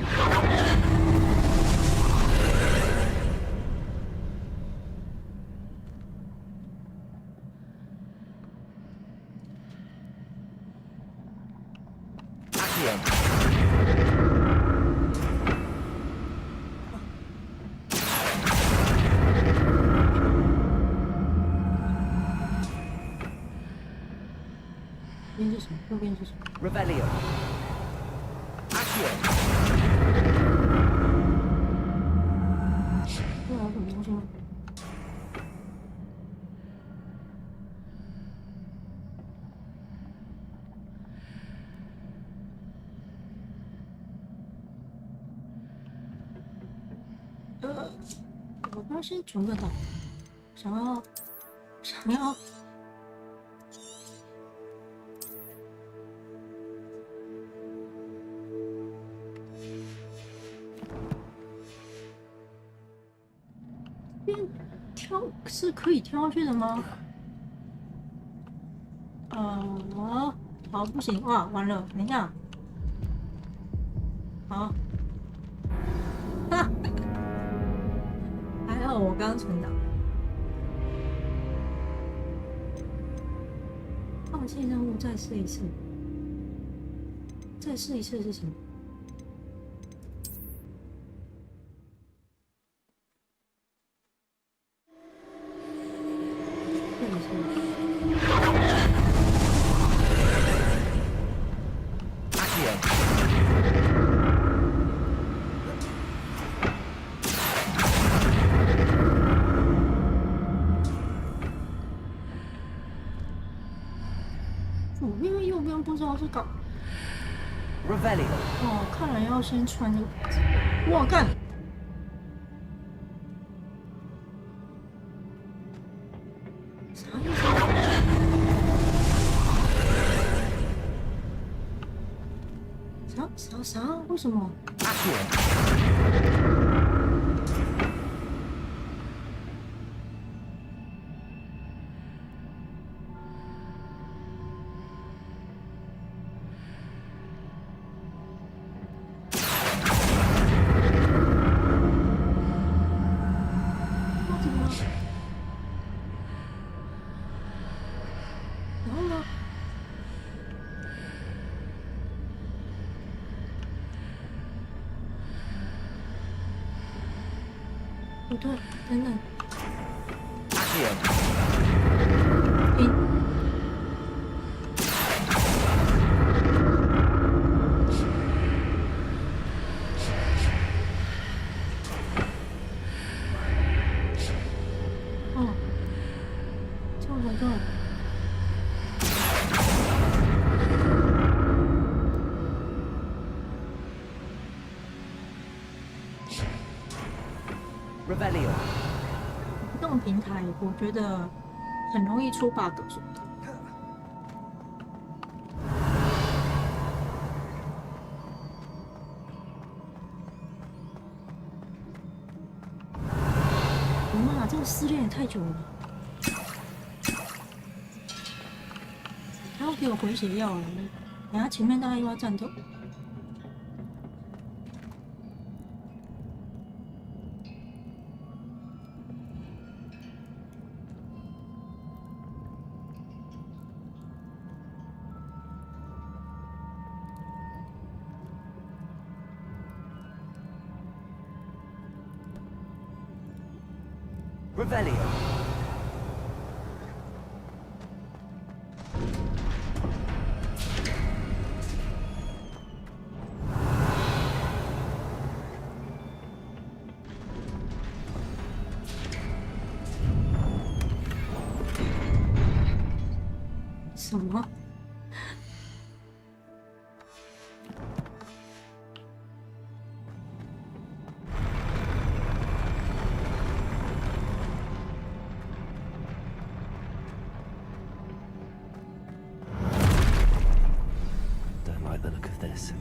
边是什么？右边是什么 Revelio. Accio. 这有什么东西吗？我刚先存个档，想要。跳是可以跳上去的吗？好，不行，哇，完了，等一下，好，还好我刚存档。放弃任务，再试一次。再试一次是什么？左边跟右边不知道是搞。Revelio. 哦，看来要先穿这个。我干！为什么？然后呢？不对，等等。哦，这样才对。Revelio。这种平台，我觉得很容易出 bug 什么的。我妈，这个失恋也太久了。还要给我回血药了，等下前面大概又要战斗。Revelio。什么？Don't like the look of this.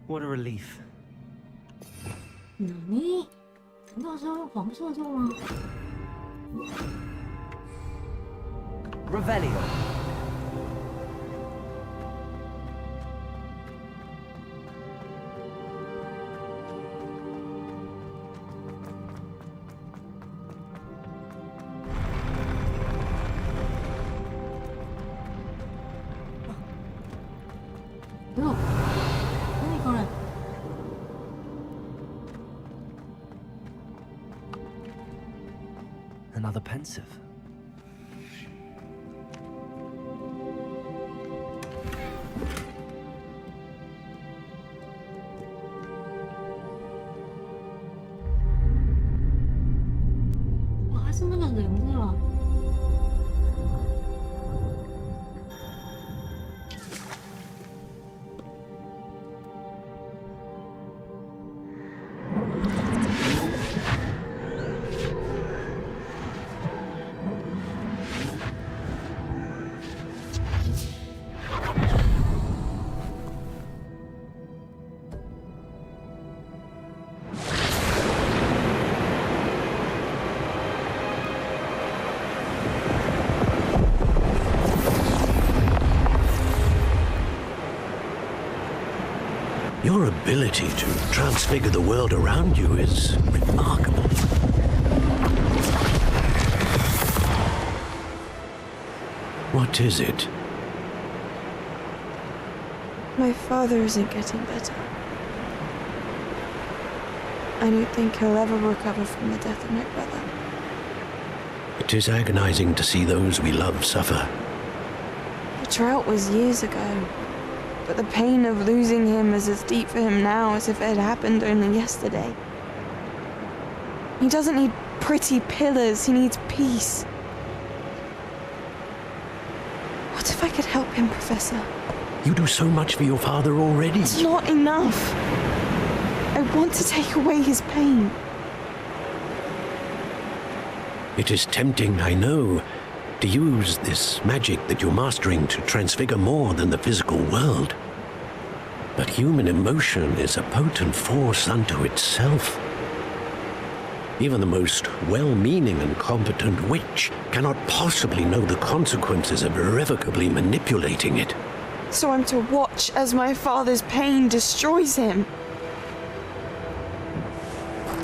What a relief. 你难道是要用黄色咒吗 Revelio. No. Another pensive. Wow, 还是那个人是吧？Your ability to transfigure the world around you is remarkable. What is it? My father isn't getting better. I don't think he'll ever recover from the death of my brother. It is agonizing to see those we love suffer. The drought was years ago, but the pain of losing him is as deep for him now as if it had happened only yesterday. He doesn't need pretty pillars, he needs peace. What if I could help him, Professor? You do so much for your father already. It's not enough. I want to take away his pain. It is tempting, I know, to use this magic that you're mastering to transfigure more than the physical world. But human emotion is a potent force unto itself. Even the most well-meaning and competent witch cannot possibly know the consequences of irrevocably manipulating it. So I'm to watch as my father's pain destroys him.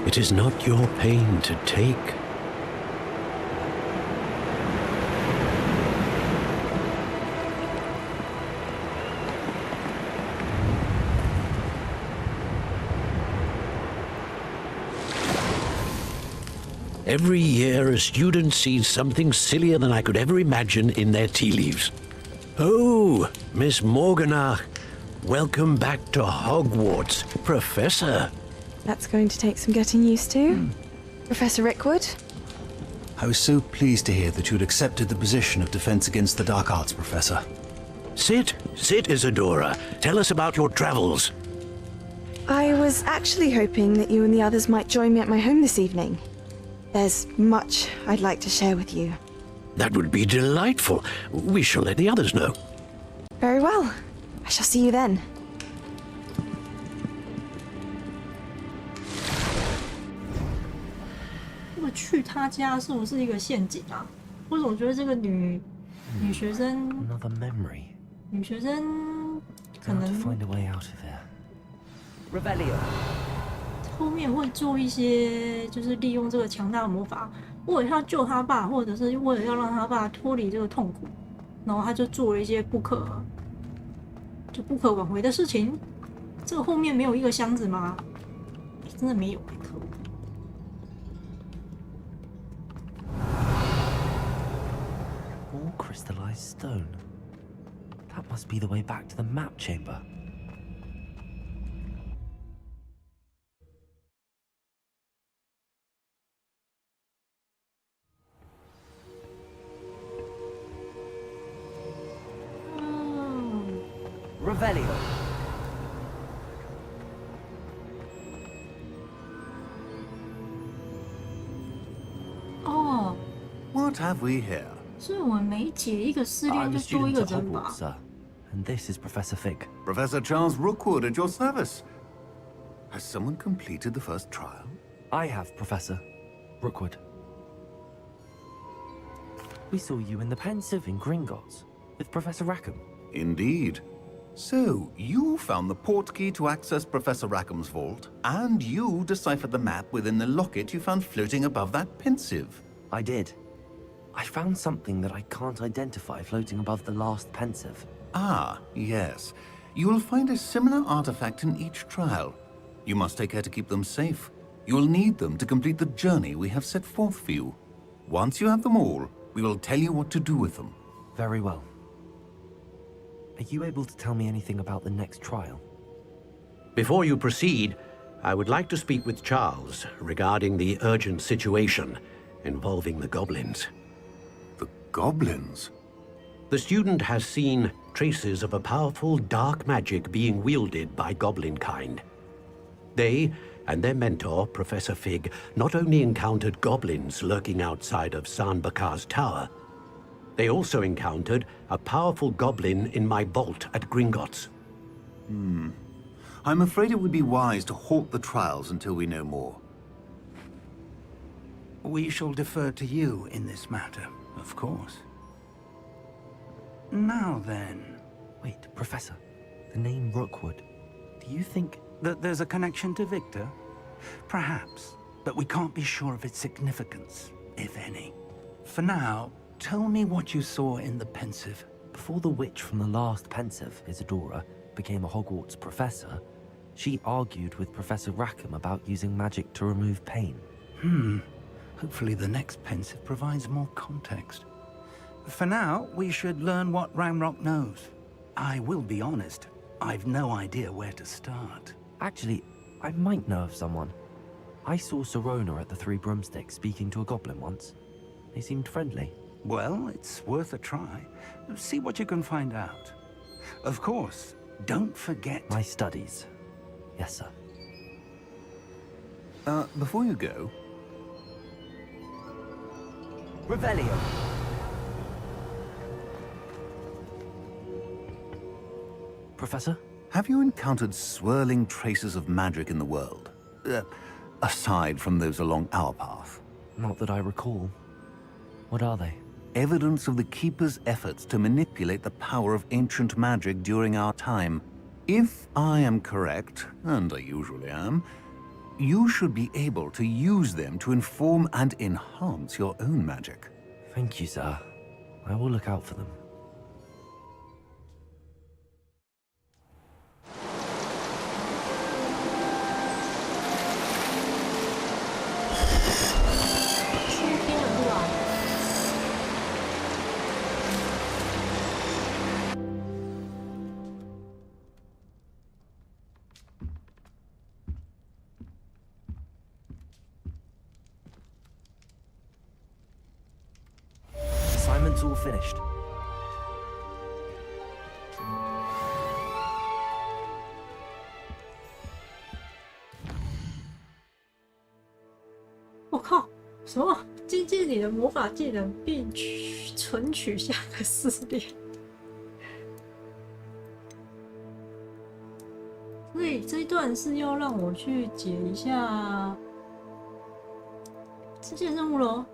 It is not your pain to take. Every year, a student sees something sillier than I could ever imagine in their tea leaves. Oh, Miss Morganach, welcome back to Hogwarts, Professor. That's going to take some getting used to. Professor Rickwood? I was so pleased to hear that you'd accepted the position of Defense Against the Dark Arts, Professor. Sit, Isadora. Tell us about your travels. I was actually hoping that you and the others might join me at my home this evening. There's much I'd like to share with you. That would be delightful. We shall let the others know. Very well. I shall see you then. 这个去他家是不是一个陷阱啊？或者我觉得这个女学生 Another memory. 女学生可 How to 能 find a way out of here. Revelio. 后面会做一些，就是利用这个强大的魔法，为了要救他爸，或者是为了要让他爸脱离这个痛苦，然后他就做了一些不可挽回的事情。这个后面没有一个箱子吗？真的没有，可恶。All crystallized stone. That must be the way back to the map chamber. Revelio. Oh. What have we here? 所以我们每解一个试炼 I'm 就 a 多一 student 个 at 人吧 Hogwarts, sir. And this is Professor Fig. Professor Charles Rookwood at your service. Has someone completed the first trial? I have, Professor Rookwood. We saw you in the Pensive in Gringotts with Professor Rackham. Indeed. So, you found the portkey to access Professor Rackham's vault, and you deciphered the map within the locket you found floating above that Pensive. I did. I found something that I can't identify floating above the last Pensive. Ah, yes. You will find a similar artifact in each trial. You must take care to keep them safe. You will need them to complete the journey we have set forth for you. Once you have them all, we will tell you what to do with them. Very well. Are you able to tell me anything about the next trial? Before you proceed, I would like to speak with Charles regarding the urgent situation involving the goblins. The goblins? The student has seen traces of a powerful dark magic being wielded by goblin kind. They and their mentor, Professor Fig, not only encountered goblins lurking outside of San Bakar's tower, they also encountered a powerful goblin in my vault at Gringotts. I'm afraid it would be wise to halt the trials until we know more. We shall defer to you in this matter, of course. Now then... Wait, Professor. The name Rookwood. Do you think... that there's a connection to Victor? Perhaps, but we can't be sure of its significance, if any. For now, tell me what you saw in the Pensive. Before the witch from the last Pensive, Isadora, became a Hogwarts professor, she argued with Professor Rackham about using magic to remove pain. Hopefully the next Pensive provides more context. For now, we should learn what Ranrock knows. I will be honest, I've no idea where to start. Actually, I might know of someone. I saw Serona at the Three Broomsticks speaking to a goblin once. They seemed friendly. Well, it's worth a try. See what you can find out. Of course, don't forget... My studies. Yes, sir. Before you go... Revelio. Professor? Have you encountered swirling traces of magic in the world? Aside from those along our path? Not that I recall. What are they? Evidence of the Keeper's efforts to manipulate the power of ancient magic during our time. If I am correct, and I usually am, you should be able to use them to inform and enhance your own magic. Thank you, sir. I will look out for them. Assignment's all finished.我靠，什么？精进你的魔法技能并存取下个试炼。所以这一段是要让我去解一下支线任务咯。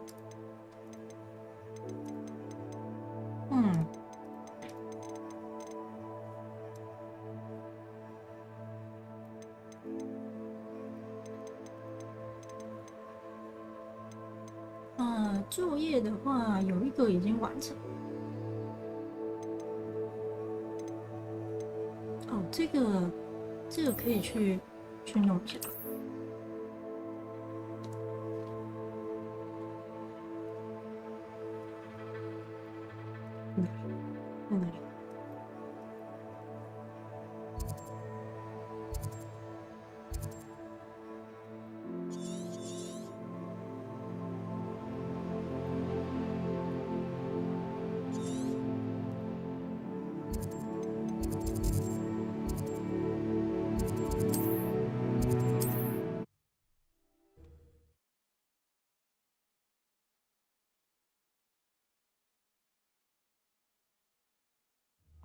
作业的话，有一个已经完成。哦，这个可以去弄一下。在哪里？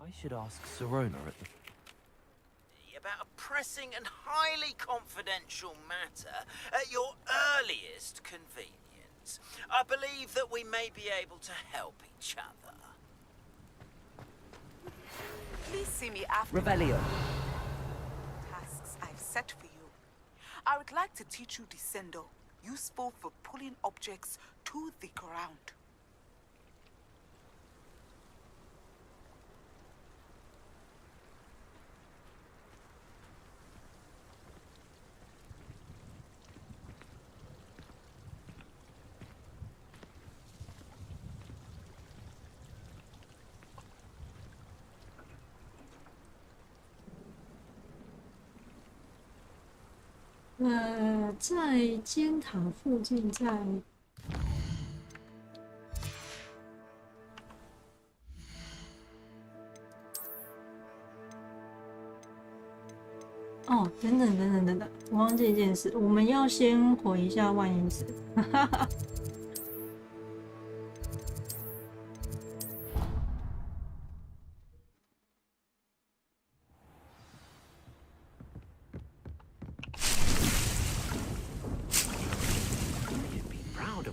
I should ask Serona at the... About a pressing and highly confidential matter at your earliest convenience. I believe that we may be able to help each other. Please see me after Revelio. tasks I've set for you. I would like to teach you Descendo, useful for pulling objects to the ground.在尖塔附近，在哦，等等，我忘记一件事，我们要先回一下万应子，哈哈。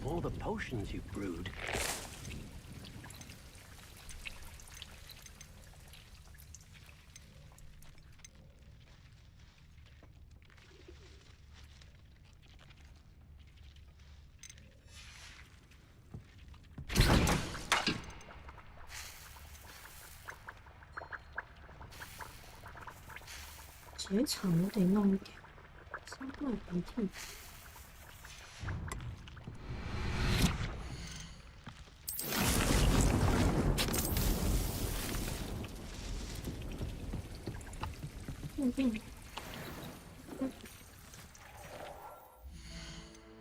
All the potions you've brewed.鞋草我得弄一点，三怪鼻涕。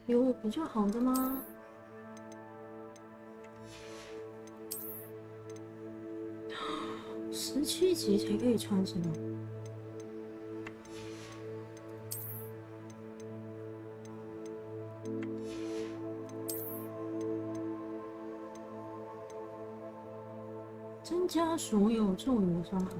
有比较好的吗？17级才可以穿什么？增加所有咒语的伤害。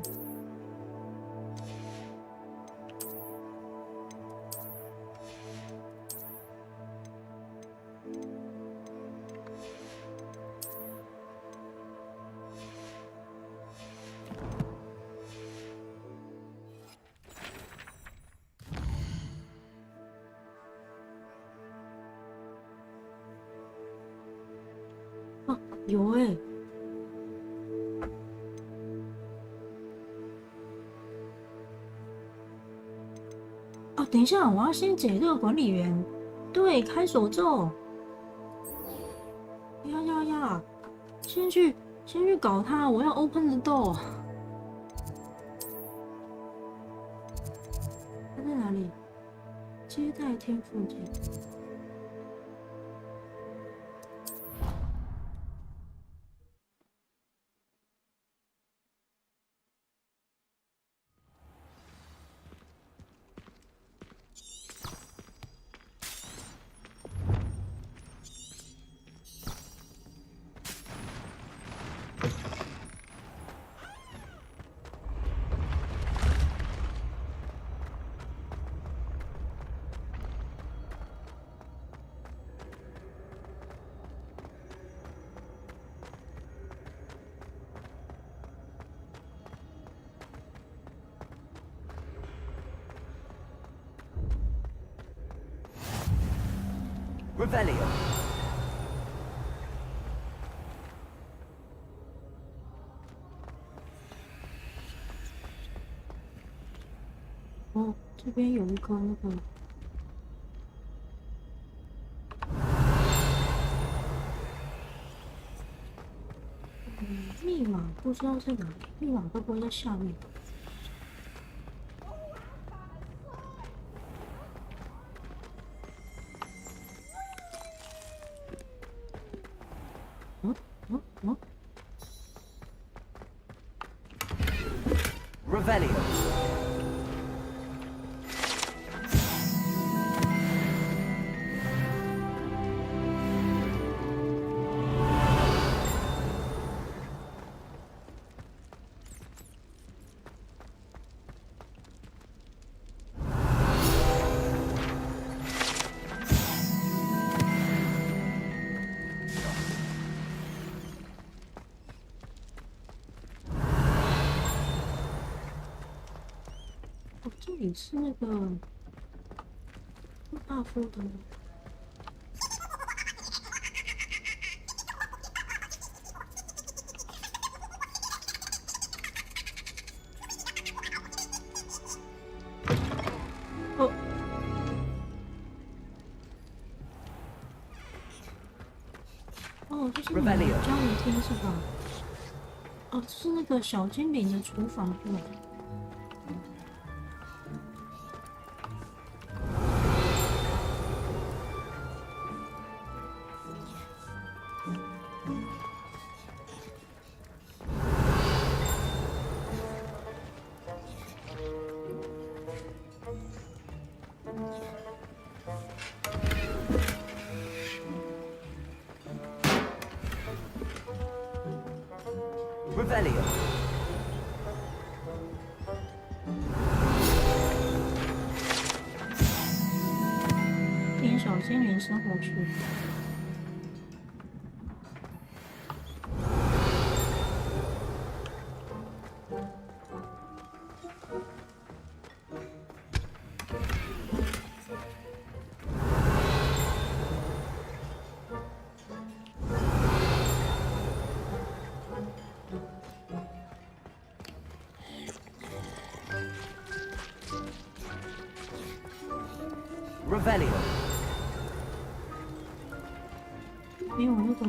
有欸，哦，等一下，我要先解这个管理员，对，开锁咒，呀，先去搞他，我要 open the door， 他在哪里？接待厅附近。Revelio. 哦，这边有一颗那个。密码不知道在哪里，密码会不会在下面？Revelio. 哦，这里是那个大夫的。哦。哦，就是你们家里厅是吧？哦，这是那个小精灵的厨房是吧？Revelio。点小精灵生活区。Revelio。没有那个。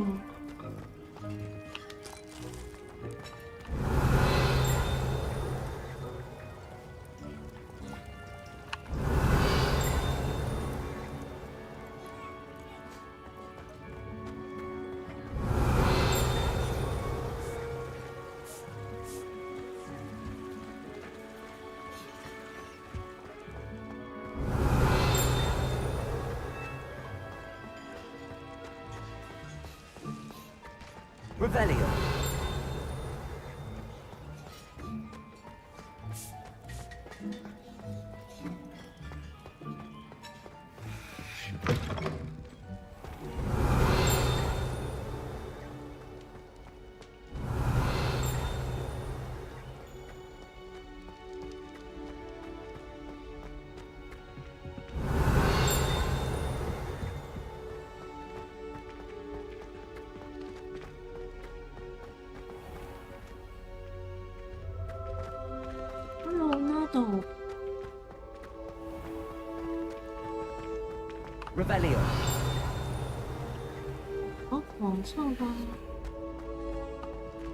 Revelio。Revelio。哦，往上吧。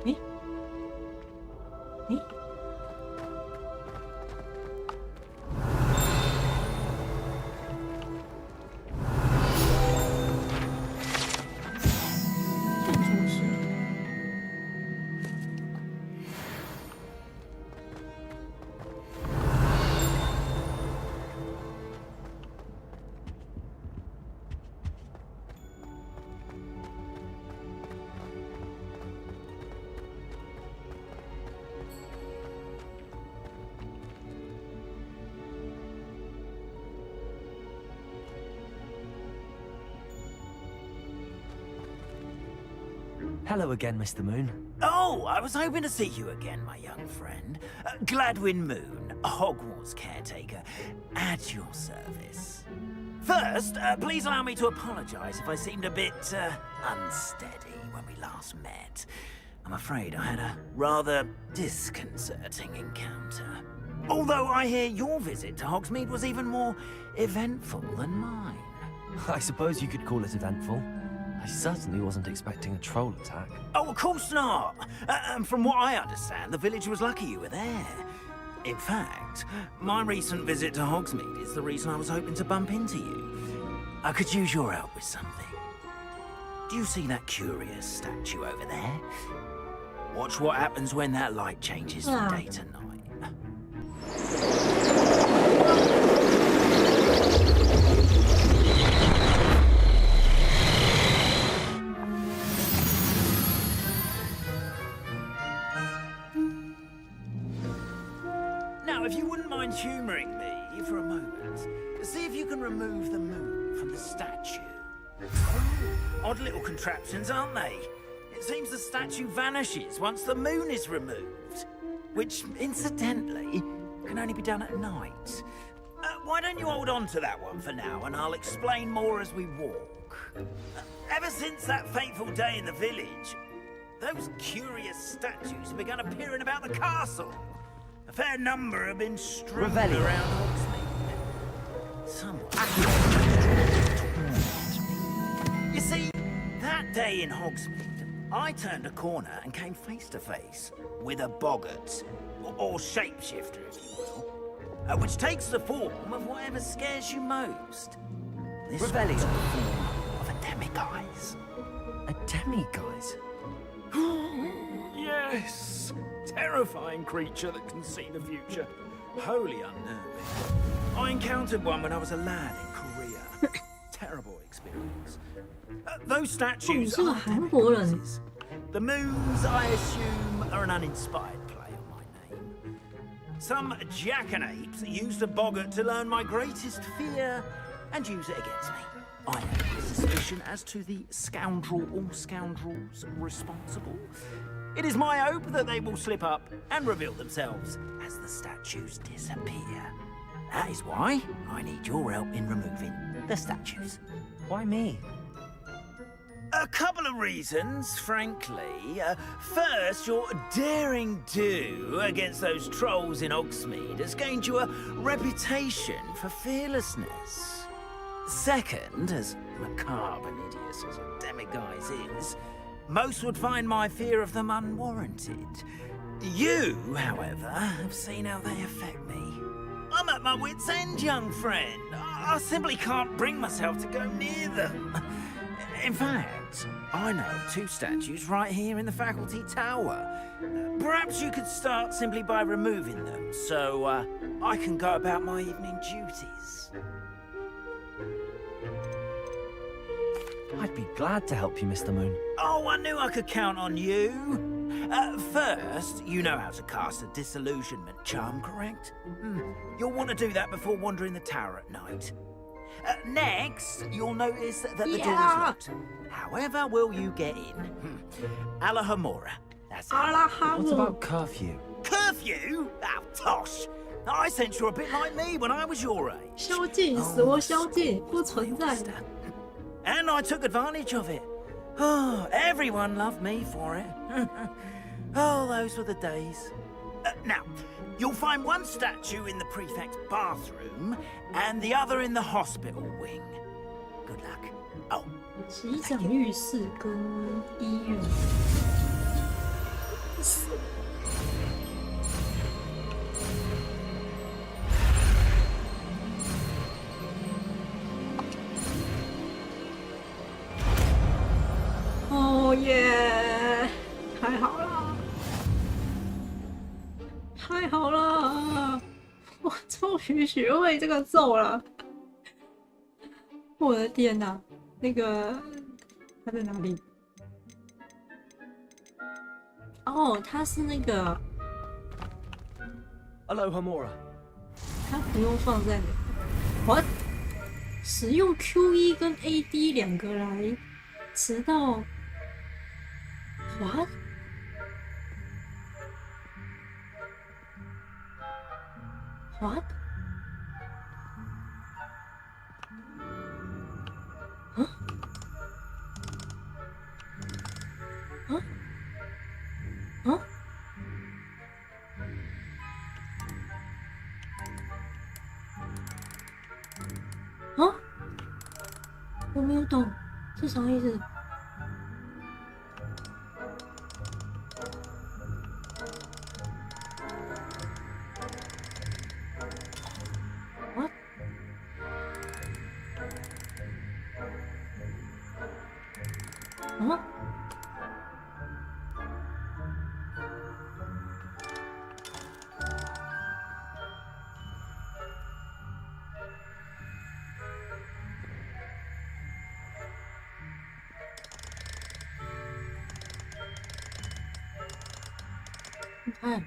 诶，诶。建筑师。Hello again, Mr. Moon. Oh, I was hoping to see you again, my young friend. Gladwin Moon, Hogwarts caretaker, at your service. First, please allow me to apologize if I seemed a bit unsteady when we last met. I'm afraid I had a rather disconcerting encounter. Although I hear your visit to Hogsmeade was even more eventful than mine. I suppose you could call it eventful. I certainly wasn't expecting a troll attack. Oh, of course not! And from what I understand, the village was lucky you were there. In fact, my recent visit to Hogsmeade is the reason I was hoping to bump into you. I could use your help with something. Do you see that curious statue over there? Watch what happens when that light changes from day to night. Now, if you wouldn't mind humouring me for a moment, see if you can remove the moon from the statue. Odd little contraptions, aren't they? It seems the statue vanishes once the moon is removed. Which, incidentally, can only be done at night. Why don't you hold on to that one for now, and I'll explain more as we walk. Ever since that fateful day in the village, those curious statues have begun appearing about the castle. A fair number have been strewn around Hogsmeade. Somewhat. You see, that day in Hogsmeade, I turned a corner and came face to face with a boggart, or shapeshifter, if you will, which takes the form of whatever scares you most. This was the form of a demiguise. A demiguise? Yes! Terrifying creature that can see the future. Wholly unnerving. I encountered one when I was a lad in Korea. Terrible experience. Those statues are demigoddesses. The moons, I assume, are an uninspired play on my name. Some jackanapes used a boggart to learn my greatest fear and use it against me. I have a suspicion as to the scoundrel or scoundrels responsible. It is my hope that they will slip up and reveal themselves as the statues disappear. That is why I need your help in removing the statues. Why me? A couple of reasons, frankly. First, your daring do against those trolls in Hogsmeade has gained you a reputation for fearlessness. Second, as macabre and hideous as a demiguise is, most would find my fear of them unwarranted. You, however, have seen how they affect me. I'm at my wit's end, young friend. I simply can't bring myself to go near them. In fact, I know 2 statues right here in the faculty tower. Perhaps you could start simply by removing them, so I can go about my evening duties. I'd be glad to help you, Mr. Moon. Oh, I knew I could count on you. First, you know how to cast a disillusionment charm, correct? You'll want to do that before wandering the tower at night. Next, you'll notice that the door is locked. However will you get in? Alahamora. That's it. What about curfew? Curfew? Oh, tosh. I sense you're a bit like me when I was your age. 宵禁，死活宵禁，不存在的。 And I took advantage of it. Oh, everyone loved me for it. Oh, those were the days. Now, you'll find one statue in the prefect's bathroom and the other in the hospital wing. Good luck. Oh. 机长浴室跟医院。哦耶！太好了，太好了！我终于学会这个咒了。我的天哪，那个他在哪里？哦，他是那个 Alohomora。他不用放在那。What？ 使用 Q1 跟 AD 2个来直到。What？ What？ 啊？啊？啊？啊？我没有懂，是啥意思？ 啊？你看。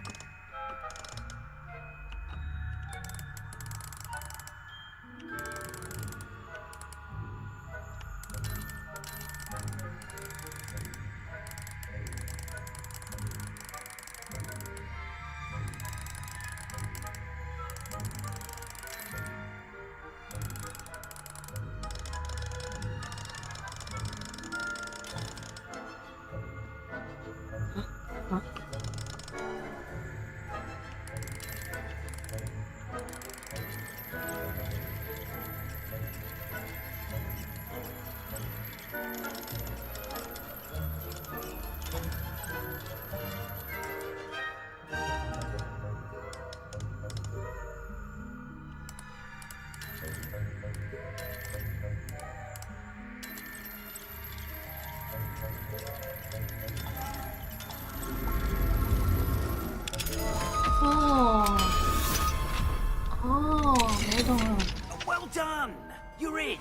Well done! You're in.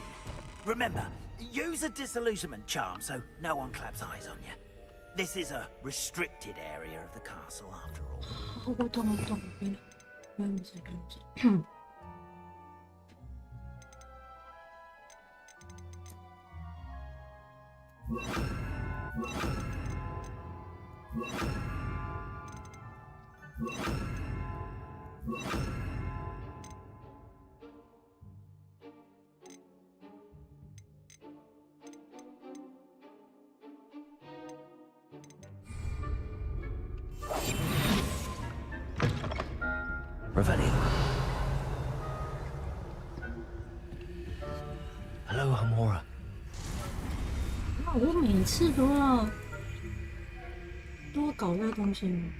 Remember, use a disillusionment charm so no one claps eyes on you. This is a restricted area of the castle, after all. 我懂。原来是。Revelio. Hello, Hamora. 我每次都要搞这个东西吗？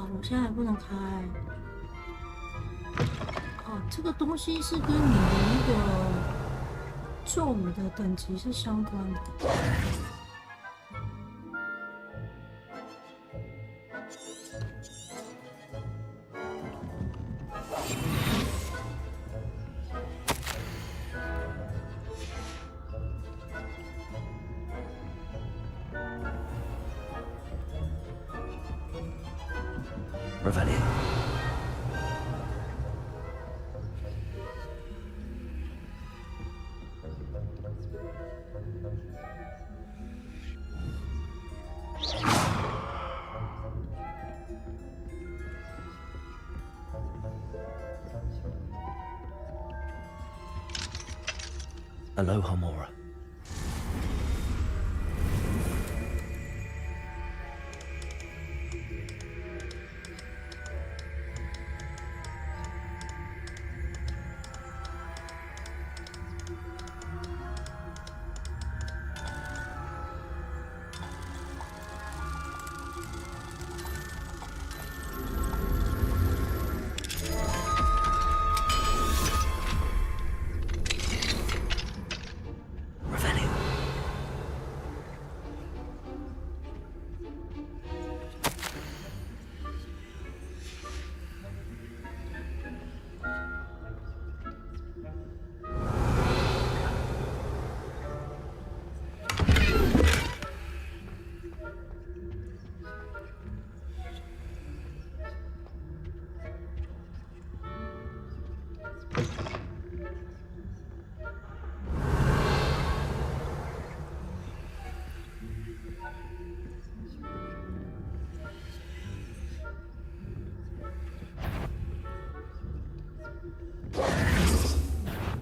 我现在还不能开。哦，这个东西是跟你的那个咒语的等级是相关的。Revelio. Aloha Mora.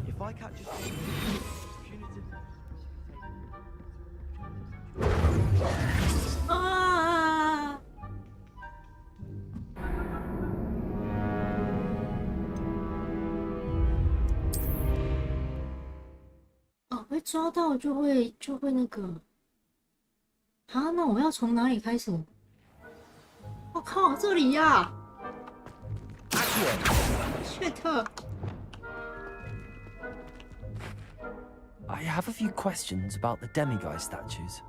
If I catch a punitive... 啊！哦，被抓到就会那个。啊，那我要从哪里开始？我靠，这里呀！shit！ I have a few questions about the demiguise statues.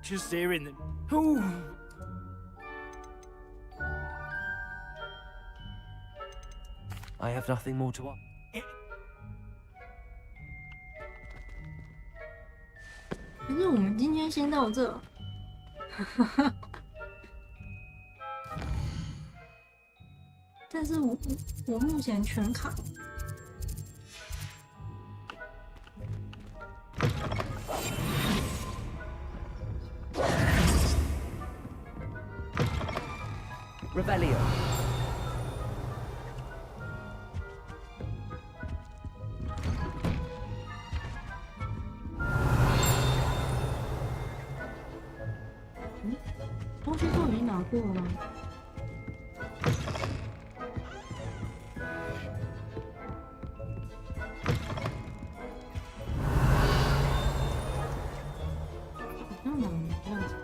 Just hearing them. I have nothing more to add. 可是我们今天先到这。但是我目前全卡。Revelio.嗯，东西都已经拿过了吗？好像拿了这样子。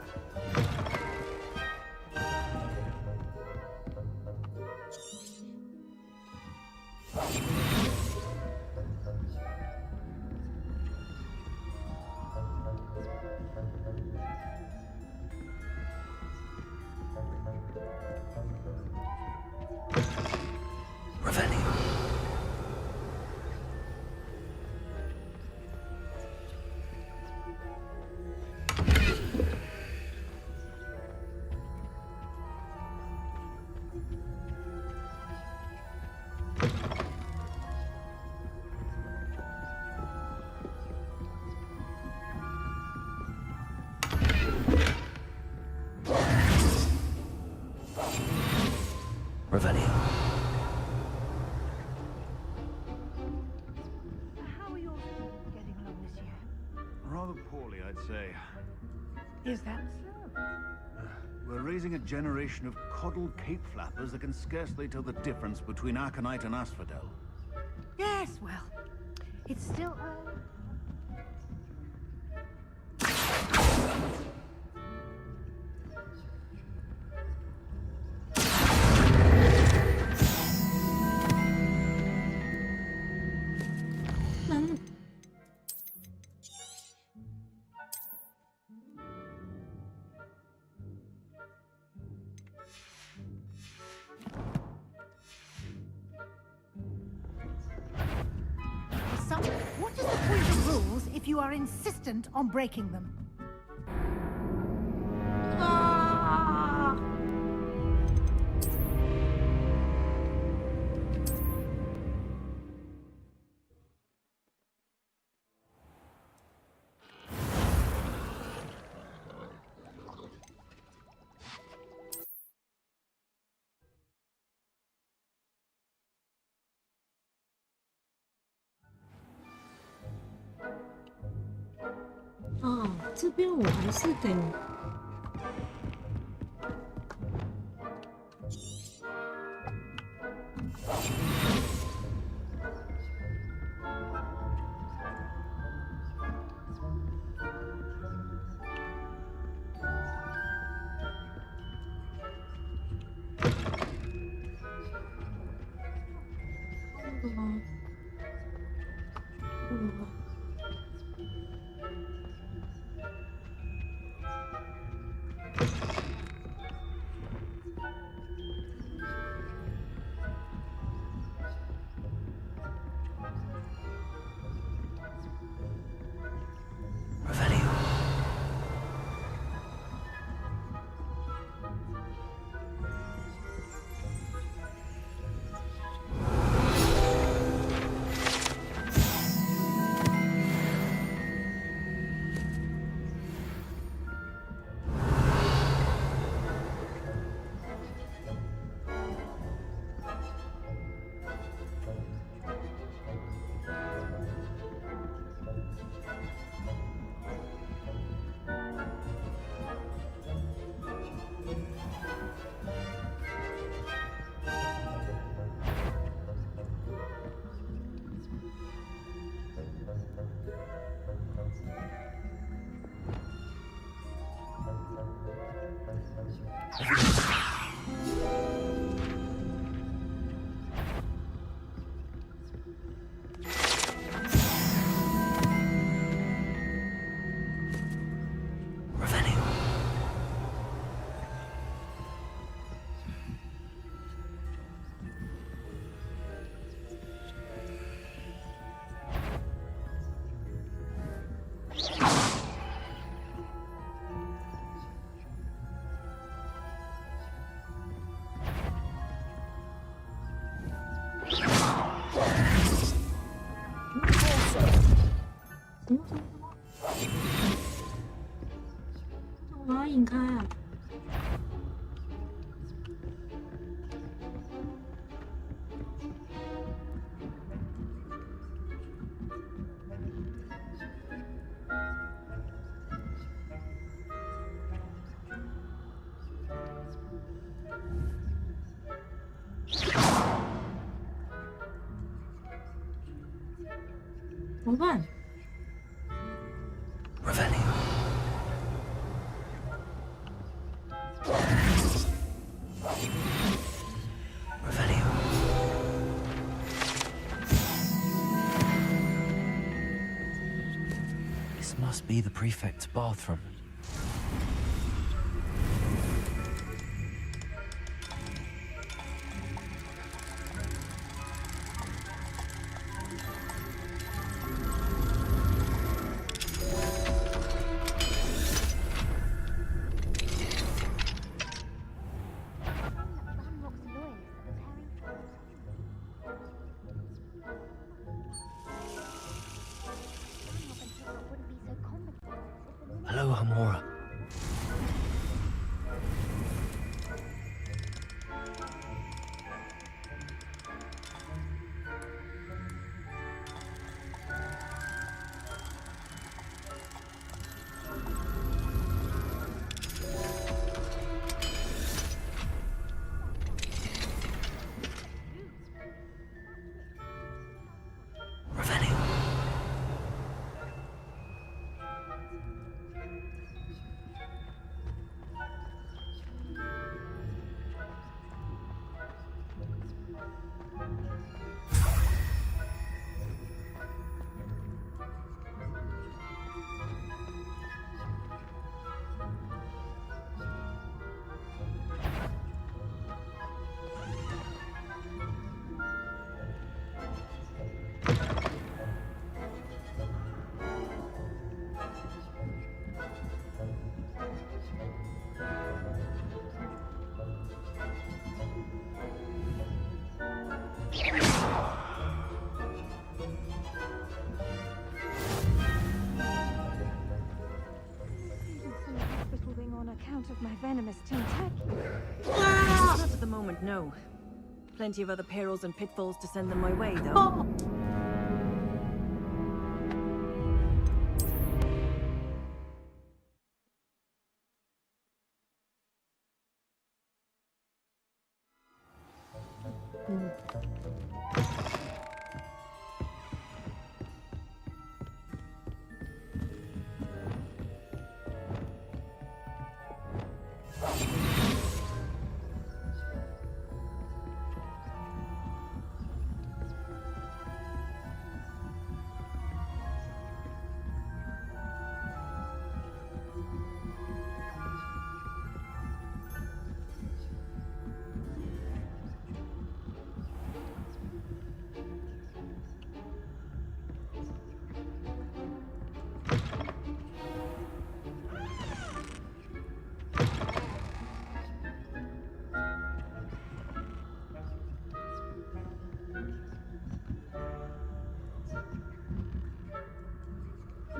Revelio. How are you getting along this year? Rather poorly, I'd say. Is that so? We're raising a generation of coddled cape flappers that can scarcely tell the difference between aconite and asphodel. Yes, well, it's still So, what is the point of rules if you are insistent on breaking them? Oh, 这边我还是得。把它引开啊！怎么办？ This must be the prefect's bathroom. Hello, Hamora. Of my venomous tentacle. Not at the moment, no. Plenty of other perils and pitfalls to send them my way, though.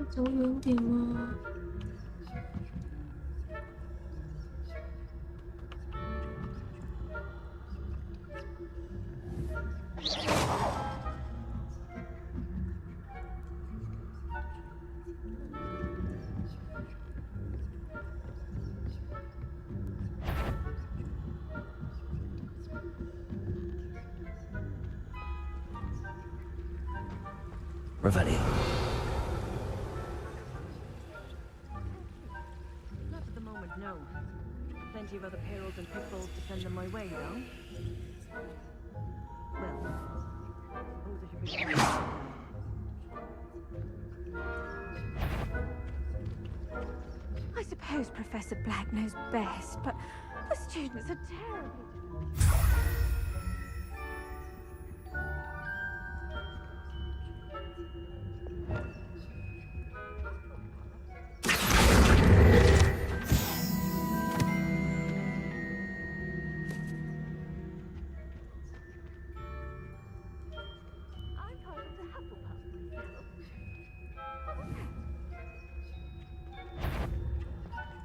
走远点吗？ Revelio. Not at the moment, no. Plenty of other perils and pitfalls to send them my way, though. Well, suppose I should be... I suppose Professor Black knows best, but the students are terribly...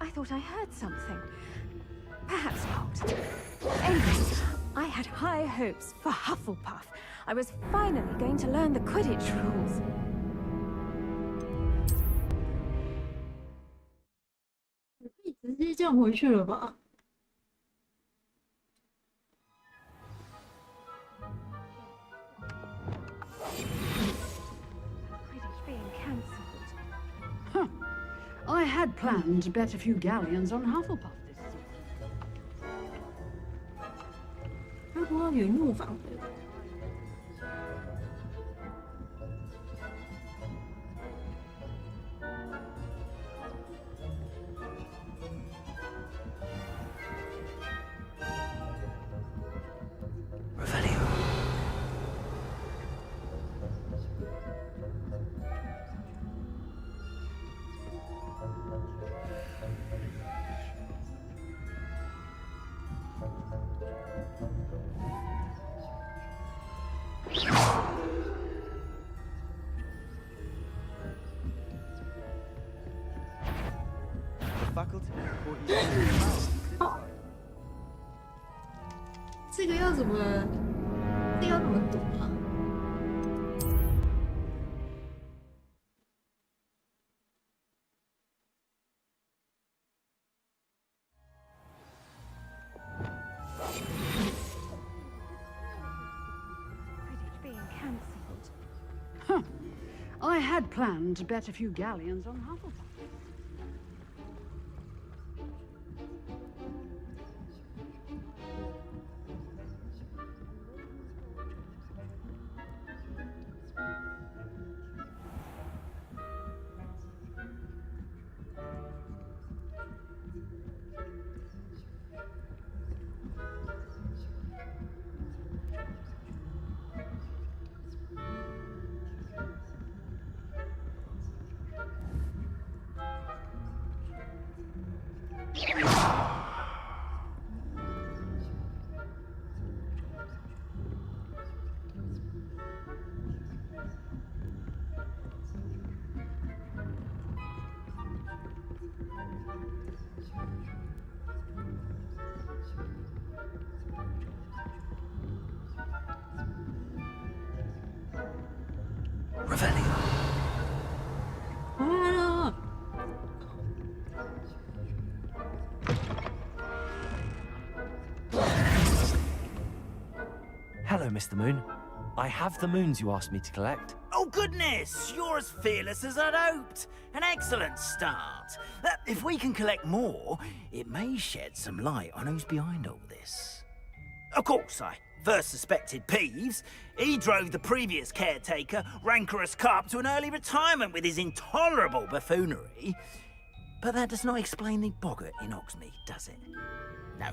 I thought I heard something. Perhaps not. Anyway, I had high hopes for Hufflepuff. I was finally going to learn the Quidditch rules. 可以直接这样回去了吧？ I had planned to bet a few galleons on Hufflepuff this season. 他说原路返回。 这个要怎么？这个要怎么读啊？ I had planned to bet a few galleons on Hufflepuff. Hello, Mr. Moon. I have the moons you asked me to collect. Oh, goodness! You're as fearless as I'd hoped. An excellent start. If we can collect more, it may shed some light on who's behind all this. Of course, I first suspected Peeves. He drove the previous caretaker, Rancorous Carp, to an early retirement with his intolerable buffoonery. But that does not explain the boggart in Hogsmeade, does it? No.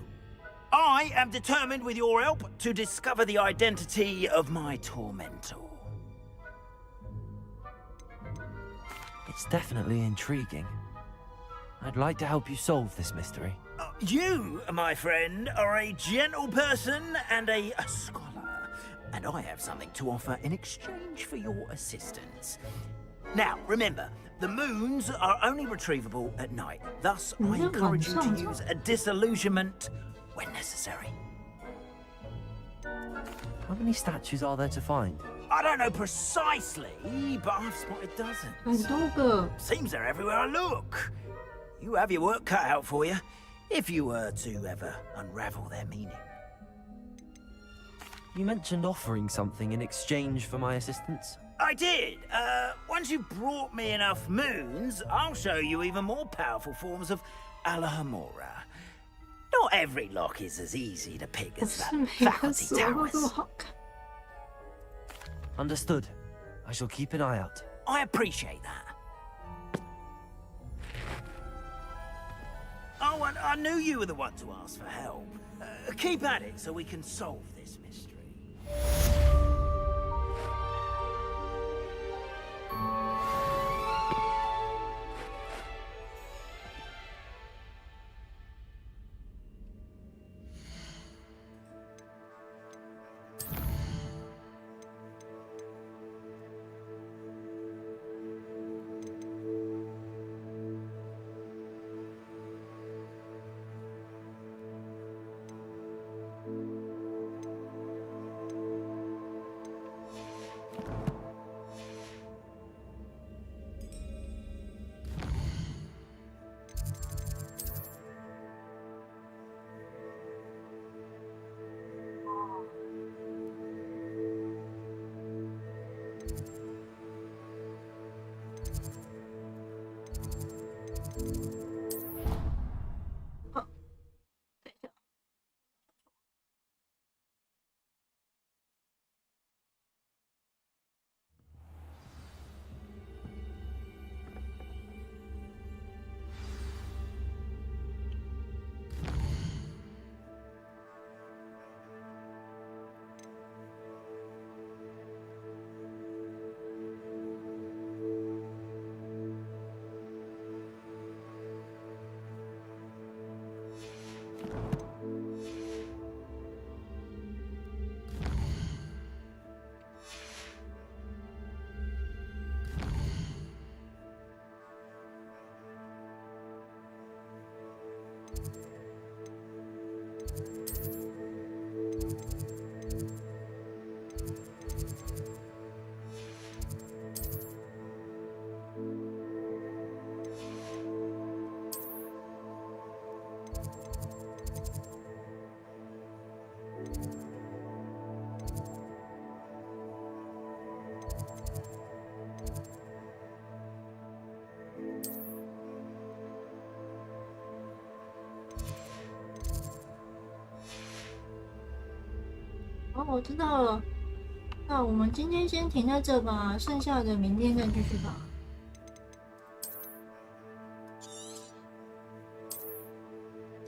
I am determined, with your help, to discover the identity of my tormentor. It's definitely intriguing. I'd like to help you solve this mystery. You, my friend, are a gentle person and a scholar, and I have something to offer in exchange for your assistance. Now, remember, the moons are only retrievable at night. Thus, I encourage you to use a disillusionment when necessary. How many statues are there to find? I don't know precisely, but I've spotted dozens. Seems they're everywhere I look. You have your work cut out for you, if you were to ever unravel their meaning. You mentioned offering something in exchange for my assistance. I did. Once you've brought me enough moons, I'll show you even more powerful forms of Alahamora. Not every lock is as easy to pick as that faculty towers. Understood. I shall keep an eye out. I appreciate that. Oh, and I knew you were the one to ask for help. Keep at it so we can solve this mystery. 好，等一下。哦，我知道了。那我们今天先停在这吧，剩下的明天再继续吧。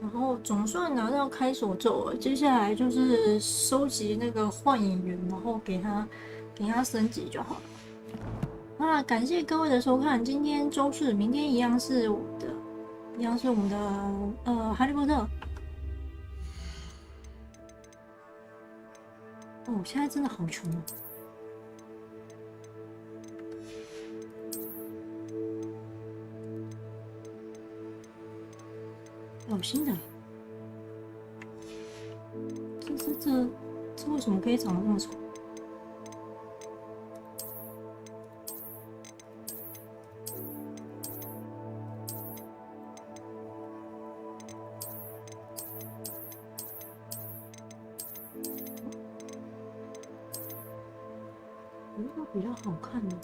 然后总算拿到开锁咒了，接下来就是收集那个幻影源，然后给他升级就好了。好啦，感谢各位的收看，今天周四，明天一样是我们的哈利波特。哦，我现在真的好穷哦。有新的，这为什么可以长得那么丑？有一个比较好看的。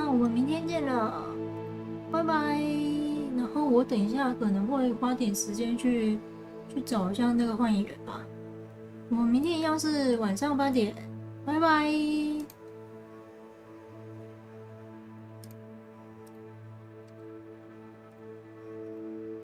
我们明天见了，拜拜。然后我等一下可能会花点时间去找一下那个幻影源吧。我们明天一样是晚上8点，拜拜。